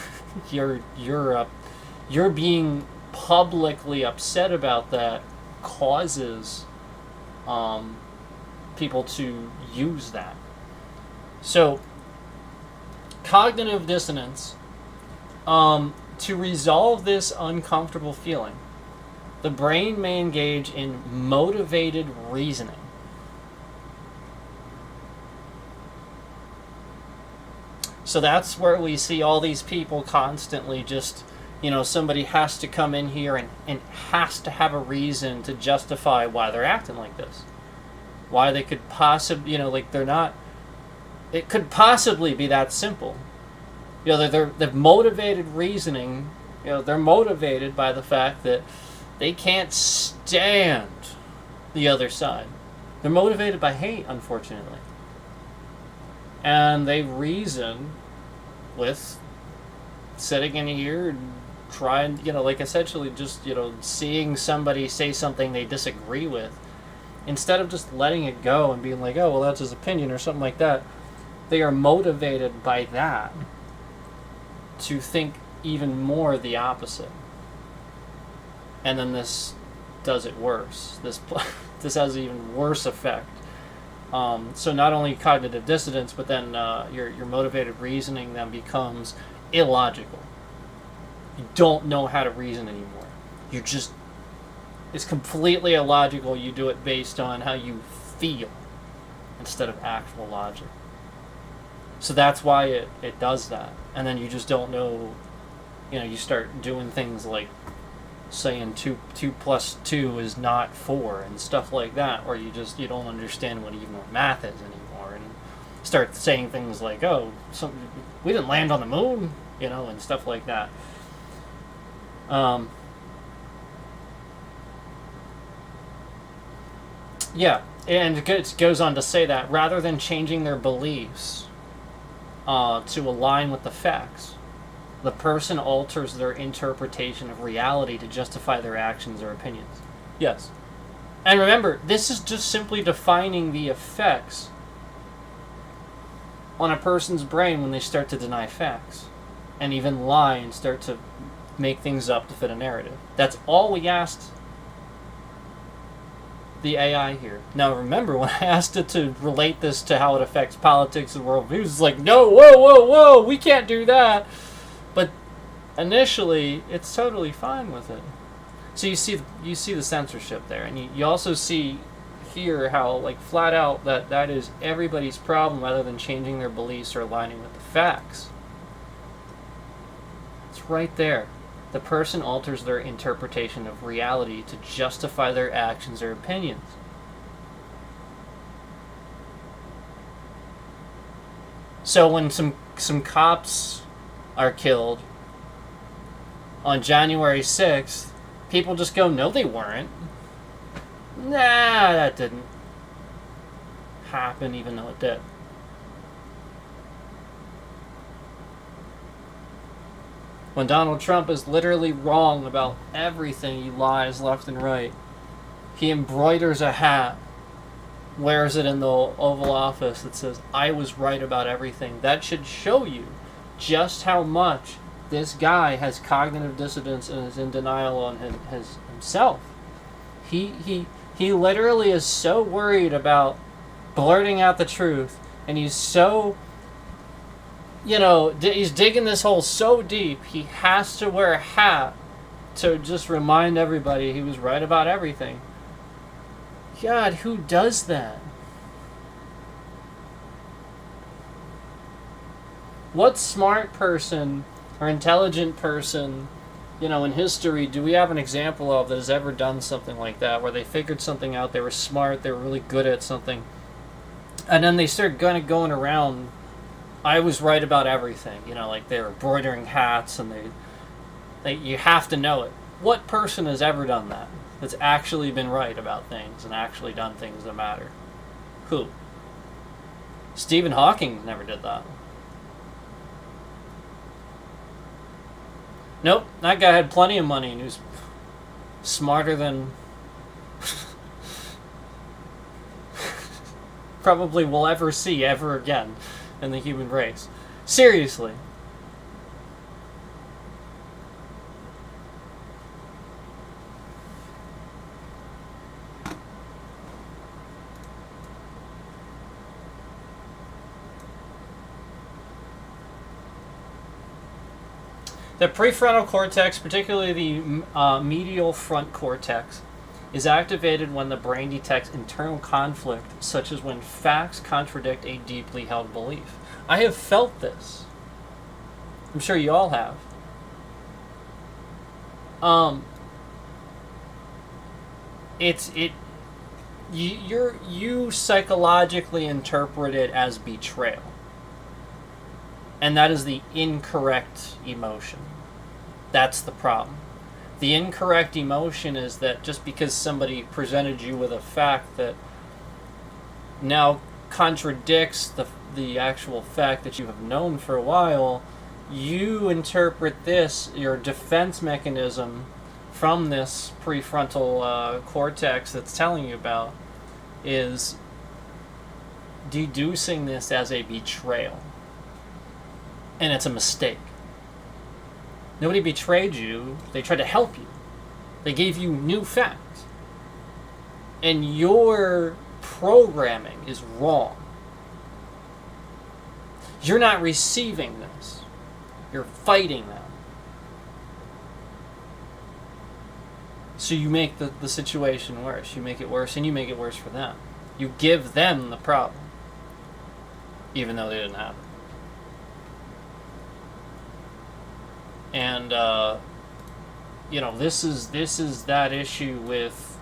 you're being publicly upset about that causes people to use that. So, cognitive dissonance, to resolve this uncomfortable feeling, the brain may engage in motivated reasoning. So that's where we see all these people constantly just, you know, somebody has to come in here and has to have a reason to justify why they're acting like this. Why they could possibly, you know, like they're not, it could possibly be that simple. You know, they're motivated reasoning, you know, they're motivated by the fact that they can't stand the other side. They're motivated by hate, unfortunately. And they reason with sitting in here and trying, you know, like essentially just, you know, seeing somebody say something they disagree with, instead of just letting it go and being like, oh, well, that's his opinion or something like that. They are motivated by that to think even more the opposite. And then this does it worse. This has an even worse effect. So not only cognitive dissonance, but then your motivated reasoning then becomes illogical. You don't know how to reason anymore. It's completely illogical. You do it based on how you feel instead of actual logic. So that's why it does that. And then you just don't know, you know, you start doing things like saying 2 plus 2 is not 4 and stuff like that, or you don't understand what math is anymore, and start saying things like, oh, we didn't land on the moon, you know, and stuff like that. Yeah, and it goes on to say that rather than changing their beliefs to align with the facts, the person alters their interpretation of reality to justify their actions or opinions. Yes. And remember, this is just simply defining the effects on a person's brain when they start to deny facts and even lie and start to make things up to fit a narrative. That's all we asked the AI here. Now remember, when I asked it to relate this to how it affects politics and worldviews, it's like, no, whoa, we can't do that. But initially, it's totally fine with it. So you see the censorship there, and you also see here how, like, flat out that is everybody's problem rather than changing their beliefs or aligning with the facts. It's right there. The person alters their interpretation of reality to justify their actions or opinions. So when some cops are killed on January 6th, people just go, no, they weren't. Nah, that didn't happen, even though it did. When Donald Trump is literally wrong about everything, he lies left and right. He embroiders a hat, wears it in the Oval Office that says, I was right about everything. That should show you just how much this guy has cognitive dissonance and is in denial on himself. He literally is so worried about blurting out the truth, and he's so, you know, he's digging this hole so deep, he has to wear a hat to just remind everybody he was right about everything. God, who does that? what smart person or intelligent person, in history, do we have an example of that has ever done something like that, where they figured something out, they were smart, they were really good at something, and then they started kind of going around, I was right about everything, like they were embroidering hats, and you have to know it. What person has ever done that? That's actually been right about things and actually done things that matter? Who? Stephen Hawking never did that. Nope, that guy had plenty of money and he was smarter than probably we'll ever see ever again in the human race. Seriously. The prefrontal cortex, particularly the medial front cortex, is activated when the brain detects internal conflict, such as when facts contradict a deeply held belief. I have felt this. I'm sure you all have. You psychologically interpret it as betrayal. And that is the incorrect emotion. That's the problem. The incorrect emotion is that just because somebody presented you with a fact that now contradicts the actual fact that you have known for a while, you interpret this, your defense mechanism from this prefrontal cortex that's telling you about, is deducing this as a betrayal. And it's a mistake. Nobody betrayed you. They tried to help you. They gave you new facts. And your programming is wrong. You're not receiving this. You're fighting them. So you make the situation worse. You make it worse, and you make it worse for them. You give them the problem, even though they didn't have it. And this is that issue with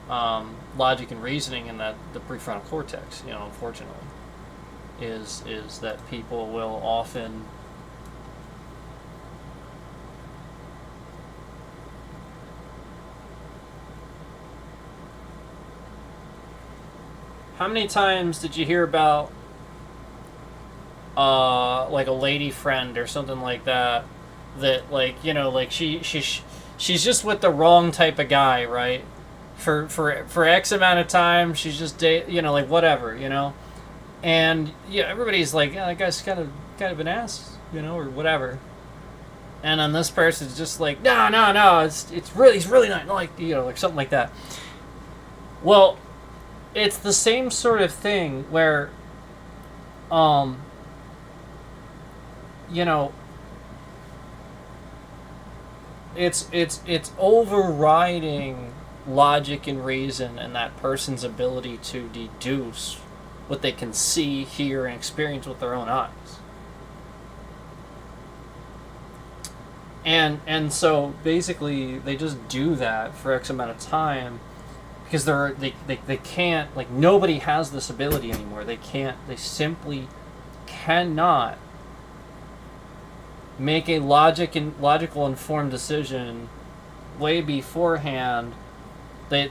logic and reasoning, and that the prefrontal cortex, unfortunately, is that people will often How many times did you hear about like a lady friend or something like that she's just with the wrong type of guy, right? For X amount of time, she's just whatever, and everybody's like, yeah, that guy's kind of an ass, or whatever. And then this person's just like, no, he's really not like, like something like that. Well, it's the same sort of thing where it's overriding logic and reason and that person's ability to deduce what they can see, hear, and experience with their own eyes. And so basically they just do that for X amount of time because they can't, like, nobody has this ability anymore. They simply cannot make a logical informed decision way beforehand. They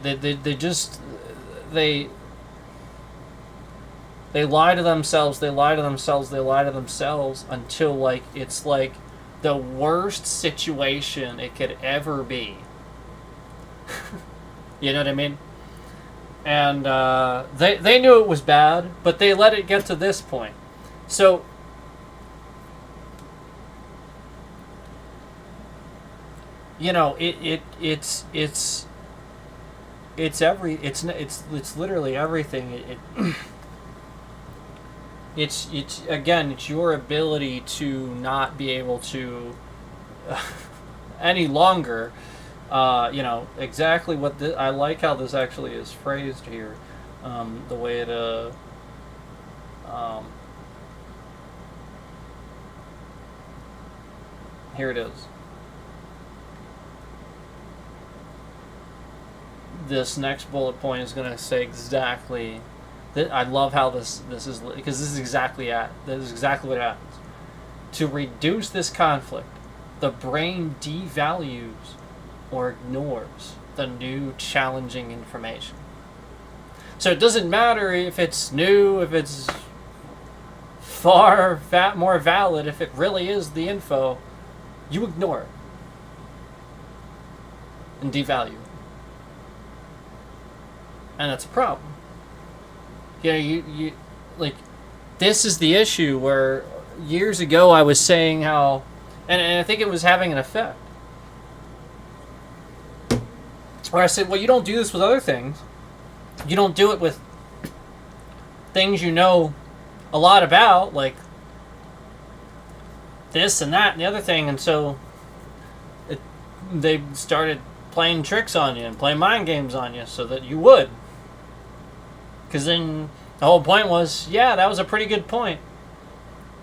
lie to themselves, until, like, it's like the worst situation it could ever be. You know what I mean? And they knew it was bad, but they let it get to this point. So it's literally everything. It's your ability to not be able to any longer, exactly what I like how this actually is phrased here, the way it Here it is. This next bullet point is going to say exactly that. I love how this is, because this is exactly what happens. To reduce this conflict, the brain devalues or ignores the new challenging information. So it doesn't matter if it's new, if it's far more valid, if it really is the info, you ignore it and devalue it. And that's a problem. You know, you like, this is the issue where years ago I was saying how, and I think it was having an effect, where I said, well, you don't do this with other things. You don't do it with things you know a lot about, like this and that and the other thing. And so they started playing tricks on you and playing mind games on you so that you would. Because then the whole point was, yeah, that was a pretty good point.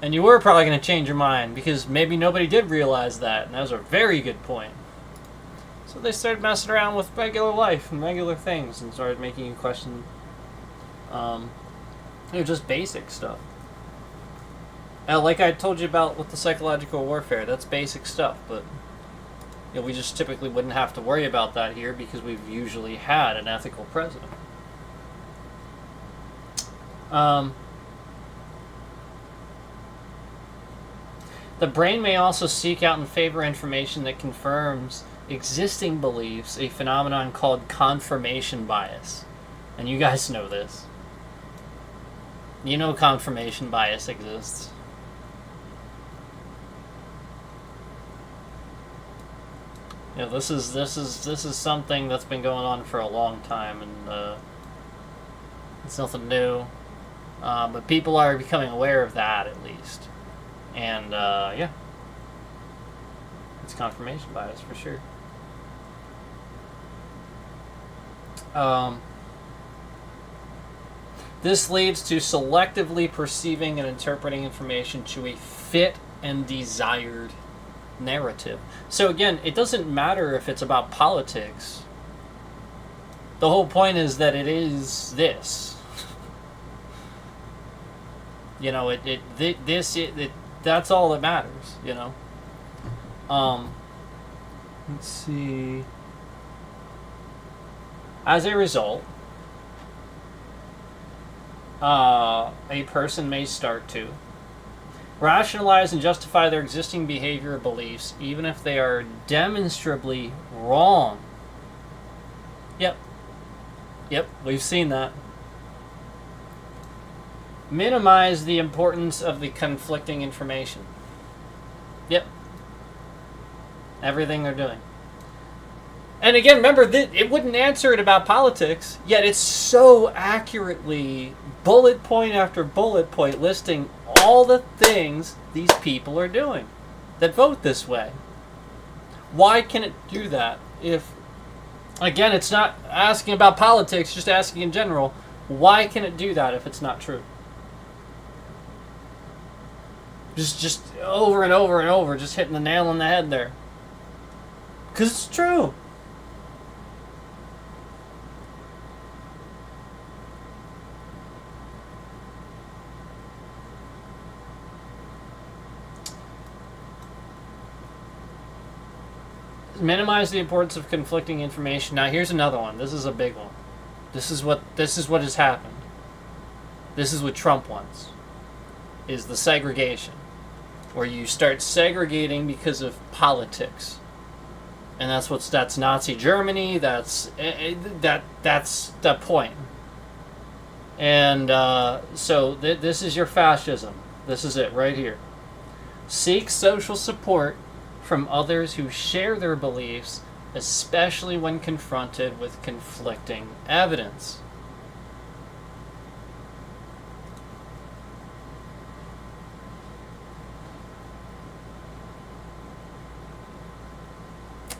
And you were probably going to change your mind because maybe nobody did realize that. And that was a very good point. So they started messing around with regular life and regular things and started making you question, just basic stuff. Like I told you about with the psychological warfare, that's basic stuff, but we just typically wouldn't have to worry about that here because we've usually had an ethical president. The brain may also seek out and favor information that confirms existing beliefs, a phenomenon called confirmation bias. And you guys know this. You know confirmation bias exists. This is something that's been going on for a long time, and it's nothing new. But people are becoming aware of that, at least. And it's confirmation bias for sure. This leads to selectively perceiving and interpreting information to a fit and desired narrative. So again, it doesn't matter if it's about politics. The whole point is that it is this. That's all that matters, Let's see. As a result, a person may start to rationalize and justify their existing behavior or beliefs, even if they are demonstrably wrong. Yep, we've seen that. Minimize the importance of the conflicting information. Yep. Everything they're doing. And again, remember, it wouldn't answer it about politics, yet it's so accurately, bullet point after bullet point, listing all the things these people are doing that vote this way. Why can it do that? If, again, it's not asking about politics, just asking in general, why can it do that if it's not true? Just over and over and over, just hitting the nail on the head there. Because it's true. Minimize the importance of conflicting information. Now here's another one. This is a big one. This is what has happened. This is what Trump wants. Is the segregation, where you start segregating because of politics. And that's Nazi Germany. That's the point. And so this is your fascism. This is it right here. Seek social support from others who share their beliefs, especially when confronted with conflicting evidence.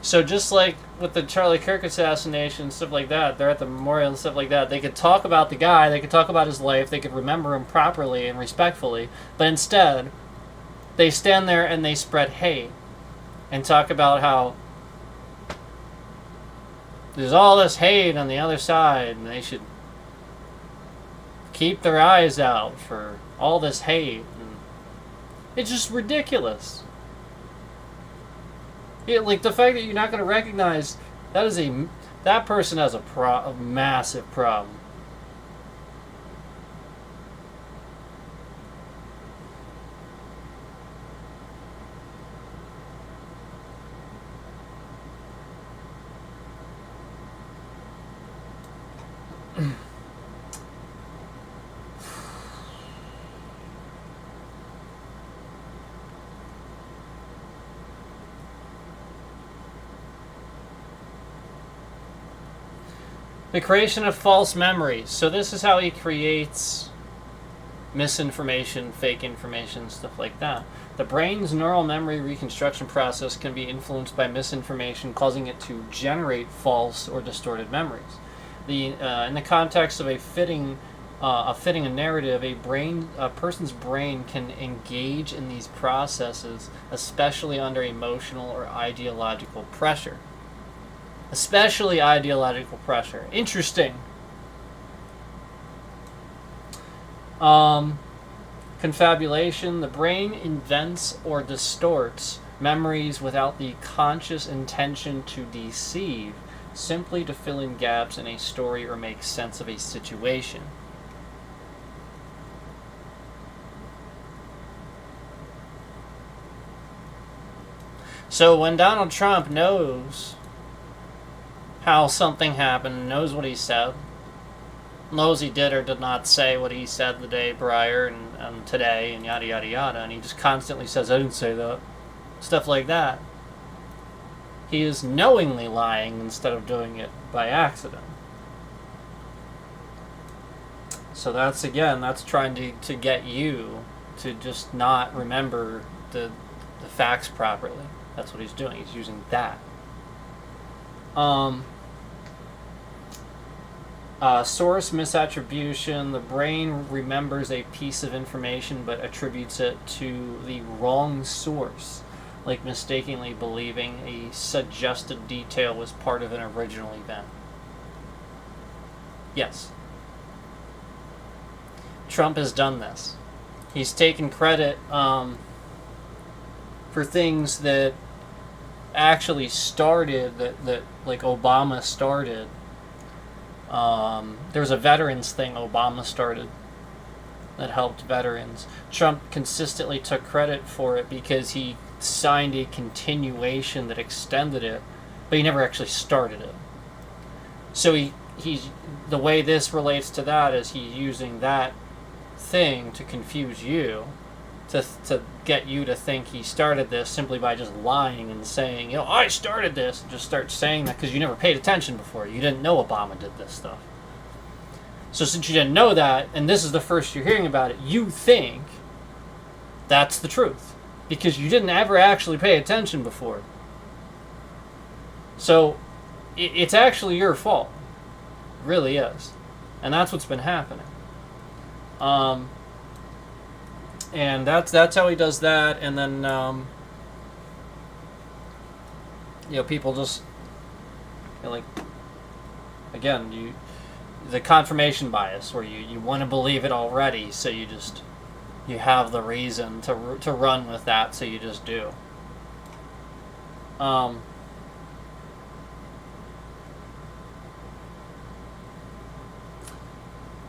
So just like with the Charlie Kirk assassination and stuff like that, they're at the memorial and stuff like that, they could talk about the guy, they could talk about his life, they could remember him properly and respectfully, but instead, they stand there and they spread hate. and talk about how there's all this hate on the other side and they should keep their eyes out for all this hate. And it's just ridiculous. Like the fact that you're not going to recognize that person has a massive problem. The creation of false memories. So this is how he creates misinformation, fake information, stuff like that. The brain's neural memory reconstruction process can be influenced by misinformation, causing it to generate false or distorted memories. In the context of fitting a narrative, a person's brain can engage in these processes, especially under emotional or ideological pressure. Especially ideological pressure. Interesting. Confabulation. The brain invents or distorts memories without the conscious intention to deceive, simply to fill in gaps in a story or make sense of a situation. So when Donald Trump knows how something happened, knows what he said, knows he did or did not say what he said the day prior and today and yada yada yada, and he just constantly says, I didn't say that, stuff like that. He is knowingly lying instead of doing it by accident. So that's trying to get you to just not remember the facts properly. That's what he's doing. He's using that. Source misattribution. The brain remembers a piece of information but attributes it to the wrong source, like mistakenly believing a suggested detail was part of an original event. Yes. Trump has done this. He's taken credit for things that actually started, that like Obama started. There was a veterans thing Obama started that helped veterans. Trump consistently took credit for it because he signed a continuation that extended it, but he never actually started it. So he's the way this relates to that is he's using that thing to confuse you, to get you to think he started this simply by just lying and saying, I started this, and just start saying that because you never paid attention before. You didn't know Obama did this stuff. So since you didn't know that, and this is the first you're hearing about it, you think that's the truth because you didn't ever actually pay attention before. So it's actually your fault. It really is. And that's what's been happening. And that's how he does that, and then people just like, again, the confirmation bias where you want to believe it already, so you have the reason to run with that, so you just do.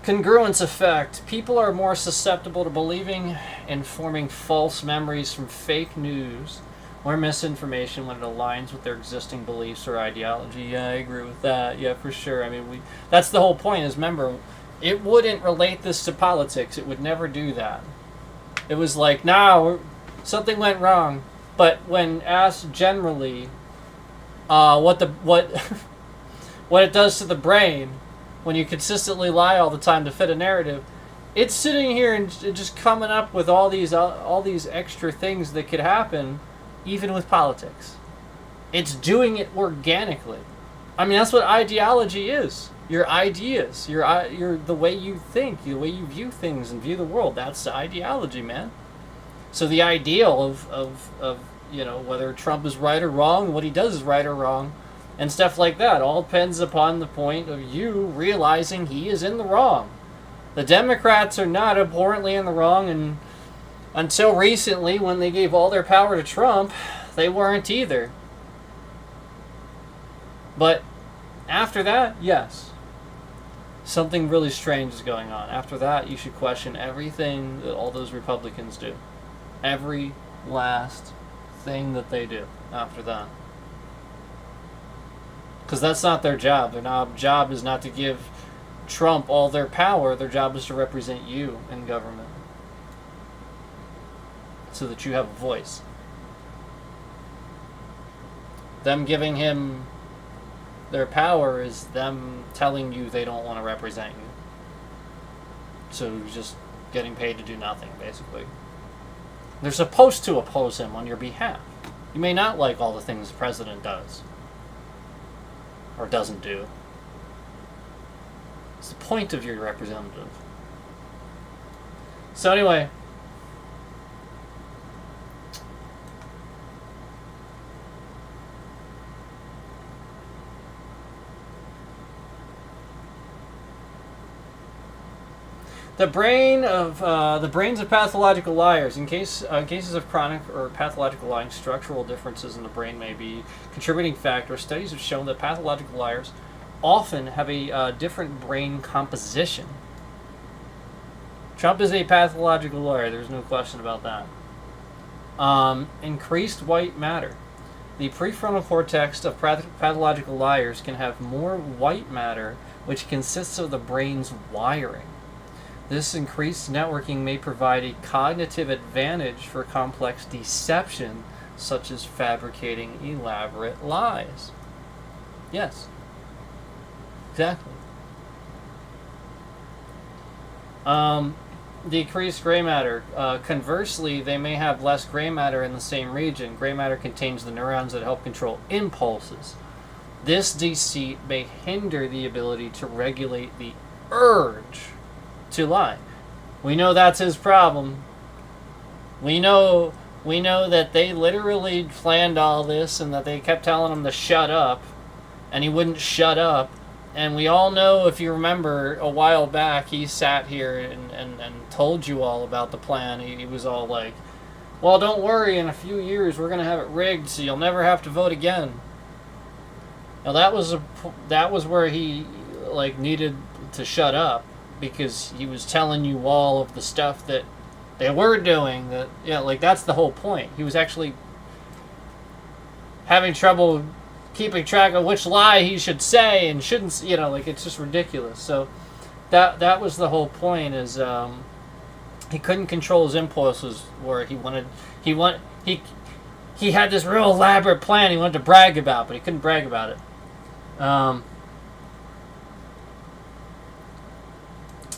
Congruence effect. People are more susceptible to believing and forming false memories from fake news or misinformation when it aligns with their existing beliefs or ideology. Yeah, I agree with that. Yeah, for sure. I mean, that's the whole point is, remember, it wouldn't relate this to politics. It would never do that. It was like, something went wrong. But when asked generally what it does to the brain, when you consistently lie all the time to fit a narrative, it's sitting here and just coming up with all these extra things that could happen, even with politics. It's doing it organically. I mean, that's what ideology is. Your ideas, your the way you think, the way you view things and view the world. That's the ideology, man. So the ideal of whether Trump is right or wrong, what he does is right or wrong, and stuff like that. All depends upon the point of you realizing he is in the wrong. The Democrats are not abhorrently in the wrong, and until recently, when they gave all their power to Trump, they weren't either. But after that, yes, something really strange is going on. After that, you should question everything that all those Republicans do. Every last thing that they do after that. Because that's not their job. Their job is not to give Trump all their power. Their job is to represent you in government, so that you have a voice. Them giving him their power is them telling you they don't want to represent you. So just getting paid to do nothing, basically. They're supposed to oppose him on your behalf. You may not like all the things the president does or doesn't do. It's the point of your representative. So anyway, the brains of pathological liars. In cases of chronic or pathological lying, structural differences in the brain may be contributing factors. Studies have shown that pathological liars often have a different brain composition. Trump is a pathological liar. There's no question about that. Increased white matter. The prefrontal cortex of pathological liars can have more white matter, which consists of the brain's wiring. This increased networking may provide a cognitive advantage for complex deception, such as fabricating elaborate lies. Yes. Exactly. Decreased gray matter. Conversely, they may have less gray matter in the same region. Gray matter contains the neurons that help control impulses. This deceit may hinder the ability to regulate the urge to lie. We know that's his problem. We know that they literally planned all this and that they kept telling him to shut up, and he wouldn't shut up. And we all know, if you remember, a while back, he sat here and told you all about the plan. He was all like, well, don't worry, in a few years we're going to have it rigged so you'll never have to vote again. Now that was where he needed to shut up, because he was telling you all of the stuff that they were doing. That's the whole point. He was actually having trouble keeping track of which lie he should say and shouldn't. It's just ridiculous. So that was the whole point. Is he couldn't control his impulses, where he had this real elaborate plan he wanted to brag about, but he couldn't brag about it.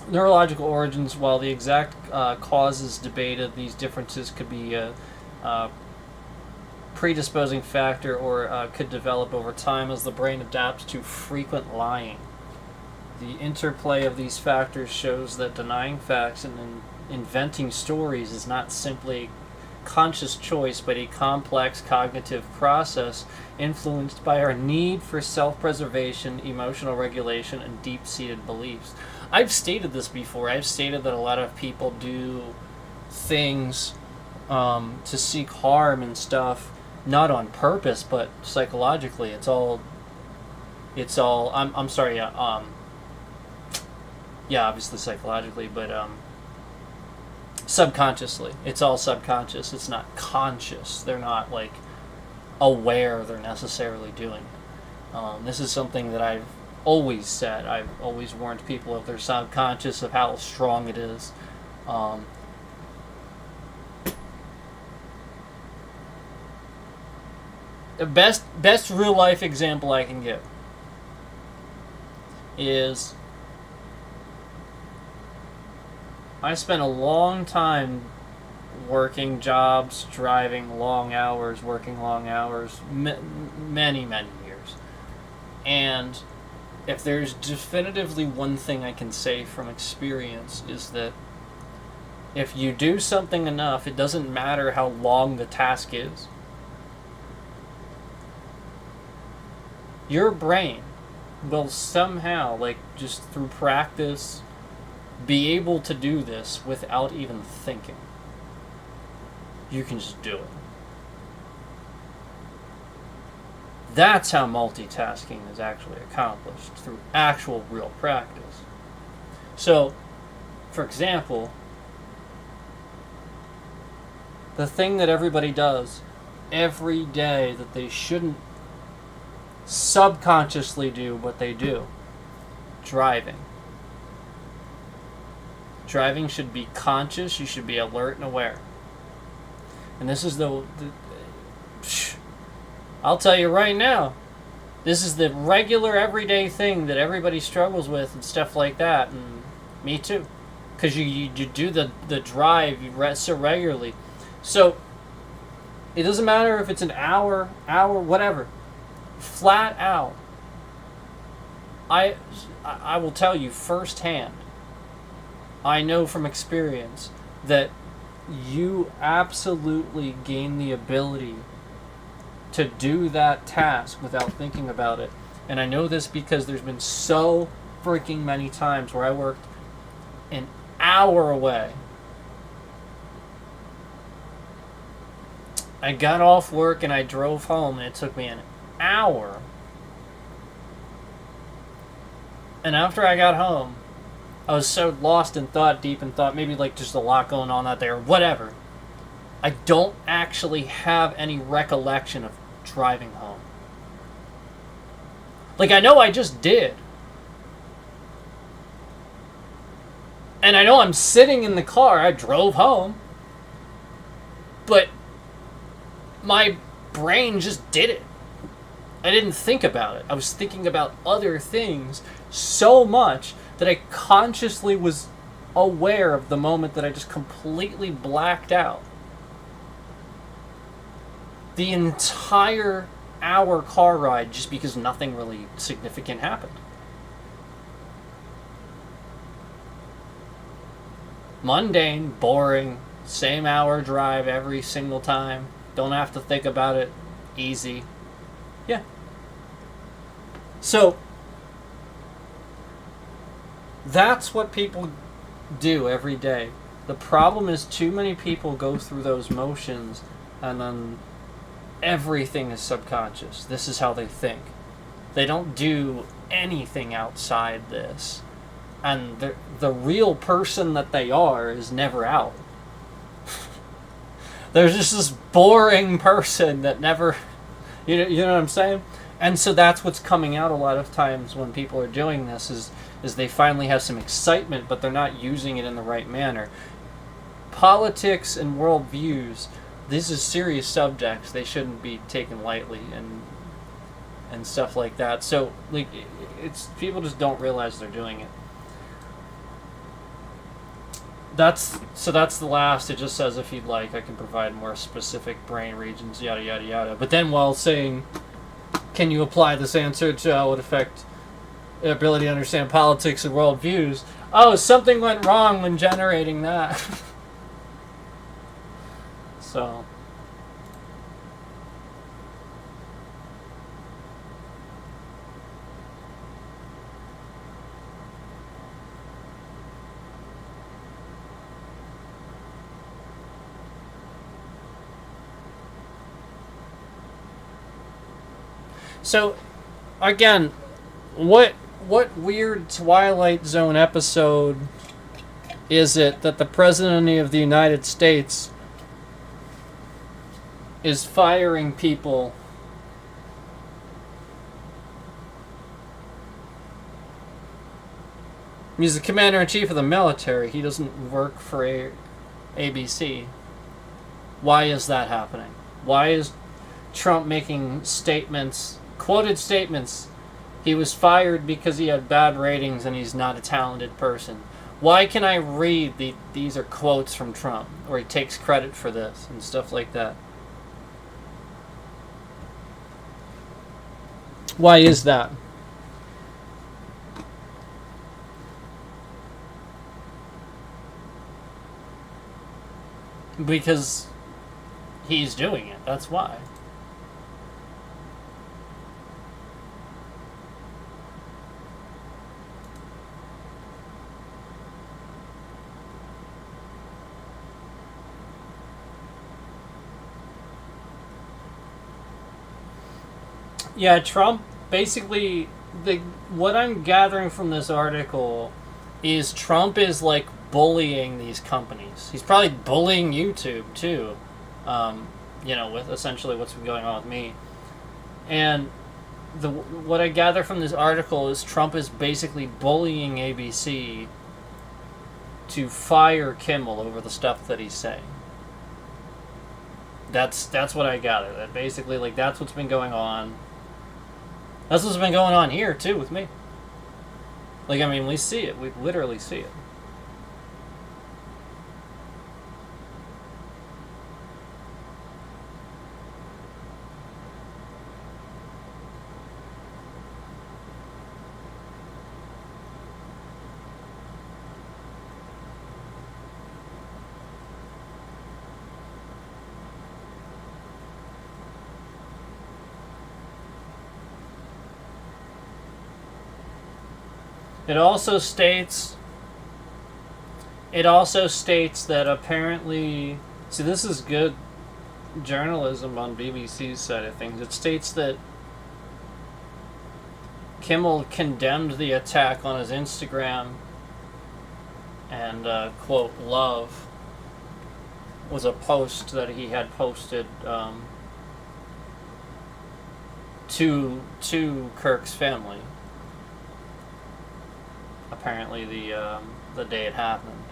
Neurological origins. While the exact causes debated, these differences could be a predisposing factor, or could develop over time as the brain adapts to frequent lying. The interplay of these factors shows that denying facts and inventing stories is not simply a conscious choice, but a complex cognitive process influenced by our need for self-preservation, emotional regulation, and deep-seated beliefs. I've stated this before. I've stated that a lot of people do things to seek harm and stuff, not on purpose, but psychologically. It's all. I'm sorry. Yeah, obviously psychologically, but subconsciously. It's all subconscious. It's not conscious. They're not aware they're necessarily doing it. This is something that I've always said. I've always warned people of their subconscious, of how strong it is. The best real life example I can give is, I spent a long time working jobs, driving long hours, working long hours, many years. And if there's definitively one thing I can say from experience, is that if you do something enough, it doesn't matter how long the task is. Your brain will somehow, like just through practice, be able to do this without even thinking. You can just do it. That's how multitasking is actually accomplished, through actual real practice. So, for example, the thing that everybody does every day that they shouldn't subconsciously do, but they do: driving. Driving should be conscious. You should be alert and aware. And this is I'll tell you right now, this is the regular everyday thing that everybody struggles with and stuff like that, and me too, because you do the drive so regularly. So it doesn't matter if it's an hour, whatever. Flat out, I will tell you firsthand, I know from experience that you absolutely gain the ability to do that task without thinking about it. And I know this because there's been so freaking many times where I worked an hour away. I got off work and I drove home, and it took me an hour. And after I got home, I was so lost in thought, deep in thought, maybe like just a lot going on out there, whatever. I don't actually have any recollection of driving home. Like, I know I just did. And I know I'm sitting in the car, I drove home. But my brain just did it. I didn't think about it. I was thinking about other things so much that I consciously was aware of the moment that I just completely blacked out. The entire hour car ride, just because nothing really significant happened. Mundane, boring, same hour drive every single time. Don't have to think about it. Easy. Yeah. So, that's what people do every day. The problem is too many people go through those motions and then everything is subconscious. This is how they think. They don't do anything outside this. And the real person that they are is never out. There's just this boring person that never... You know what I'm saying? And so that's what's coming out a lot of times when people are doing this is they finally have some excitement, but they're not using it in the right manner. Politics and worldviews, these are serious subjects. They shouldn't be taken lightly and stuff like that. So like, it's people just don't realize they're doing it. That's the last. It just says, if you'd like, I can provide more specific brain regions, yada yada yada. But then while saying, can you apply this answer to how it would affect the ability to understand politics and worldviews? Oh, something went wrong when generating that. So. So, again, what weird Twilight Zone episode is it that the President of the United States is firing people he's the commander-in-chief of the military. He doesn't work for ABC. Why is that happening? Why is Trump making statements, quoted statements? He was fired because he had bad ratings and he's not a talented person. Why can I read these are quotes from Trump, or he takes credit for this and stuff like that? Why is that? Because he's doing it. That's why. Yeah, Trump basically the what I'm gathering from this article is Trump is like bullying these companies. He's probably bullying YouTube too. With essentially what's been going on with me. And what I gather from this article is Trump is basically bullying ABC to fire Kimmel over the stuff that he's saying. That's what I gather. That basically, like, that's what's been going on. That's what's been going on here too with me. Like, I mean, we see it. We literally see it. It also states that apparently, see, this is good journalism on BBC's side of things. It states that Kimmel condemned the attack on his Instagram, and quote, love was a post that he had posted to Kirk's family. Apparently, the day it happened.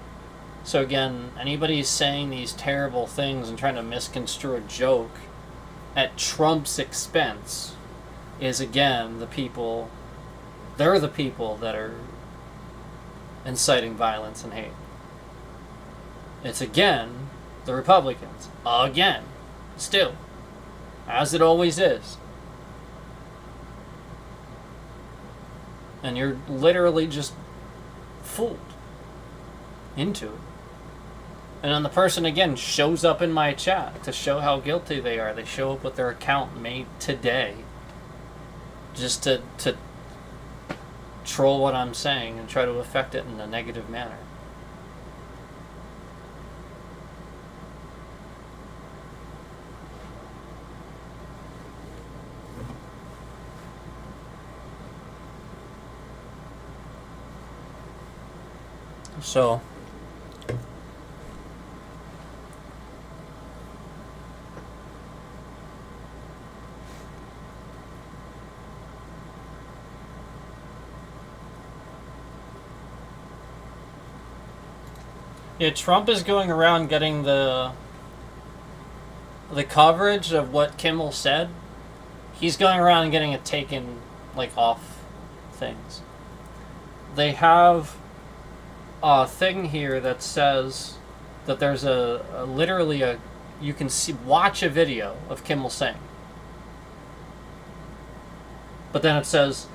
So again, anybody saying these terrible things and trying to misconstrue a joke at Trump's expense is, again, the people. They're the people that are inciting violence and hate. It's, again, the Republicans. Again. Still. As it always is. And you're literally just fooled into it. And then the person, again, shows up in my chat to show how guilty they are. They show up with their account made today just to troll what I'm saying and try to affect it in a negative manner. So, yeah, Trump is going around getting the coverage of what Kimmel said. He's going around and getting it taken, like, off things. They have a thing here that says that there's you can watch a video of Kimmel saying, but then it says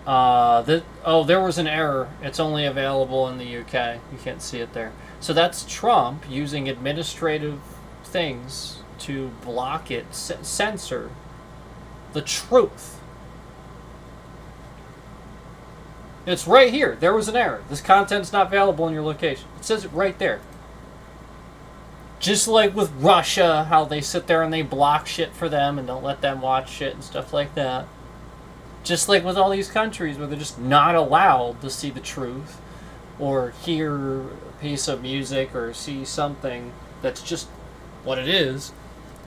there was an error, it's only available in the UK, you can't see it there. So that's Trump using administrative things to block it, censor the truth. It's right here. There was an error. This content's not available in your location. It says it right there. Just like with Russia, how they sit there and they block shit for them and don't let them watch shit and stuff like that. Just like with all these countries where they're just not allowed to see the truth or hear a piece of music or see something that's just what it is,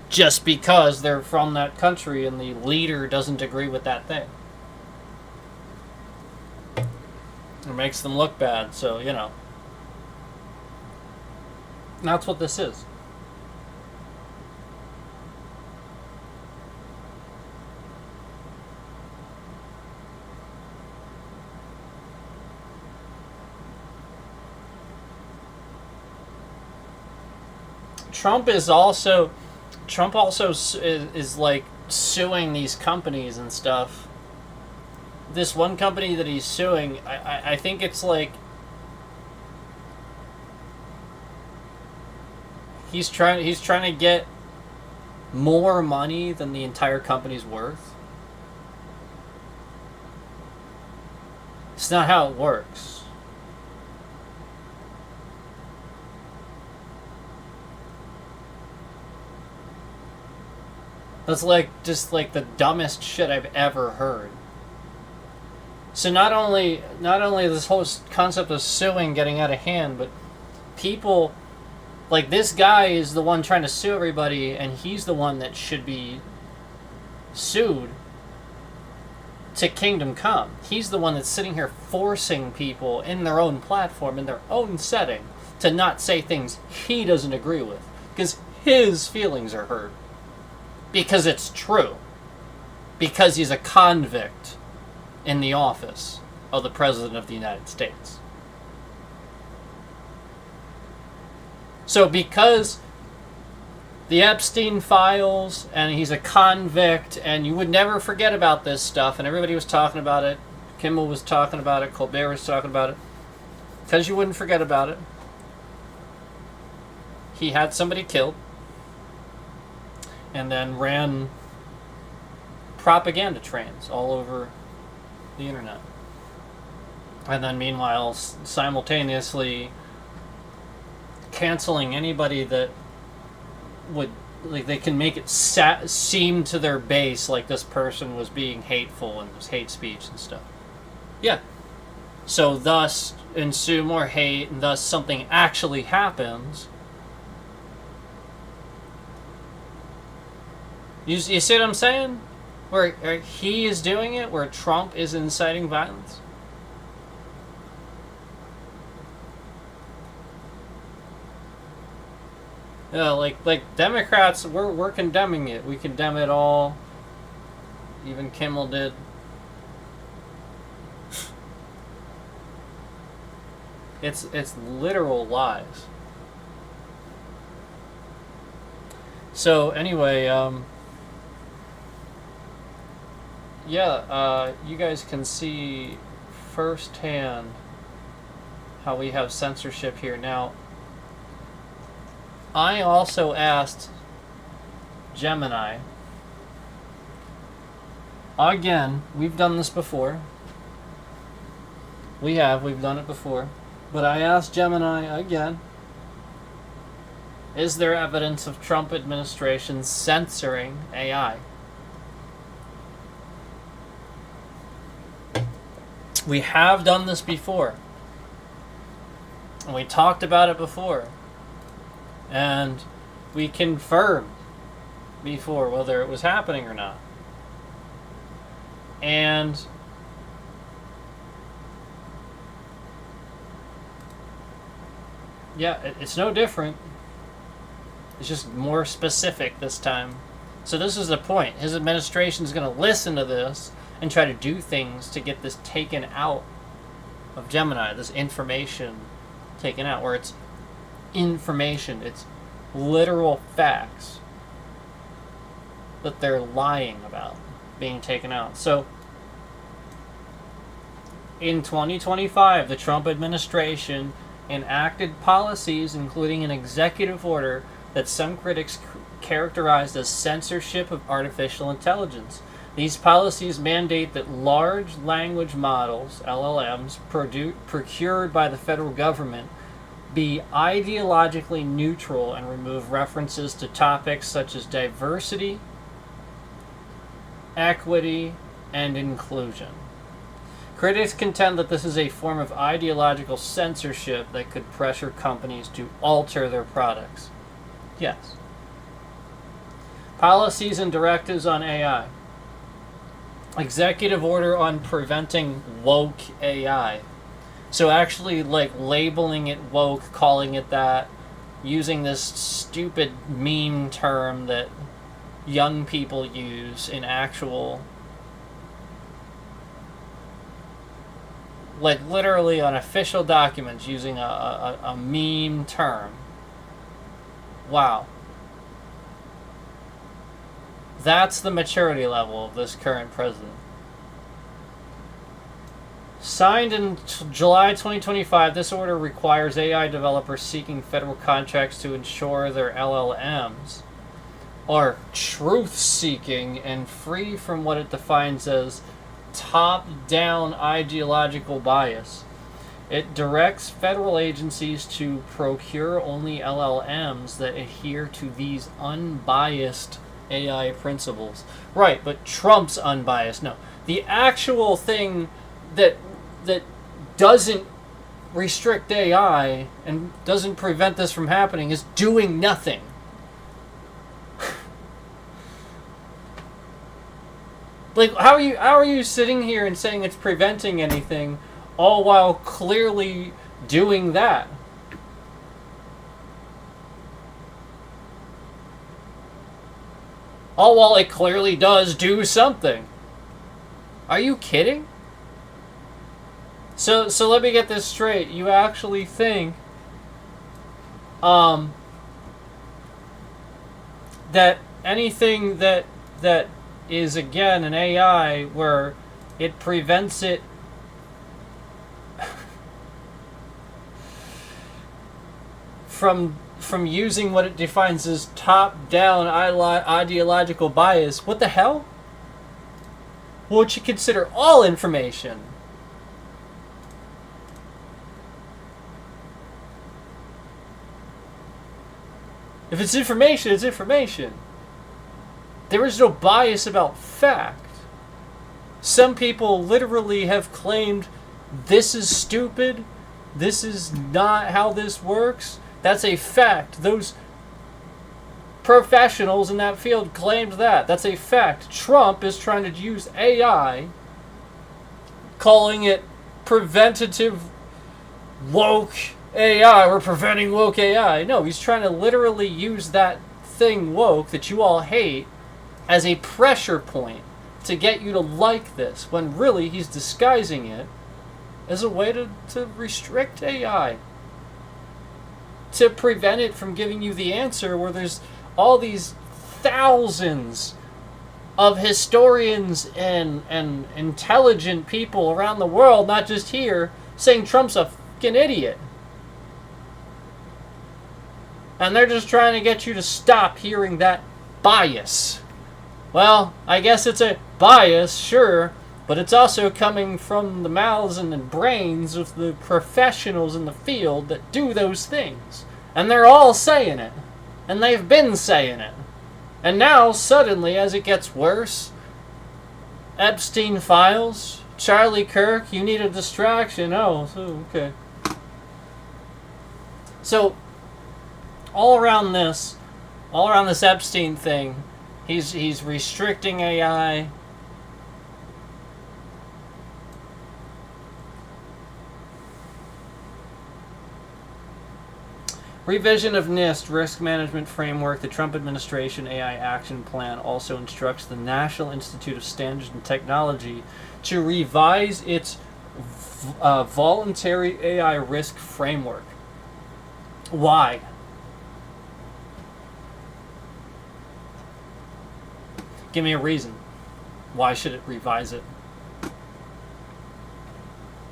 just because they're from that country and the leader doesn't agree with that thing. It makes them look bad, so, that's what this is. Trump also is like suing these companies and stuff. This one company that he's suing, I think it's like he's trying to get more money than the entire company's worth. It's not how it works. That's like just like the dumbest shit I've ever heard. So not only this whole concept of suing getting out of hand, but people like this guy is the one trying to sue everybody, and he's the one that should be sued to kingdom come. He's the one that's sitting here forcing people in their own platform, in their own setting, to not say things he doesn't agree with, because his feelings are hurt. Because it's true. Because he's a convict in the office of the President of the United States. So because the Epstein files, and he's a convict, and you would never forget about this stuff, and everybody was talking about it, Kimmel was talking about it, Colbert was talking about it, because you wouldn't forget about it, he had somebody killed, and then ran propaganda trains all over the internet. And then meanwhile, simultaneously canceling anybody that would, like, they can make it seem to their base like this person was being hateful and was hate speech and stuff. Yeah. So thus ensue more hate, and thus something actually happens. You see what I'm saying? Where he is doing it, where Trump is inciting violence. Yeah, like Democrats, we're condemning it. We condemn it all. Even Kimmel did. It's literal lies. So anyway, you guys can see firsthand how we have censorship here. Now, I also asked Gemini. Again, we've done this before. We've done it before. But I asked Gemini again, is there evidence of Trump administration censoring AI? We have done this before. And we talked about it before. And we confirmed before whether it was happening or not. And yeah, it's no different. It's just more specific this time. So this is the point. His administration is going to listen to this and try to do things to get this taken out of Gemini, this information taken out, where it's information, it's literal facts that they're lying about being taken out. So in 2025, the Trump administration enacted policies, including an executive order that some critics characterized as censorship of artificial intelligence. These policies mandate that large language models, LLMs, procured by the federal government be ideologically neutral and remove references to topics such as diversity, equity, and inclusion. Critics contend that this is a form of ideological censorship that could pressure companies to alter their products. Yes. Policies and directives on AI. Executive order on preventing woke AI. So actually, like, labeling it woke, calling it that, using this stupid meme term that young people use in actual, like, literally on official documents, using a meme term. Wow. That's the maturity level of this current president. Signed in July 2025, this order requires AI developers seeking federal contracts to ensure their LLMs are truth-seeking and free from what it defines as top-down ideological bias. It directs federal agencies to procure only LLMs that adhere to these unbiased AI principles. Right, but Trump's unbiased. No. The actual thing that doesn't restrict AI and doesn't prevent this from happening is doing nothing. Like, how are you sitting here and saying it's preventing anything, all while clearly doing that? All while it clearly does do something. Are you kidding? So let me get this straight. You actually think that anything that is, again, an AI where it prevents it from using what it defines as top-down ideological bias, what the hell? What would you consider all information? If it's information, it's information. There is no bias about fact. Some people literally have claimed this is stupid, this is not how this works. That's a fact. Those professionals in that field claimed that. That's a fact. Trump is trying to use AI, calling it preventative woke AI. We're preventing woke AI. No, he's trying to literally use that thing woke that you all hate as a pressure point to get you to like this, when really he's disguising it as a way to restrict AI. To prevent it from giving you the answer where there's all these thousands of historians and intelligent people around the world, not just here, saying Trump's a fucking idiot. And they're just trying to get you to stop hearing that bias. Well, I guess it's a bias, sure, but it's also coming from the mouths and the brains of the professionals in the field that do those things. And they're all saying it. And they've been saying it. And now, suddenly, as it gets worse, Epstein files, Charlie Kirk, you need a distraction. Oh, okay. So, all around this Epstein thing, he's restricting AI. Revision of NIST Risk Management Framework. The Trump Administration AI Action Plan also instructs the National Institute of Standards and Technology to revise its voluntary AI risk framework. Why? Give me a reason. Why should it revise it?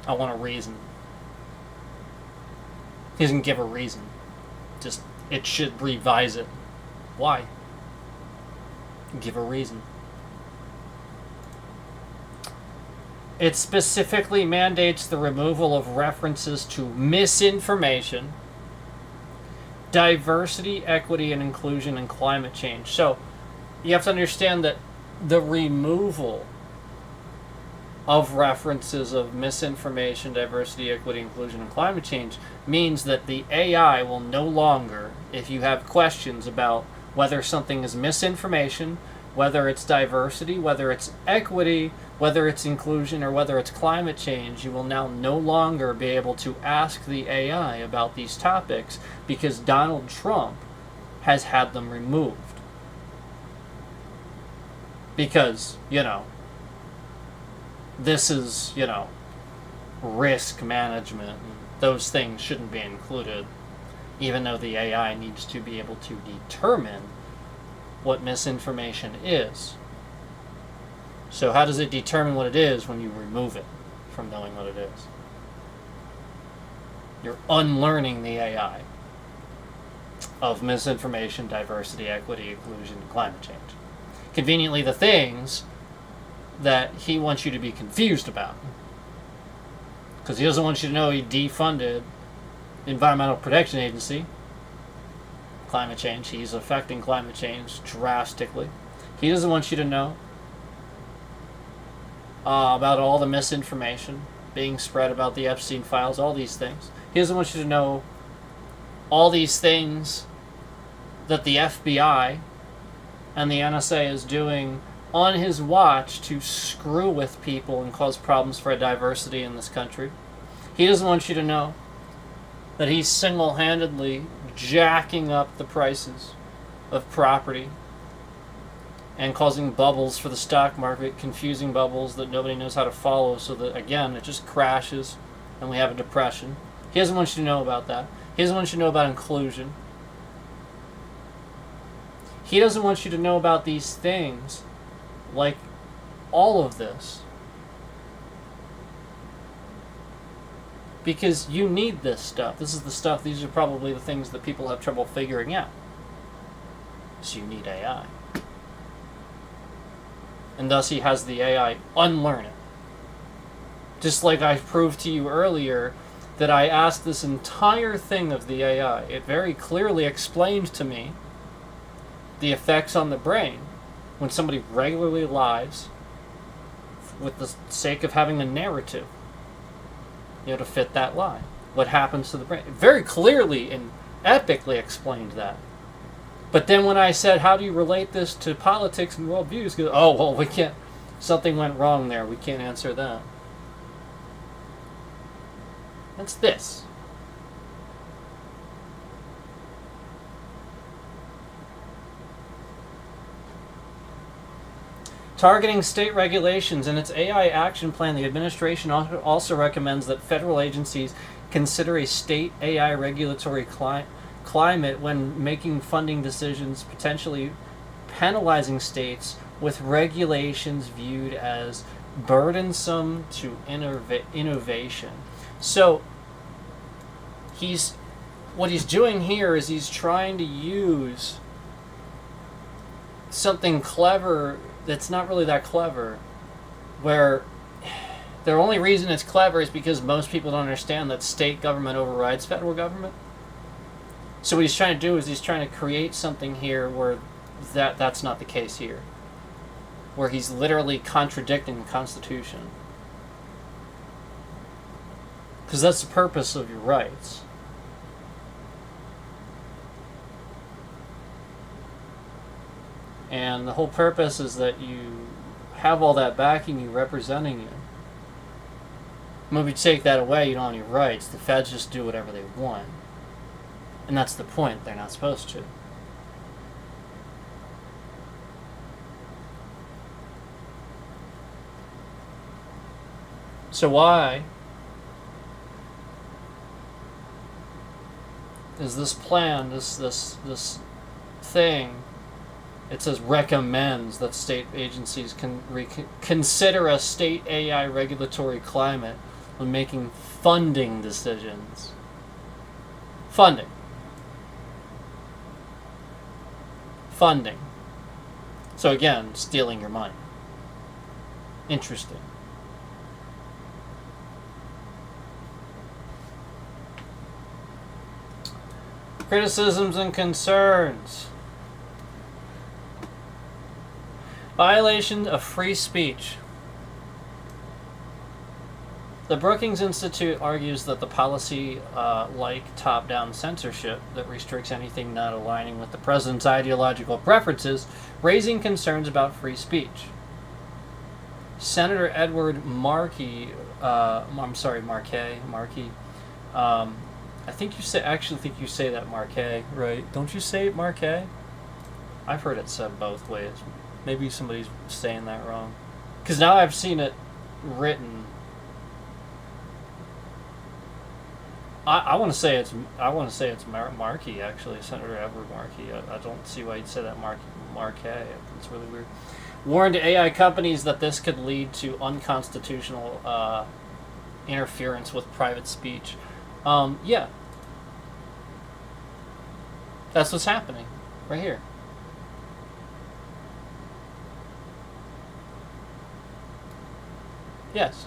I want a reason. He doesn't give a reason. Just, it should revise it. Why? Give a reason. It specifically mandates the removal of references to misinformation, diversity, equity, and inclusion, and climate change. So, you have to understand that the removal of references of misinformation, diversity, equity, inclusion, and climate change means that the AI will no longer, if you have questions about whether something is misinformation, whether it's diversity, whether it's equity, whether it's inclusion, or whether it's climate change, you will now no longer be able to ask the AI about these topics because Donald Trump has had them removed. Because, this is, risk management. Those things shouldn't be included, even though the AI needs to be able to determine what misinformation is. So how does it determine what it is when you remove it from knowing what it is? You're unlearning the AI of misinformation, diversity, equity, inclusion, and climate change. Conveniently, the things that he wants you to be confused about. Because he doesn't want you to know he defunded the Environmental Protection Agency. Climate change. He's affecting climate change drastically. He doesn't want you to know about all the misinformation being spread about the Epstein files, all these things. He doesn't want you to know all these things that the FBI and the NSA is doing on his watch to screw with people and cause problems for diversity in this country. He doesn't want you to know that he's single-handedly jacking up the prices of property and causing bubbles for the stock market, confusing bubbles that nobody knows how to follow, so that, again, it just crashes and we have a depression. He doesn't want you to know about that. He doesn't want you to know about inclusion. He doesn't want you to know about these things, like all of this. Because you need this stuff. This is the stuff, these are probably the things that people have trouble figuring out. So you need AI. And thus he has the AI unlearn it. Just like I proved to you earlier that I asked this entire thing of the AI. It very clearly explained to me the effects on the brain when somebody regularly lies with the sake of having a narrative, to fit that lie. What happens to the brain? It very clearly and epically explained that. But then when I said, how do you relate this to politics and worldviews? Goes, oh, well, we can't, something went wrong there. We can't answer that. That's this. Targeting state regulations. In its AI action plan, the administration also recommends that federal agencies consider a state AI regulatory climate when making funding decisions, potentially penalizing states with regulations viewed as burdensome to innovation. So what he's doing here is he's trying to use something clever that's not really that clever, where the only reason it's clever is because most people don't understand that state government overrides federal government. So what he's trying to do is he's trying to create something here where that's not the case here, where he's literally contradicting the Constitution. Because that's the purpose of your rights. And the whole purpose is that you have all that backing you, representing you. When we take that away, you don't have any rights. The feds just do whatever they want. And that's the point. They're not supposed to. So why is this plan, this thing, it says recommends that state agencies can consider a state AI regulatory climate when making funding decisions. Funding. So again, stealing your money. Interesting. Criticisms and concerns. Violation of free speech. The Brookings Institute argues that the policy, like top-down censorship, that restricts anything not aligning with the president's ideological preferences, raising concerns about free speech. Senator Edward Markey, I think you say that Markey, right? Don't you say it Markey? I've heard it said both ways. Maybe somebody's saying that wrong. Because now I've seen it written. I want to say it's Markey, actually, Senator Edward Markey. I don't see why you'd say that Markey. It's really weird. Warned AI companies that this could lead to unconstitutional interference with private speech. Yeah. That's what's happening right here. Yes.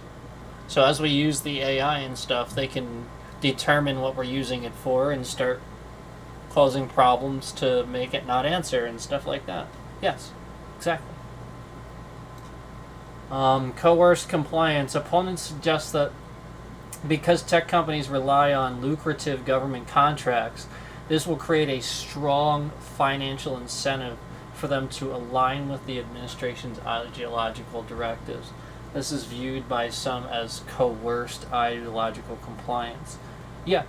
So as we use the AI and stuff, they can determine what we're using it for and start causing problems to make it not answer and stuff like that. Yes. Exactly. Coerced compliance. Opponents suggest that because tech companies rely on lucrative government contracts, this will create a strong financial incentive for them to align with the administration's ideological directives. This is viewed by some as coerced ideological compliance. Yeah.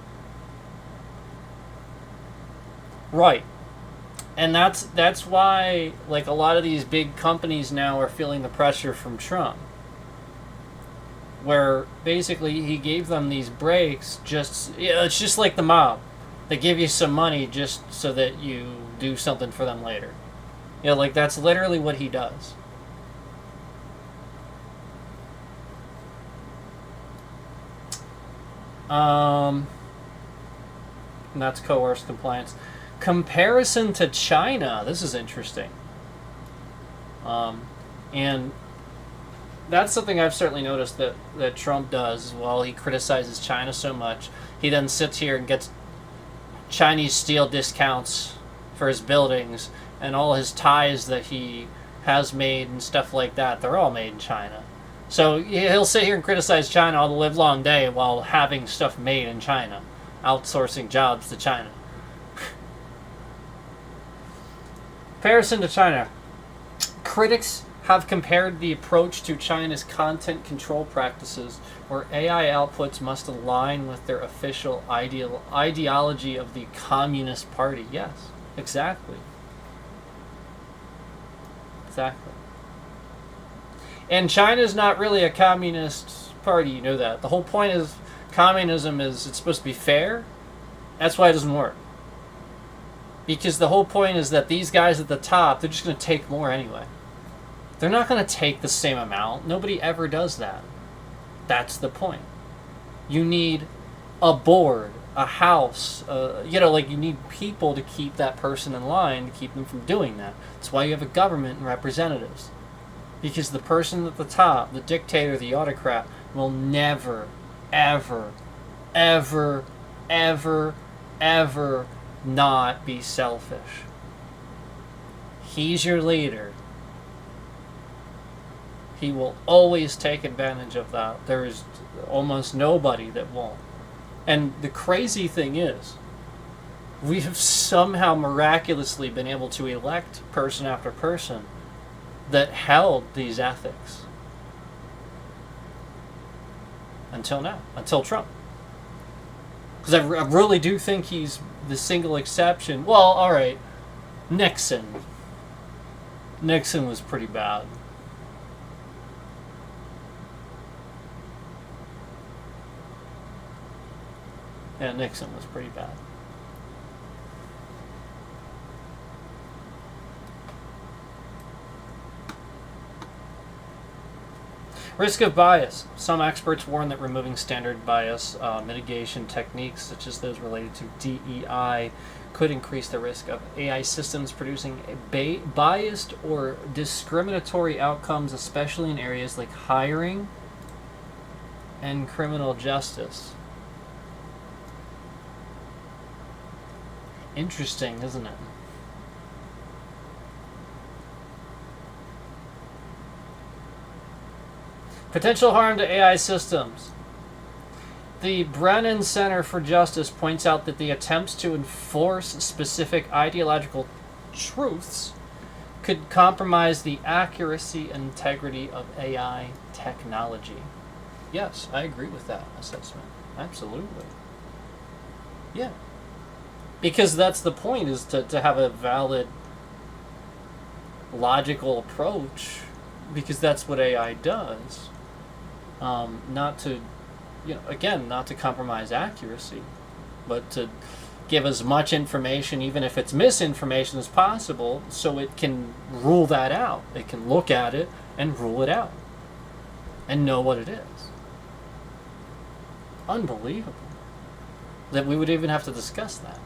Right. And that's why, like, a lot of these big companies now are feeling the pressure from Trump, where basically he gave them these breaks. It's just like the mob. They give you some money just so that you do something for them later. Like, that's literally what he does. And that's coerced compliance. Comparison to China. This is interesting. And that's something I've certainly noticed that Trump does. While he criticizes China so much, he then sits here and gets Chinese steel discounts for his buildings, and all his ties that he has made and stuff like that, they're all made in China. So he'll sit here and criticize China all the live long day while having stuff made in China, outsourcing jobs to China. Comparison to China. Critics have compared the approach to China's content control practices, where AI outputs must align with their official ideology of the Communist Party. Yes, exactly. Exactly. And China's not really a communist party, you know that. The whole point is communism is it's supposed to be fair. That's why it doesn't work. Because the whole point is that these guys at the top, they're just going to take more anyway. They're not going to take the same amount. Nobody ever does that. That's the point. You need a board, a house, like you need people to keep that person in line, to keep them from doing that. That's why you have a government and representatives. Because the person at the top, the dictator, the autocrat, will never, ever, ever, ever, ever not be selfish. He's your leader. He will always take advantage of that. There is almost nobody that won't. And the crazy thing is, we have somehow miraculously been able to elect person after person that held these ethics. Until now. Until Trump. Because I really do think he's the single exception. Well, alright. Nixon. Nixon was pretty bad. Yeah, Nixon was pretty bad. Risk of bias. Some experts warn that removing standard bias mitigation techniques, such as those related to DEI, could increase the risk of AI systems producing biased or discriminatory outcomes, especially in areas like hiring and criminal justice. Interesting, isn't it? Potential harm to AI systems. The Brennan Center for Justice points out that the attempts to enforce specific ideological truths could compromise the accuracy and integrity of AI technology. Yes, I agree with that assessment. Absolutely. Yeah. Because that's the point, is to have a valid, logical approach, because that's what AI does. Not to, again, not to compromise accuracy, but to give as much information, even if it's misinformation, as possible, so it can rule that out. It can look at it and rule it out and know what it is. Unbelievable that we would even have to discuss that.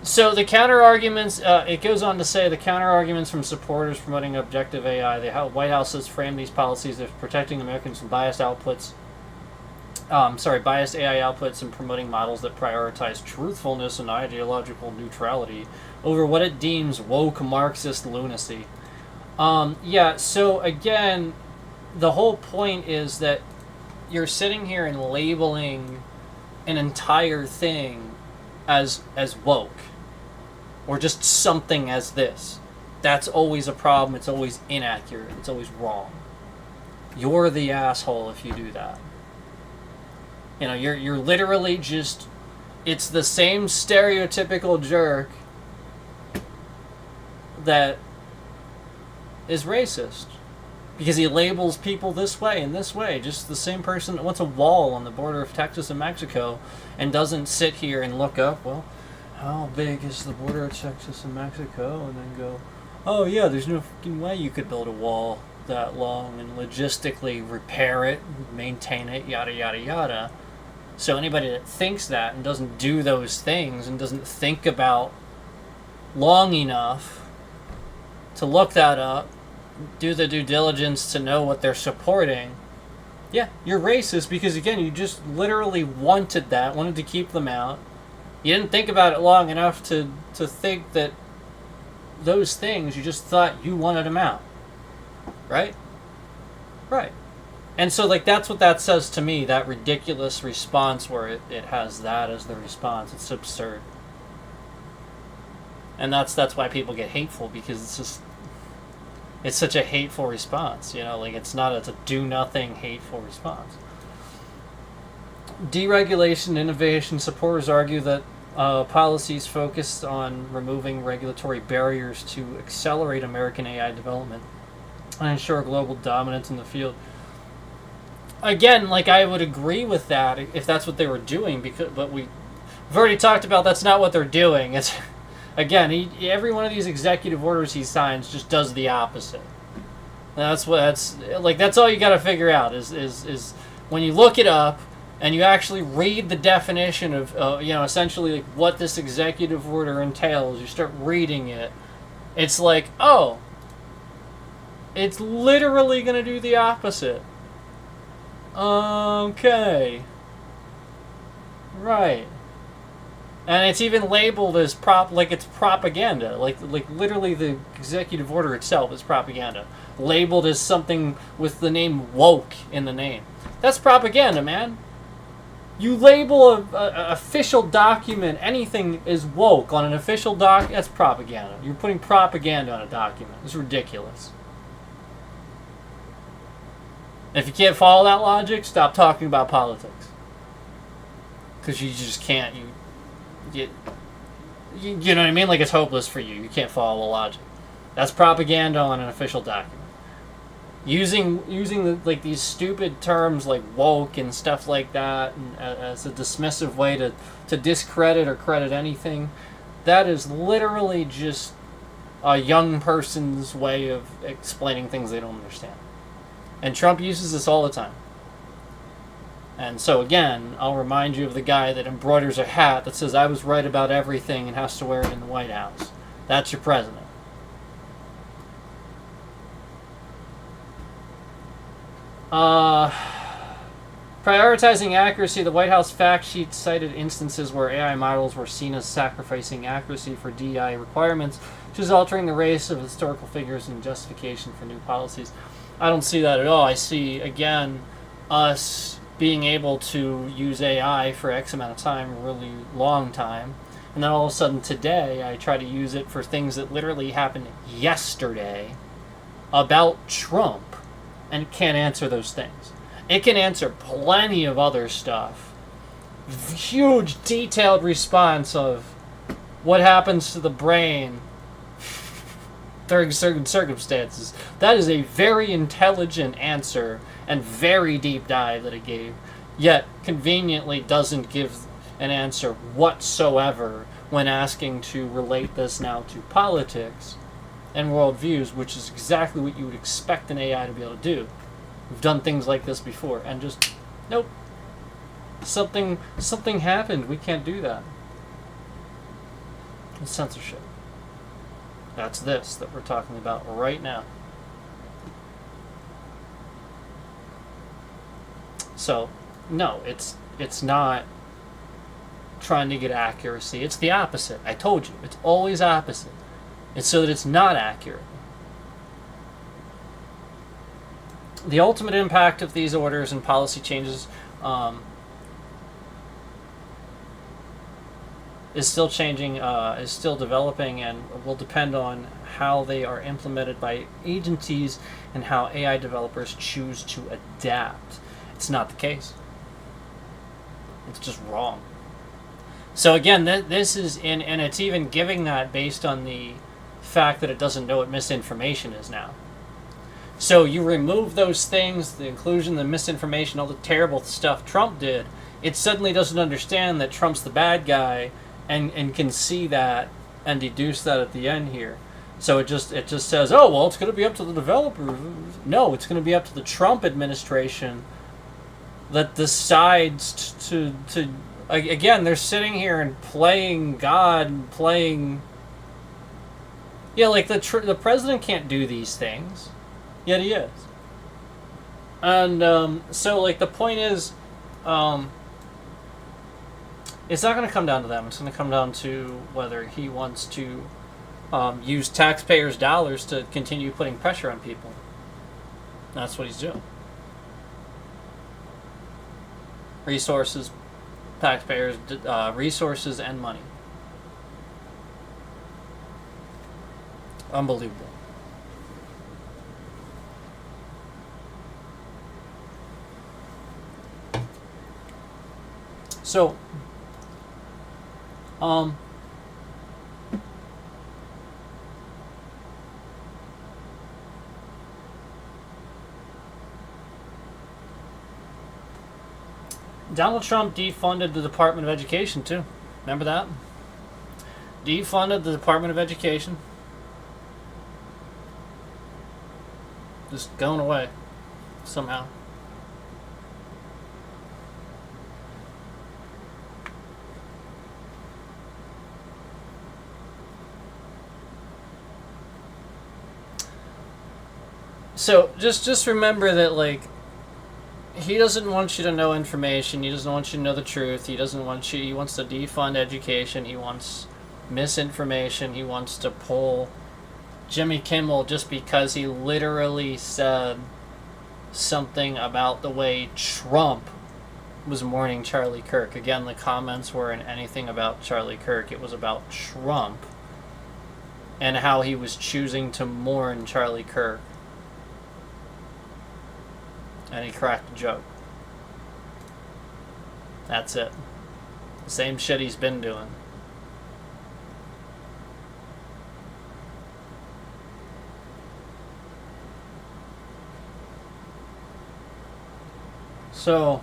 So the counter arguments, it goes on to say the counter arguments from supporters promoting objective AI. The White House has framed these policies as protecting Americans from biased outputs. Biased AI outputs and promoting models that prioritize truthfulness and ideological neutrality over what it deems woke Marxist lunacy. So again, the whole point is that you're sitting here and labeling an entire thing as woke, or just something as this. That's always a problem. It's always inaccurate. It's always wrong. You're the asshole if you do that. You know, you're literally just, it's the same stereotypical jerk that is racist. Because he labels people this way and this way. Just the same person that wants a wall on the border of Texas and Mexico and doesn't sit here and look up, well, how big is the border of Texas and Mexico? And then go, oh yeah, there's no fucking way you could build a wall that long and logistically repair it, maintain it, yada yada yada. So anybody that thinks that and doesn't do those things and doesn't think about long enough to look that up, do the due diligence to know what they're supporting, yeah, you're racist because, again, you just literally wanted to keep them out. You didn't think about it long enough to think that those things, you just thought you wanted them out. Right? Right. And so, like, that's what that says to me, that ridiculous response where it has that as the response. It's absurd. And that's why people get hateful, because it's just, it's such a hateful response, you know, like it's a do-nothing hateful response. Deregulation, innovation. Supporters argue that policies focused on removing regulatory barriers to accelerate American AI development and ensure global dominance in the field. Again, like, I would agree with that if that's what they were doing, but we've already talked about that's not what they're doing. It's, again, every one of these executive orders he signs just does the opposite. That's all you got to figure out is when you look it up and you actually read the definition of essentially like what this executive order entails. You start reading it. It's like, oh, it's literally going to do the opposite. Okay. Right. And it's even labeled as it's propaganda. Like literally the executive order itself is propaganda. Labeled as something with the name woke in the name. That's propaganda, man. You label a official document, anything is woke on an official doc, that's propaganda. You're putting propaganda on a document. It's ridiculous. If you can't follow that logic, stop talking about politics. Because you just can't. You know what I mean? Like, it's hopeless for you. You can't follow the logic. That's propaganda on an official document. Using these stupid terms like woke and stuff like that and as a dismissive way to discredit or credit anything, that is literally just a young person's way of explaining things they don't understand. And Trump uses this all the time. And so again, I'll remind you of the guy that embroiders a hat that says I was right about everything and has to wear it in the White House. That's your president. Prioritizing accuracy. The White House fact sheet cited instances where AI models were seen as sacrificing accuracy for DEI requirements, which is altering the race of historical figures and justification for new policies. I don't see that at all. I see, again, us being able to use AI for X amount of time, a really long time, and then all of a sudden today I try to use it for things that literally happened yesterday about Trump, and it can't answer those things. It can answer plenty of other stuff. Huge detailed response of what happens to the brain during certain circumstances. That is a very intelligent answer and very deep dive that it gave, yet conveniently doesn't give an answer whatsoever when asking to relate this now to politics and worldviews, which is exactly what you would expect an AI to be able to do. We've done things like this before, and just, nope. Something happened. We can't do that. It's censorship. That's this that we're talking about right now. So, no, it's not trying to get accuracy. It's the opposite. I told you. It's always opposite. It's so that it's not accurate. The ultimate impact of these orders and policy changes is still changing, is still developing, and will depend on how they are implemented by agencies and how AI developers choose to adapt. It's not the case. It's just wrong. So again, this is and it's even giving that based on the fact that it doesn't know what misinformation is now. So you remove those things, the inclusion, the misinformation, all the terrible stuff Trump did, it suddenly doesn't understand that Trump's the bad guy and can see that and deduce that at the end here. So it just says, oh, well, it's going to be up to the developers. No, it's going to be up to the Trump administration that decides to again, they're sitting here and playing God and playing... Yeah, like the president can't do these things. Yet he is. And so, like, the point is, it's not going to come down to them. It's going to come down to whether he wants to use taxpayers' dollars to continue putting pressure on people. That's what he's doing. Resources, taxpayers, resources, and money. Unbelievable. So, Donald Trump defunded the Department of Education, too. Remember that? Defunded the Department of Education. Just going away, somehow. So, just remember that, like, he doesn't want you to know information. He doesn't want you to know the truth. He doesn't want you... He wants to defund education. He wants misinformation. He wants to pull Jimmy Kimmel just because he literally said something about the way Trump was mourning Charlie Kirk. Again, the comments weren't anything about Charlie Kirk. It was about Trump and how he was choosing to mourn Charlie Kirk. And he cracked a joke. That's it. The same shit he's been doing. So,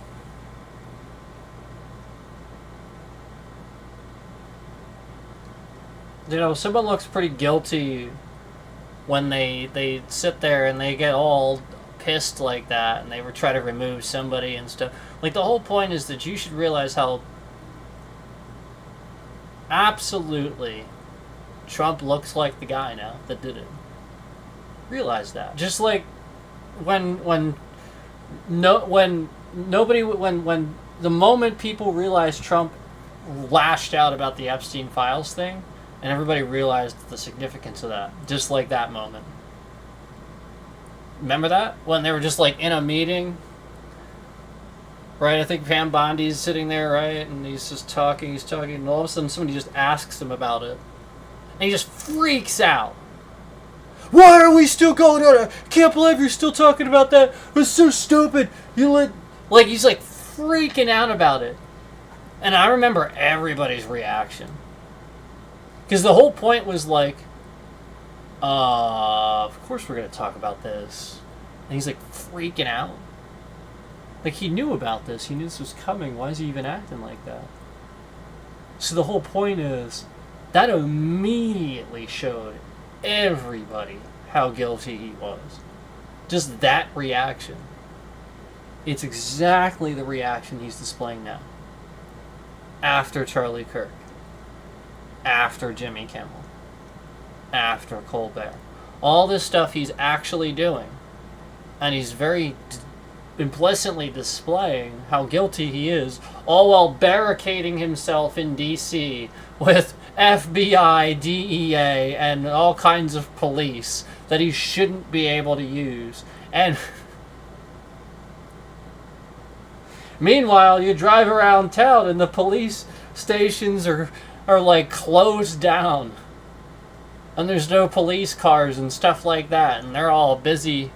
you know, someone looks pretty guilty when they sit there and they get all pissed like that and they were trying to remove somebody and stuff. Like, the whole point is that you should realize how absolutely Trump looks like the guy now that did it. Realize that. Just like when the moment people realized Trump lashed out about the Epstein files thing, and everybody realized the significance of that, just like that moment. Remember that? When they were just like in a meeting, right? I think Pam Bondi's sitting there, right? And he's talking, and all of a sudden somebody just asks him about it. And he just freaks out. Why are we still going on? I can't believe you're still talking about that. It's so stupid. Like, he's like freaking out about it. And I remember everybody's reaction. Because the whole point was like, of course we're going to talk about this. And he's like freaking out. Like, he knew about this. He knew this was coming. Why is he even acting like that? So the whole point is, that immediately showed everybody how guilty he was. Just that reaction. It's exactly the reaction he's displaying now. After Charlie Kirk. after Jimmy Kimmel, after Colbert. All this stuff he's actually doing, and he's very implicitly displaying how guilty he is, all while barricading himself in D.C. with FBI, DEA, and all kinds of police that he shouldn't be able to use. And meanwhile, you drive around town and the police stations are like closed down. And there's no police cars and stuff like that. And they're all busy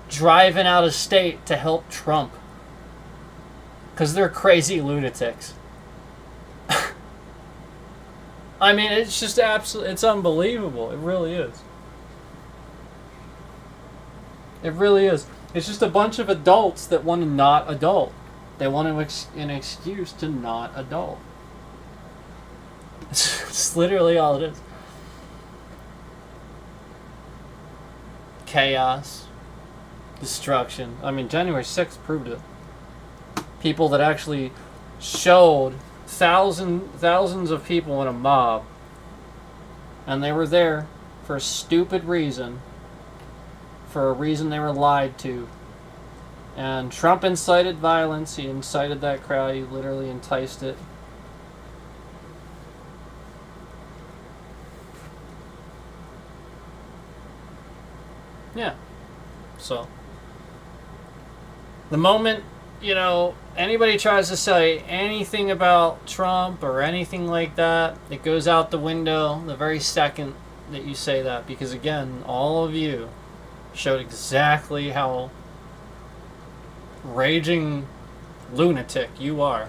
driving out of state to help Trump. Because they're crazy lunatics. I mean, it's just absolutely, it's unbelievable. It really is. It really is. It's just a bunch of adults that want to not adult. They want an excuse to not adult. It's literally all it is. Chaos. Destruction. I mean, January 6th proved it. People that actually showed thousands of people in a mob, and they were there for a stupid reason, for a reason they were lied to. And Trump incited violence. He incited that crowd. He literally enticed it. Yeah. So, the moment, anybody tries to say anything about Trump or anything like that, it goes out the window the very second that you say that. Because again, all of you showed exactly how raging lunatic you are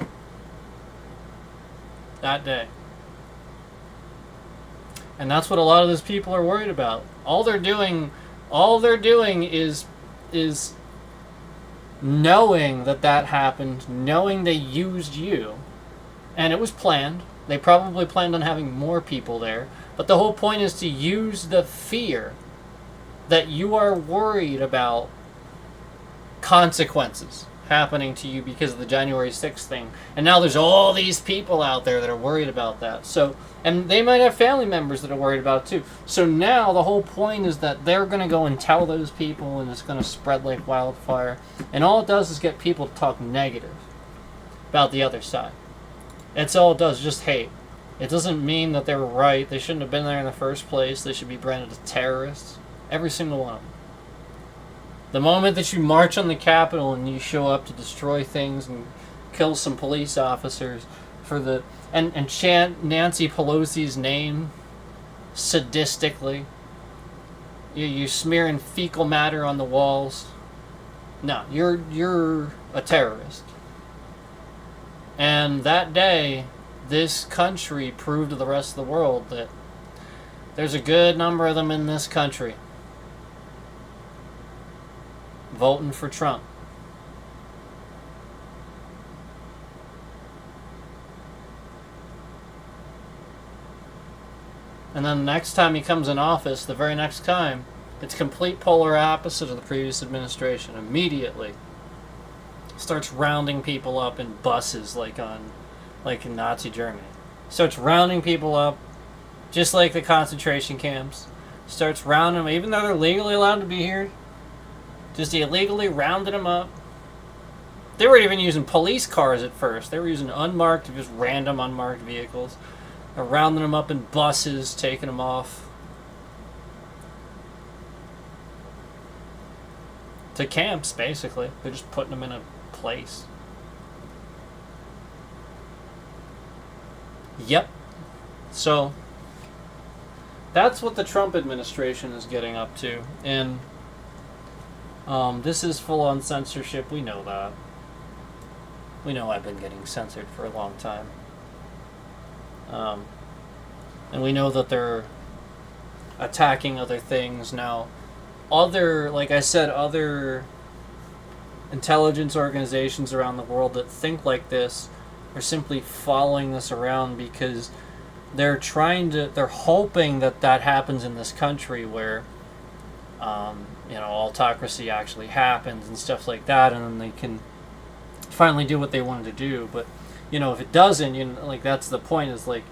that day. And that's what a lot of those people are worried about. All they're doing is knowing that happened, knowing they used you, and it was planned. They probably planned on having more people there, but the whole point is to use the fear that you are worried about consequences happening to you because of the January 6th thing. And now there's all these people out there that are worried about that. So, and they might have family members that are worried about it too. So now the whole point is that they're going to go and tell those people, and it's going to spread like wildfire. And all it does is get people to talk negative about the other side. That's all it does, just hate. It doesn't mean that they were right. They shouldn't have been there in the first place. They should be branded as terrorists. Every single one of them. The moment that you march on the Capitol and you show up to destroy things and kill some police officers and chant Nancy Pelosi's name sadistically, you're smearing fecal matter on the walls. No, you're a terrorist. And that day, this country proved to the rest of the world that there's a good number of them in this country voting for Trump. And then the next time he comes in office, the very next time, it's complete polar opposite of the previous administration. Immediately starts rounding people up in buses like in Nazi Germany. Starts rounding people up just like the concentration camps. Starts rounding them, even though they're legally allowed to be here. Just illegally rounding them up. They weren't even using police cars at first. They were using unmarked, just random unmarked vehicles. They're rounding them up in buses, taking them off to camps, basically. They're just putting them in a place. Yep. So, that's what the Trump administration is getting up to. And this is full-on censorship. We know that. We know I've been getting censored for a long time. And we know that they're attacking other things now. Like I said, other intelligence organizations around the world that think like this are simply following this around because they're hoping that happens in this country where autocracy actually happens and stuff like that, and then they can finally do what they wanted to do. But if it doesn't, like, that's the point, is like,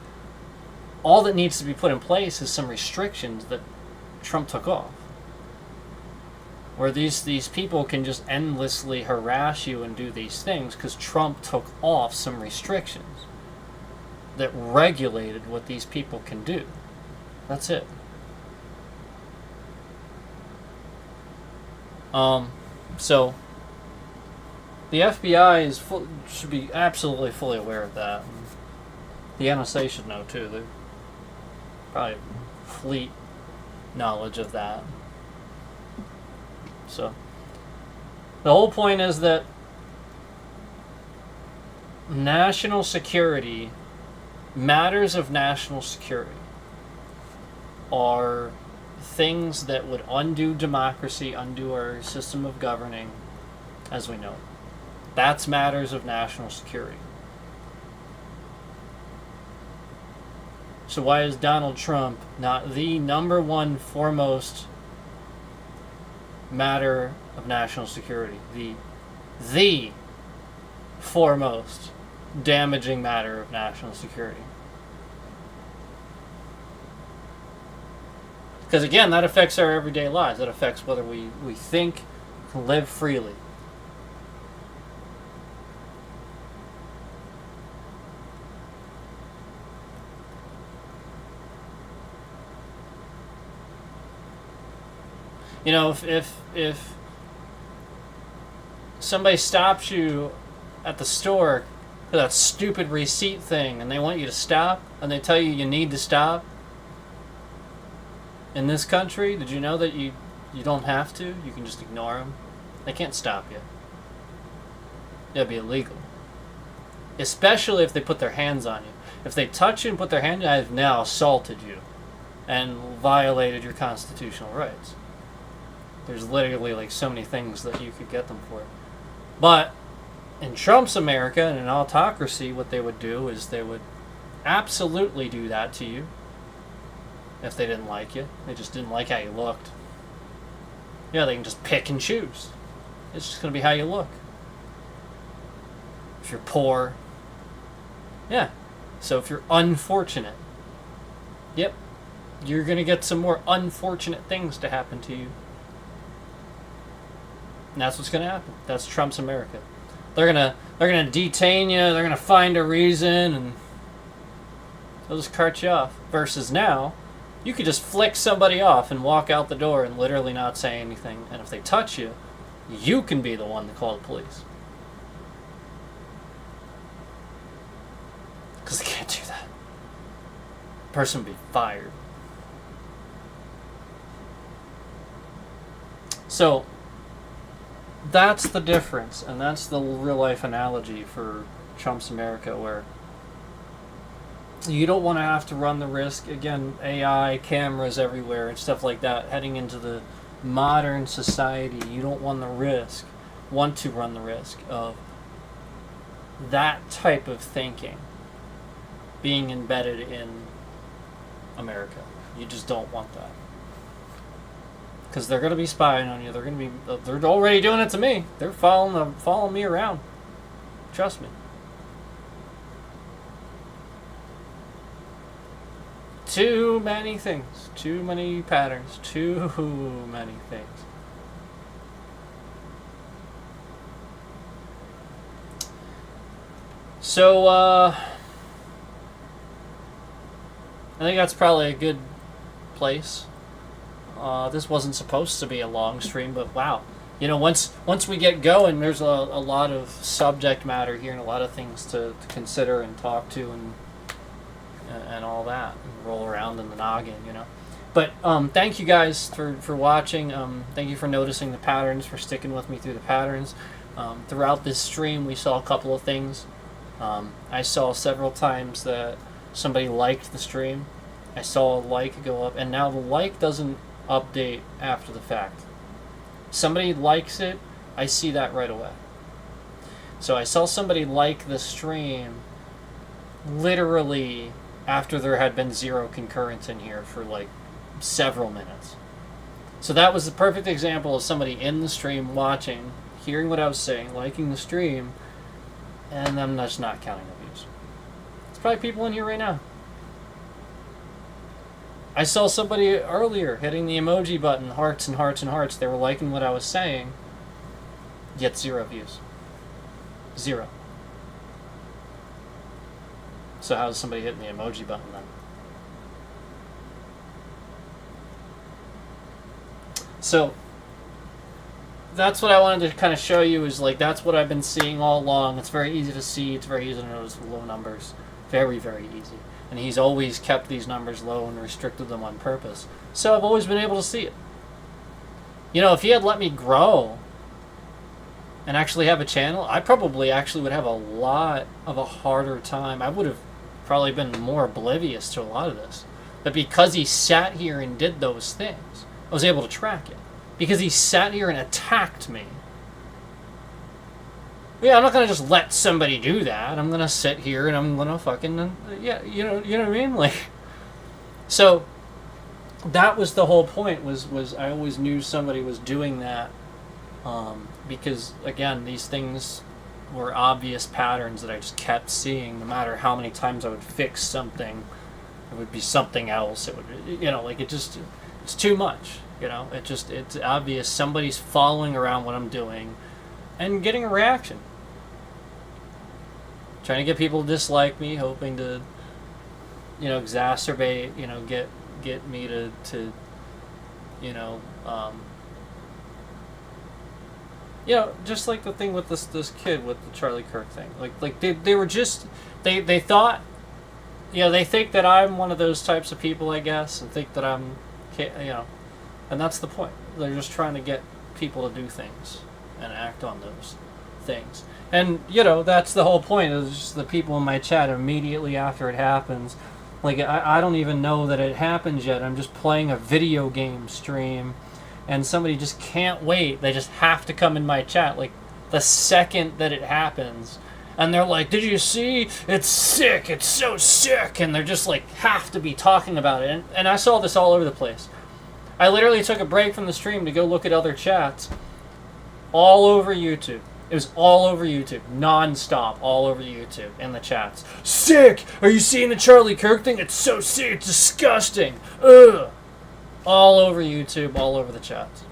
all that needs to be put in place is some restrictions that Trump took off. Where these people can just endlessly harass you and do these things because Trump took off some restrictions that regulated what these people can do. That's it. So the FBI should be absolutely fully aware of that. The NSA should know too. They probably fleet knowledge of that. So the whole point is that national security, matters of national security, are things that would undo democracy, undo our system of governing as we know it. That's matters of national security. So why is Donald Trump not the number one foremost matter of national security? The foremost damaging matter of national security. Because again, that affects our everyday lives. That affects whether we think, can live freely. If somebody stops you at the store for that stupid receipt thing and they want you to stop and they tell you need to stop, in this country, did you know that you don't have to? You can just ignore them. They can't stop you. That'd be illegal. Especially if they put their hands on you. If they touch you and put their hand on you, I've now assaulted you and violated your constitutional rights. There's literally like so many things that you could get them for. But in Trump's America and in autocracy, what they would do is they would absolutely do that to you if they didn't like you. They just didn't like how you looked. Yeah, they can just pick and choose. It's just going to be how you look. If you're poor. Yeah. So if you're unfortunate. Yep. You're going to get some more unfortunate things to happen to you. And that's what's going to happen. That's Trump's America. They're gonna detain you. They're gonna find a reason, and they'll just cart you off. Versus now, you could just flick somebody off and walk out the door and literally not say anything. And if they touch you, you can be the one to call the police. Because they can't do that. The person would be fired. So that's the difference, and that's the real life analogy for Trump's America, where you don't want to have to run the risk, again, AI, cameras everywhere and stuff like that, heading into the modern society. You don't want to run the risk of that type of thinking being embedded in America. You just don't want that. Because they're going to be spying on you. They're already doing it to me. They're following me around. Trust me. Too many things. Too many patterns. Too many things. So, I think that's probably a good place. This wasn't supposed to be a long stream, but wow. Once we get going, there's a lot of subject matter here and a lot of things to consider and talk to and all that, and roll around in the noggin, But thank you guys for watching. Thank you for noticing the patterns, for sticking with me through the patterns. Throughout this stream, we saw a couple of things. I saw several times that somebody liked the stream. I saw a like go up, and now the like doesn't update after the fact. Somebody likes it, I see that right away. So I saw somebody like the stream literally after there had been 0 concurrence in here for like several minutes. So that was the perfect example of somebody in the stream watching, hearing what I was saying, liking the stream, and them just not counting the views. There's probably people in here right now. I saw somebody earlier hitting the emoji button, hearts and hearts and hearts. They were liking what I was saying, yet 0 views. 0. So how's somebody hitting the emoji button then? So that's what I wanted to kind of show you, is like that's what I've been seeing all along. It's very easy to see. It's very easy to notice the low numbers. Very, very easy. And he's always kept these numbers low and restricted them on purpose. So I've always been able to see it. You know, if he had let me grow and actually have a channel, I probably actually would have a lot of a harder time. I would have probably been more oblivious to a lot of this. But because he sat here and did those things, I was able to track it. Because he sat here and attacked me. Yeah, I'm not going to just let somebody do that. I'm going to sit here and I'm going to fucking, yeah, you know what I mean? Like, so that was the whole point, was I always knew somebody was doing that, because, again, these things were obvious patterns that I just kept seeing. No matter how many times I would fix something, it would be something else. It would, you know, like, it's too much, you know? It's obvious somebody's following around what I'm doing and getting a reaction. Trying to get people to dislike me, hoping to, you know, exacerbate, you know, get me to you know, you know, just like the thing with this kid with the Charlie Kirk thing. Like they were just, they thought, you know, they think that I'm one of those types of people, I guess, and think that I'm, you know, and that's the point. They're just trying to get people to do things and act on those things. And, you know, that's the whole point, is just the people in my chat immediately after it happens. Like, I don't even know that it happens yet. I'm just playing a video game stream, and somebody just can't wait. They just have to come in my chat, like, the second that it happens. And they're like, did you see? It's sick. It's so sick. And they're just, like, have to be talking about it. And I saw this all over the place. I literally took a break from the stream to go look at other chats all over YouTube. It was all over YouTube, non-stop, all over YouTube, in the chats. Sick! Are you seeing the Charlie Kirk thing? It's so sick, it's disgusting. Ugh! All over YouTube, all over the chats.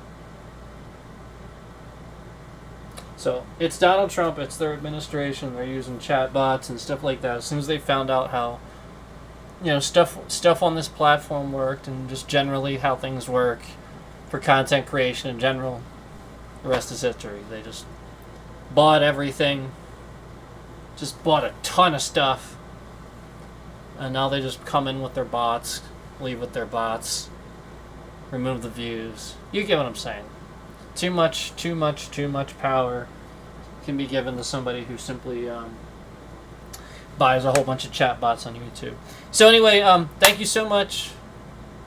So, it's Donald Trump, it's their administration, they're using chat bots and stuff like that. As soon as they found out how, you know, stuff on this platform worked, and just generally how things work for content creation in general, the rest is history. They just bought everything, just bought a ton of stuff, and now they just come in with their bots, leave with their bots, remove the views. You get what I'm saying. Too much power can be given to somebody who simply buys a whole bunch of chat bots on YouTube. So anyway, thank you so much.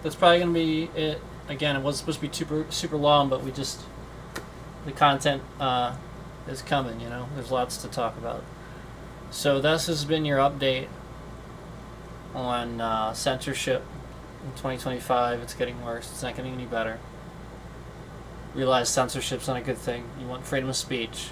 That's probably going to be it. Again, it wasn't supposed to be super long, but the content is coming, you know. There's lots to talk about. So this has been your update on censorship in 2025. It's getting worse. It's not getting any better. Realize censorship's not a good thing. You want freedom of speech.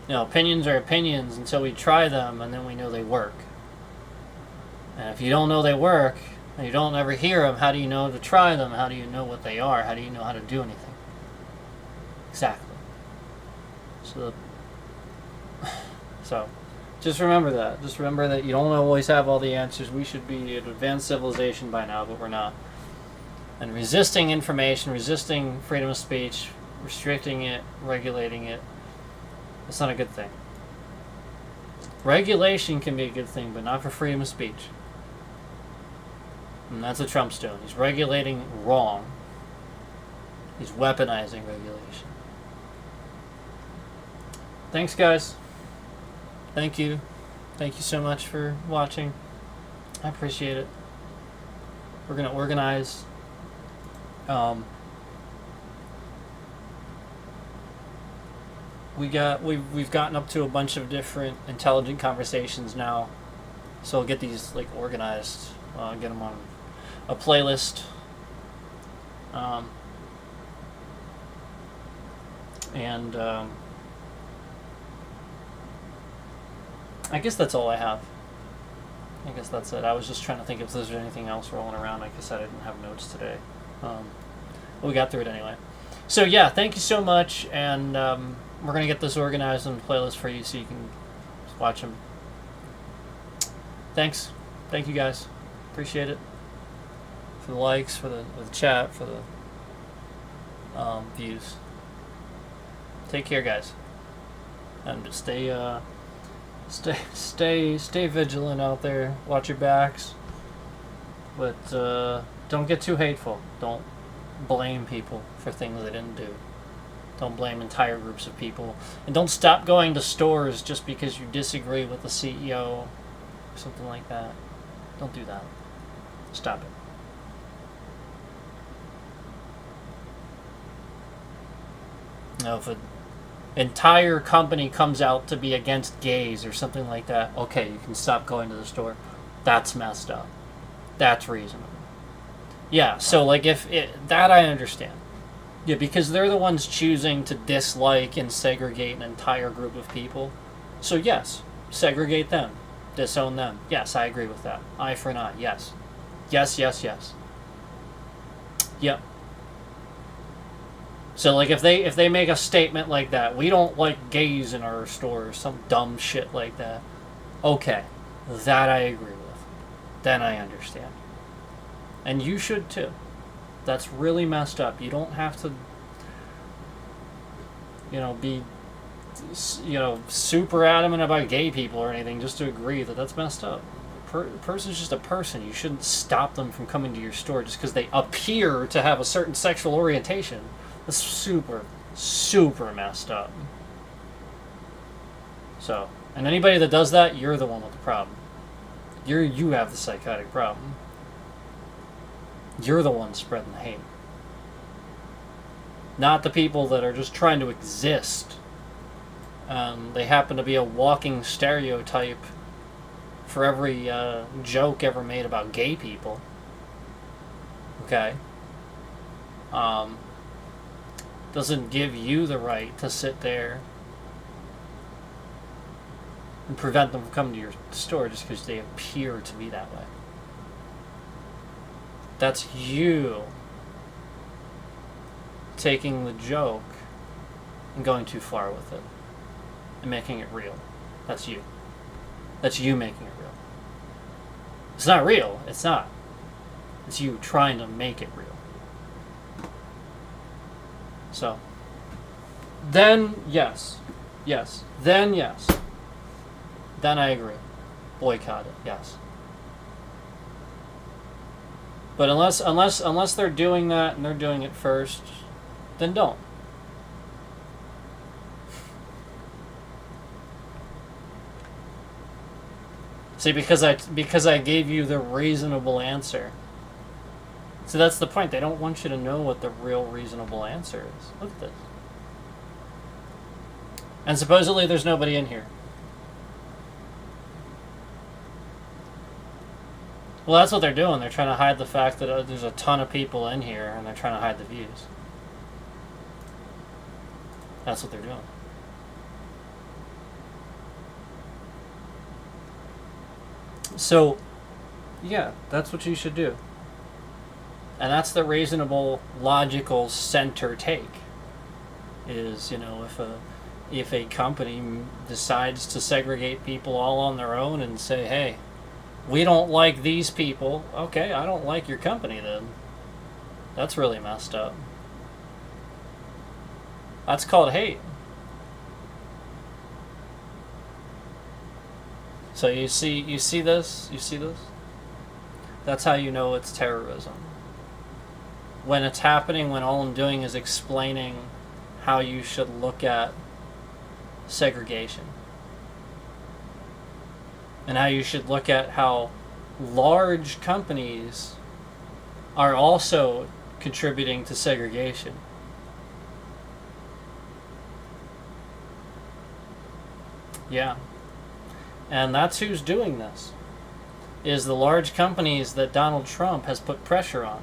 You know, opinions are opinions until we try them, and then we know they work. And if you don't know they work, and you don't ever hear them, how do you know to try them? How do you know what they are? How do you know how to do anything? Exactly. So just remember that. Just remember that you don't always have all the answers. We should be an advanced civilization by now, but we're not. And resisting information, resisting freedom of speech, restricting it, regulating it, it's not a good thing. Regulation can be a good thing, but not for freedom of speech. And that's what Trump's doing. He's regulating wrong. He's weaponizing regulation. Thanks, guys. Thank you. Thank you so much for watching. I appreciate it. We're going to organize. We've gotten up to a bunch of different intelligent conversations now. So we'll get these like organized. Get them on a playlist. And I guess that's all I have. I guess that's it. I was just trying to think if there's anything else rolling around. Like I said, I didn't have notes today. But we got through it anyway. So yeah, thank you so much, and we're going to get this organized in the playlist for you so you can watch them. Thanks. Thank you guys. Appreciate it. For the likes, for the chat, for the views. Take care, guys. And stay vigilant out there. Watch your backs. But don't get too hateful. Don't blame people for things they didn't do. Don't blame entire groups of people. And don't stop going to stores just because you disagree with the CEO or something like that. Don't do that. Stop it. Now, if an entire company comes out to be against gays or something like that, okay, you can stop going to the store. That's messed up. That's reasonable. Yeah, so like that I understand. Yeah, because they're the ones choosing to dislike and segregate an entire group of people. So yes, segregate them. Disown them. Yes, I agree with that. Eye for an eye. Yes. Yes, yes, yes. Yep. So like if they make a statement like that, we don't like gays in our store or some dumb shit like that. Okay. That I agree with. Then I understand. And you should too. That's really messed up. You don't have to, be, super adamant about gay people or anything just to agree that that's messed up. A person's just a person. You shouldn't stop them from coming to your store just because they appear to have a certain sexual orientation. That's super, super messed up. So, and anybody that does that, you're the one with the problem. You have the psychotic problem. You're the one spreading the hate. Not the people that are just trying to exist. They happen to be a walking stereotype for every joke ever made about gay people. Okay? Doesn't give you the right to sit there and prevent them from coming to your store just because they appear to be that way. That's you taking the joke and going too far with it and making it real. That's you. That's you making it real. It's not real. It's not. It's you trying to make it real. So, then yes. Yes. Then yes. Then I agree. Boycott it. Yes. But unless they're doing that and they're doing it first, then don't. See, because I gave you the reasonable answer. So that's the point. They don't want you to know what the real reasonable answer is. Look at this. And supposedly there's nobody in here. Well, that's what they're doing. They're trying to hide the fact that there's a ton of people in here, and they're trying to hide the views. That's what they're doing. So, yeah, that's what you should do. And that's the reasonable, logical center take. Is, if a company decides to segregate people all on their own and say, hey, we don't like these people. Okay, I don't like your company then. That's really messed up. That's called hate. So you see this? You see this? That's how you know it's terrorism. When it's happening, when all I'm doing is explaining how you should look at segregation. And how you should look at how large companies are also contributing to segregation. Yeah. And that's who's doing this. Is the large companies that Donald Trump has put pressure on.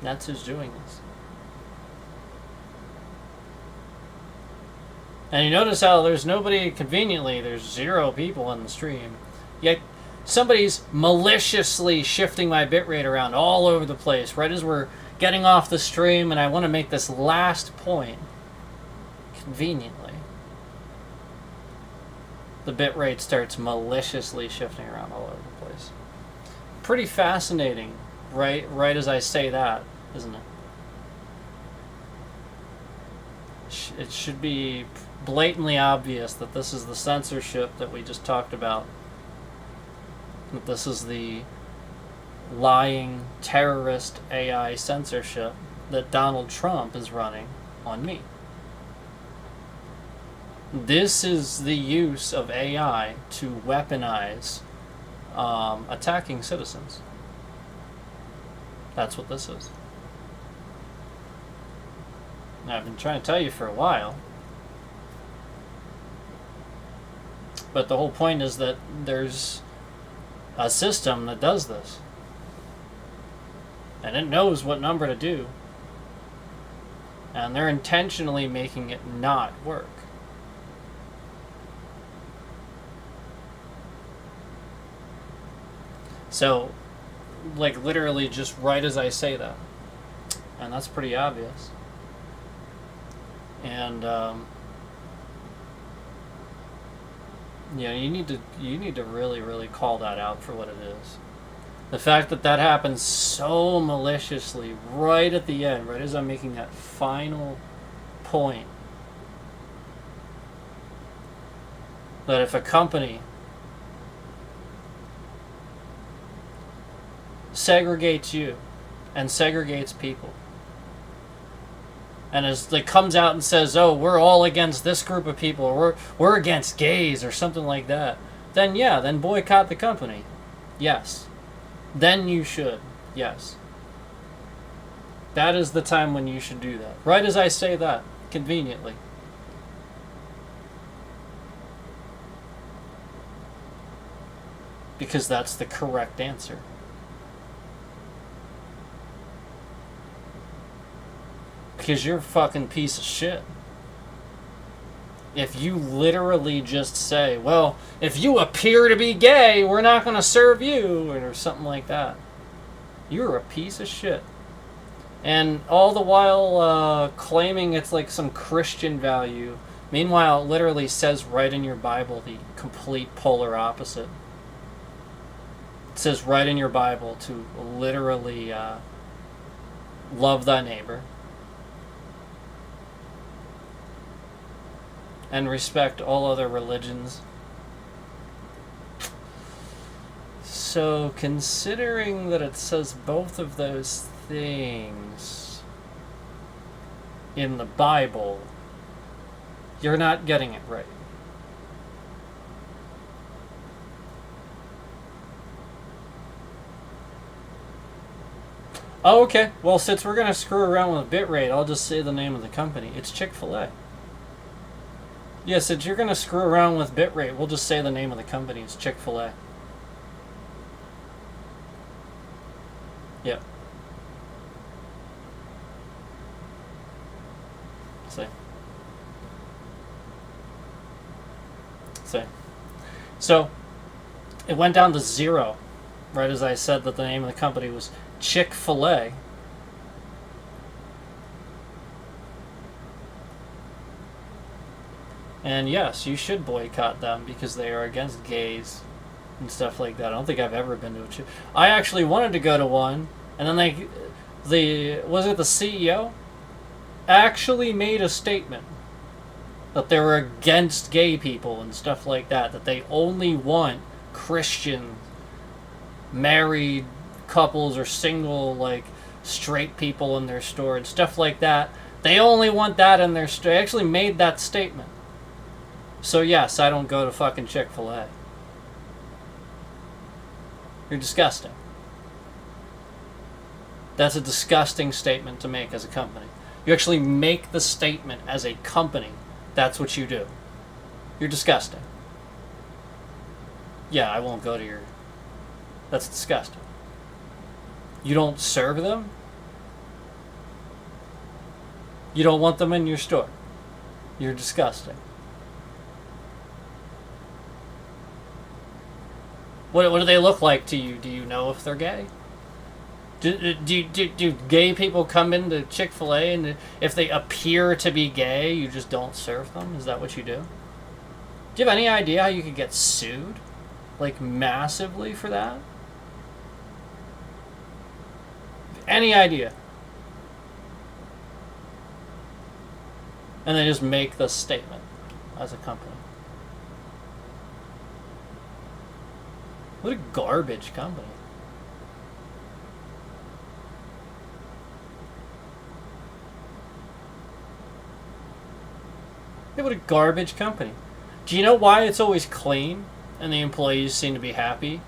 That's who's doing this. And you notice how there's nobody, conveniently, there's 0 people in the stream. Yet somebody's maliciously shifting my bitrate around all over the place right as we're getting off the stream, and I want to make this last point. Conveniently, the bitrate starts maliciously shifting around all over the place. Pretty fascinating, right as I say that, isn't it? It should be blatantly obvious that this is the censorship that we just talked about. That this is the lying terrorist AI censorship that Donald Trump is running on me. This is the use of AI to weaponize attacking citizens. That's what this is. Now, I've been trying to tell you for a while. But the whole point is that there's a system that does this. And it knows what number to do. And they're intentionally making it not work. So, like, literally just right as I say that. And that's pretty obvious. And yeah, you need to really call that out for what it is. The fact that that happens so maliciously right at the end, right as I'm making that final point, that if a company segregates you and segregates people, and as it comes out and says, oh, we're all against this group of people, or we're against gays, or something like that, then yeah, then boycott the company. Yes. Then you should. Yes. That is the time when you should do that. Right as I say that, conveniently. Because that's the correct answer. Because you're a fucking piece of shit. If you literally just say, well, if you appear to be gay, we're not going to serve you, or something like that. You're a piece of shit. And all the while claiming it's like some Christian value. Meanwhile, it literally says right in your Bible the complete polar opposite. It says right in your Bible to literally love thy neighbor. And respect all other religions. So, considering that it says both of those things in the Bible, you're not getting it right. Oh, okay. Well, since we're going to screw around with bitrate, I'll just say the name of the company. It's Chick-fil-A. Yeah, since you're going to screw around with bitrate, we'll just say the name of the company. It's Chick-fil-A. Yep. See. So, it went down to 0, right as I said that the name of the company was Chick-fil-A. And yes, you should boycott them because they are against gays and stuff like that. I don't think I've ever been to a I actually wanted to go to one, and then the CEO actually made a statement that they were against gay people and stuff like that, that they only want Christian married couples or single, like, straight people in their store and stuff like that. They only want that in their store. They actually made that statement. So yes, I don't go to fucking Chick-fil-A. You're disgusting. That's a disgusting statement to make as a company. You actually make the statement as a company. That's what you do. You're disgusting. Yeah, I won't go to your... That's disgusting. You don't serve them? You don't want them in your store. You're disgusting. What do they look like to you? Do you know if they're gay? Do gay people come into Chick-fil-A and if they appear to be gay, you just don't serve them? Is that what you do? Do you have any idea how you could get sued? Like, massively for that? Any idea? And they just make the statement as a company. What a garbage company. Hey, what a garbage company. Do you know why it's always clean and the employees seem to be happy?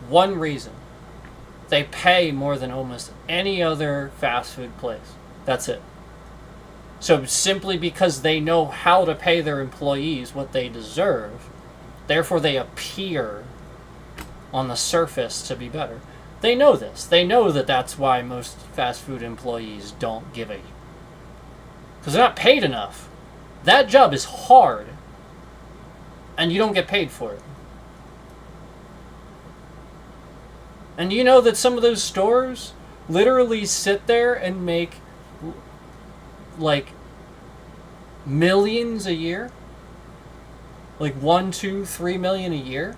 One reason. They pay more than almost any other fast food place. That's it. So simply because they know how to pay their employees what they deserve, therefore they appear on the surface to be better. They know this. They know that that's why most fast food employees don't give a... because they're not paid enough. That job is hard, and you don't get paid for it. And you know that some of those stores literally sit there and make like millions a year? Like 1, 2, 3 million a year?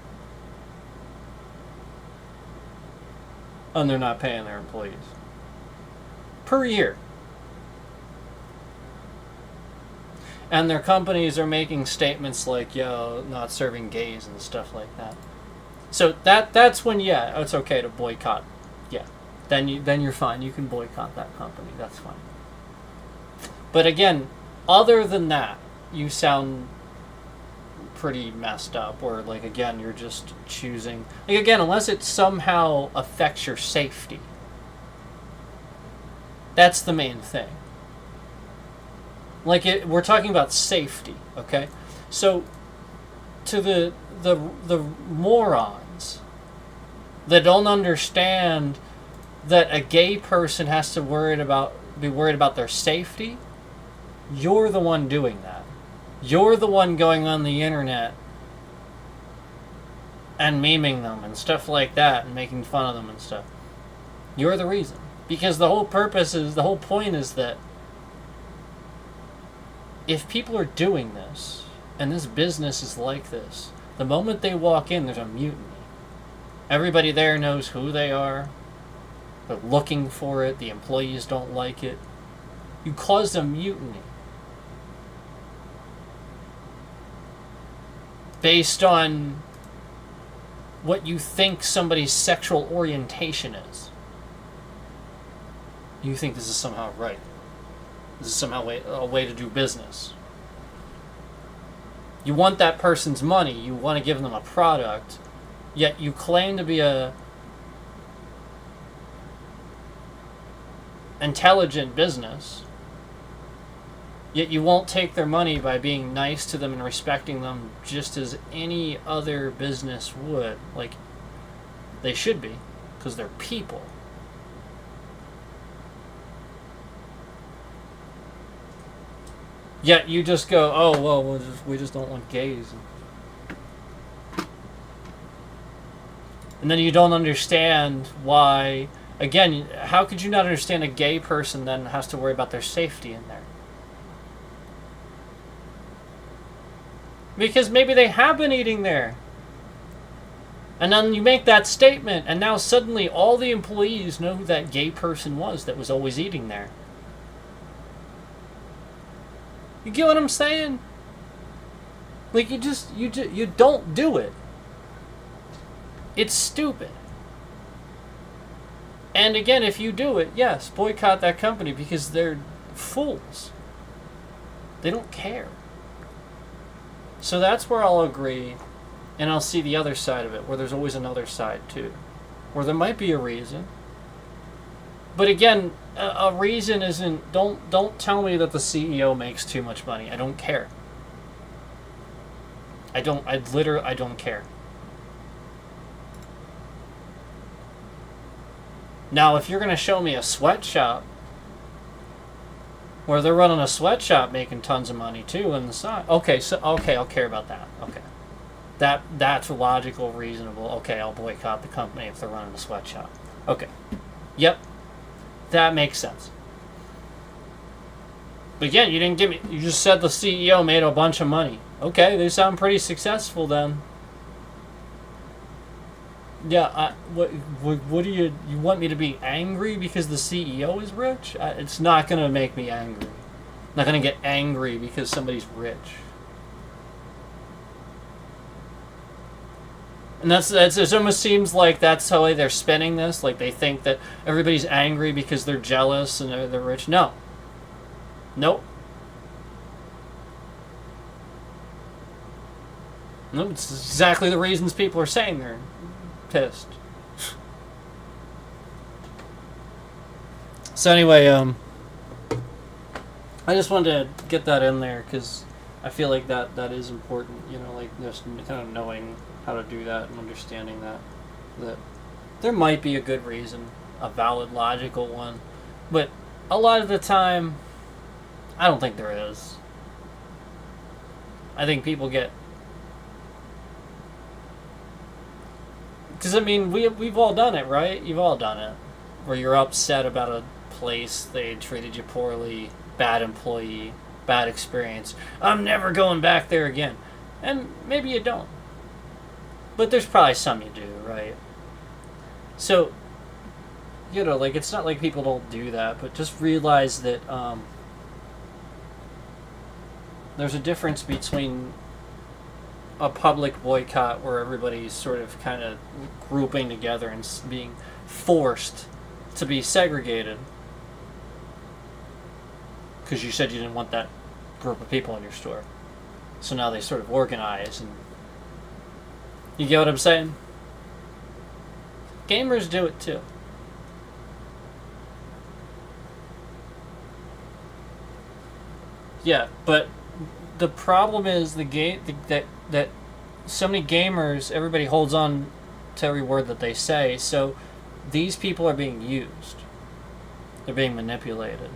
And they're not paying their employees. Per year. And their companies are making statements like, yo, not serving gays and stuff like that. So that's when, yeah, it's okay to boycott. Yeah. Then you're fine. You can boycott that company. That's fine. But again, other than that, you sound pretty messed up. Or, like, again, you're just choosing... like, again, unless it somehow affects your safety. That's the main thing. Like, we're talking about safety, okay? So, to the morons that don't understand that a gay person has to be worried about their safety, you're the one doing that. You're the one going on the internet and memeing them and stuff like that and making fun of them and stuff. You're the reason. Because the whole point is that if people are doing this, and this business is like this, the moment they walk in, there's a mutiny. Everybody there knows who they are. They're looking for it. The employees don't like it. You caused a mutiny. Based on what you think somebody's sexual orientation is. You think this is somehow right. This is somehow a way to do business. You want that person's money. You want to give them a product. Yet you claim to be a intelligent business. Yet you won't take their money by being nice to them and respecting them just as any other business would. Like, they should be, because they're people. Yet you just go, oh, well, we just don't want gays. And then you don't understand why... again, how could you not understand a gay person then has to worry about their safety in there? Because maybe they have been eating there. And then you make that statement, and now suddenly all the employees know who that gay person was that was always eating there. You get what I'm saying? Like, you don't do it. It's stupid. And again, if you do it, yes, boycott that company because they're fools. They don't care. So that's where I'll agree, and I'll see the other side of it, where there's always another side too, where there might be a reason. But again, a reason isn't... Don't tell me that the CEO makes too much money. I don't care. I don't care. Now, if you're going to show me a sweatshop where they're running a sweatshop making tons of money too on the side, okay, I'll care about that. Okay. That's logical, reasonable. Okay, I'll boycott the company if they're running a sweatshop. Okay. Yep. That makes sense. But again, you didn't give me... You just said the CEO made a bunch of money. Okay, they sound pretty successful then. Yeah, what do you want me to be angry because the CEO is rich? It's not going to make me angry. I'm not going to get angry because somebody's rich. And it almost seems like that's how they're spinning this. Like they think that everybody's angry because they're jealous and they're rich. No. Nope. No, it's exactly the reasons people are saying they're pissed. So anyway, I just wanted to get that in there because I feel like that is important. You know, like just kind of knowing how to do that and understanding that there might be a good reason, a valid, logical one, but a lot of the time, I don't think there is. I think people get... Because, I mean, we've all done it, right? You've all done it. Where you're upset about a place, they treated you poorly, bad employee, bad experience. I'm never going back there again. And maybe you don't. But there's probably some you do, right? So, you know, like, it's not like people don't do that, but just realize that there's a difference between a public boycott where everybody's sort of kind of grouping together and being forced to be segregated because you said you didn't want that group of people in your store. So now they sort of organize, and you get what I'm saying? Gamers do it too. Yeah, but the problem is that so many gamers, everybody holds on to every word that they say, so these people are being used. They're being manipulated.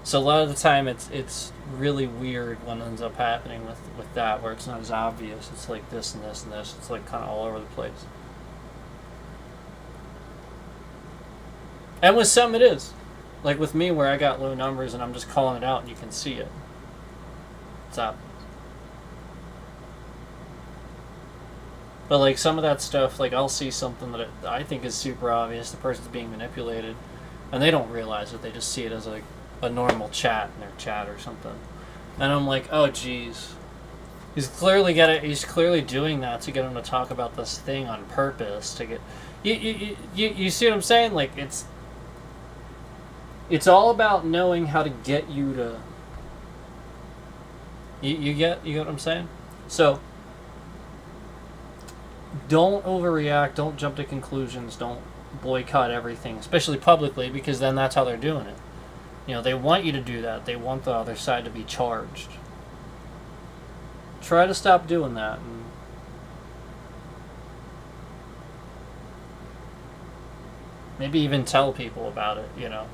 So a lot of the time it's really weird what ends up happening with that, where it's not as obvious. It's like this and this and this. It's like kind of all over the place. And with some it is. Like with me, where I got low numbers and I'm just calling it out and you can see it. It's up. But like some of that stuff, like I'll see something that I think is super obvious, the person's being manipulated, and they don't realize it, they just see it as like a normal chat in their chat or something. And I'm like, oh geez. He's clearly doing that to get him to talk about this thing on purpose, to get you see what I'm saying? Like it's all about knowing how to get you to you get what I'm saying? So don't overreact, don't jump to conclusions, don't boycott everything, especially publicly, because then that's how they're doing it. You know, they want you to do that. They want the other side to be charged. Try to stop doing that. And maybe even tell people about it, you know.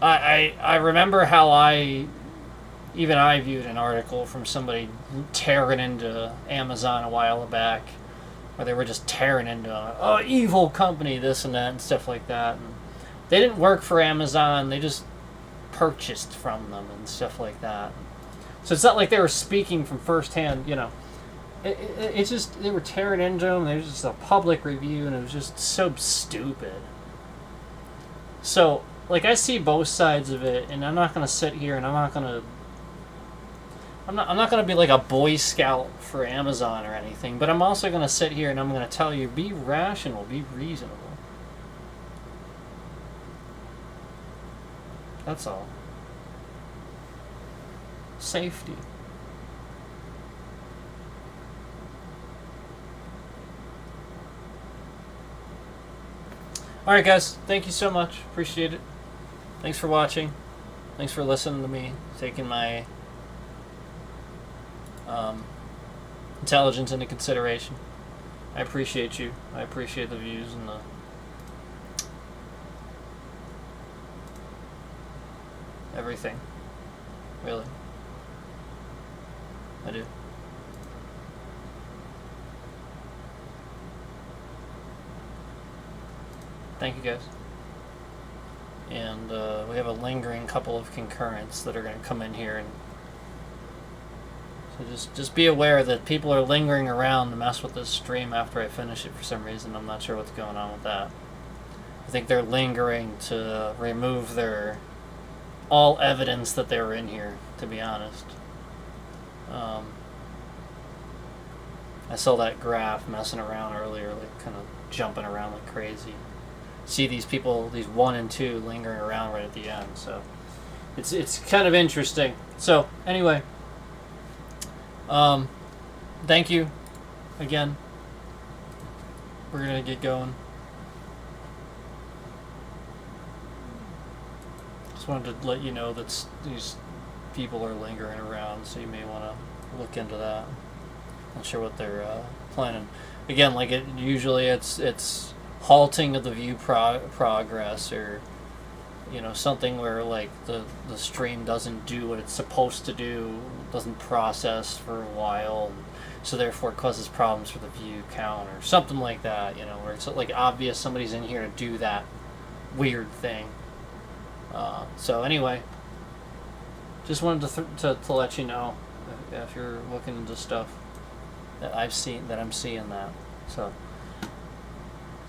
I remember how I viewed an article from somebody tearing into Amazon a while back, where they were just tearing into evil company, this and that and stuff like that. And they didn't work for Amazon, they just purchased from them and stuff like that. So it's not like they were speaking from firsthand, you know. It's just, they were tearing into them, there was just a public review, and it was just so stupid. So, like, I see both sides of it, and I'm not going to sit here and I'm not going to be like a Boy Scout for Amazon or anything, but I'm also going to sit here and I'm going to tell you, be rational, be reasonable. That's all. Safety. Alright guys, thank you so much. Appreciate it. Thanks for watching. Thanks for listening to me, taking my intelligence into consideration. I appreciate you. I appreciate the views and the everything. Really. I do. Thank you guys. And we have a lingering couple of concurrents that are going to come in here, and so just be aware that people are lingering around to mess with this stream after I finish it for some reason. I'm not sure what's going on with that. I think they're lingering to remove their all evidence that they were in here, to be honest. I saw that graph messing around earlier, like kind of jumping around like crazy. See these people, these 1 and 2, lingering around right at the end. So it's kind of interesting. So anyway, thank you again. We're gonna get going. Just wanted to let you know that these people are lingering around, so you may want to look into that. Not sure what they're planning. Again, like usually it's halting of the view progress, or something where like the stream doesn't do what it's supposed to do, doesn't process for a while, so therefore it causes problems for the view count or something like that, where it's like obvious somebody's in here to do that weird thing. So anyway, just wanted to let you know if you're looking into stuff that I'm seeing that. So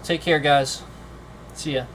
take care, guys. See ya.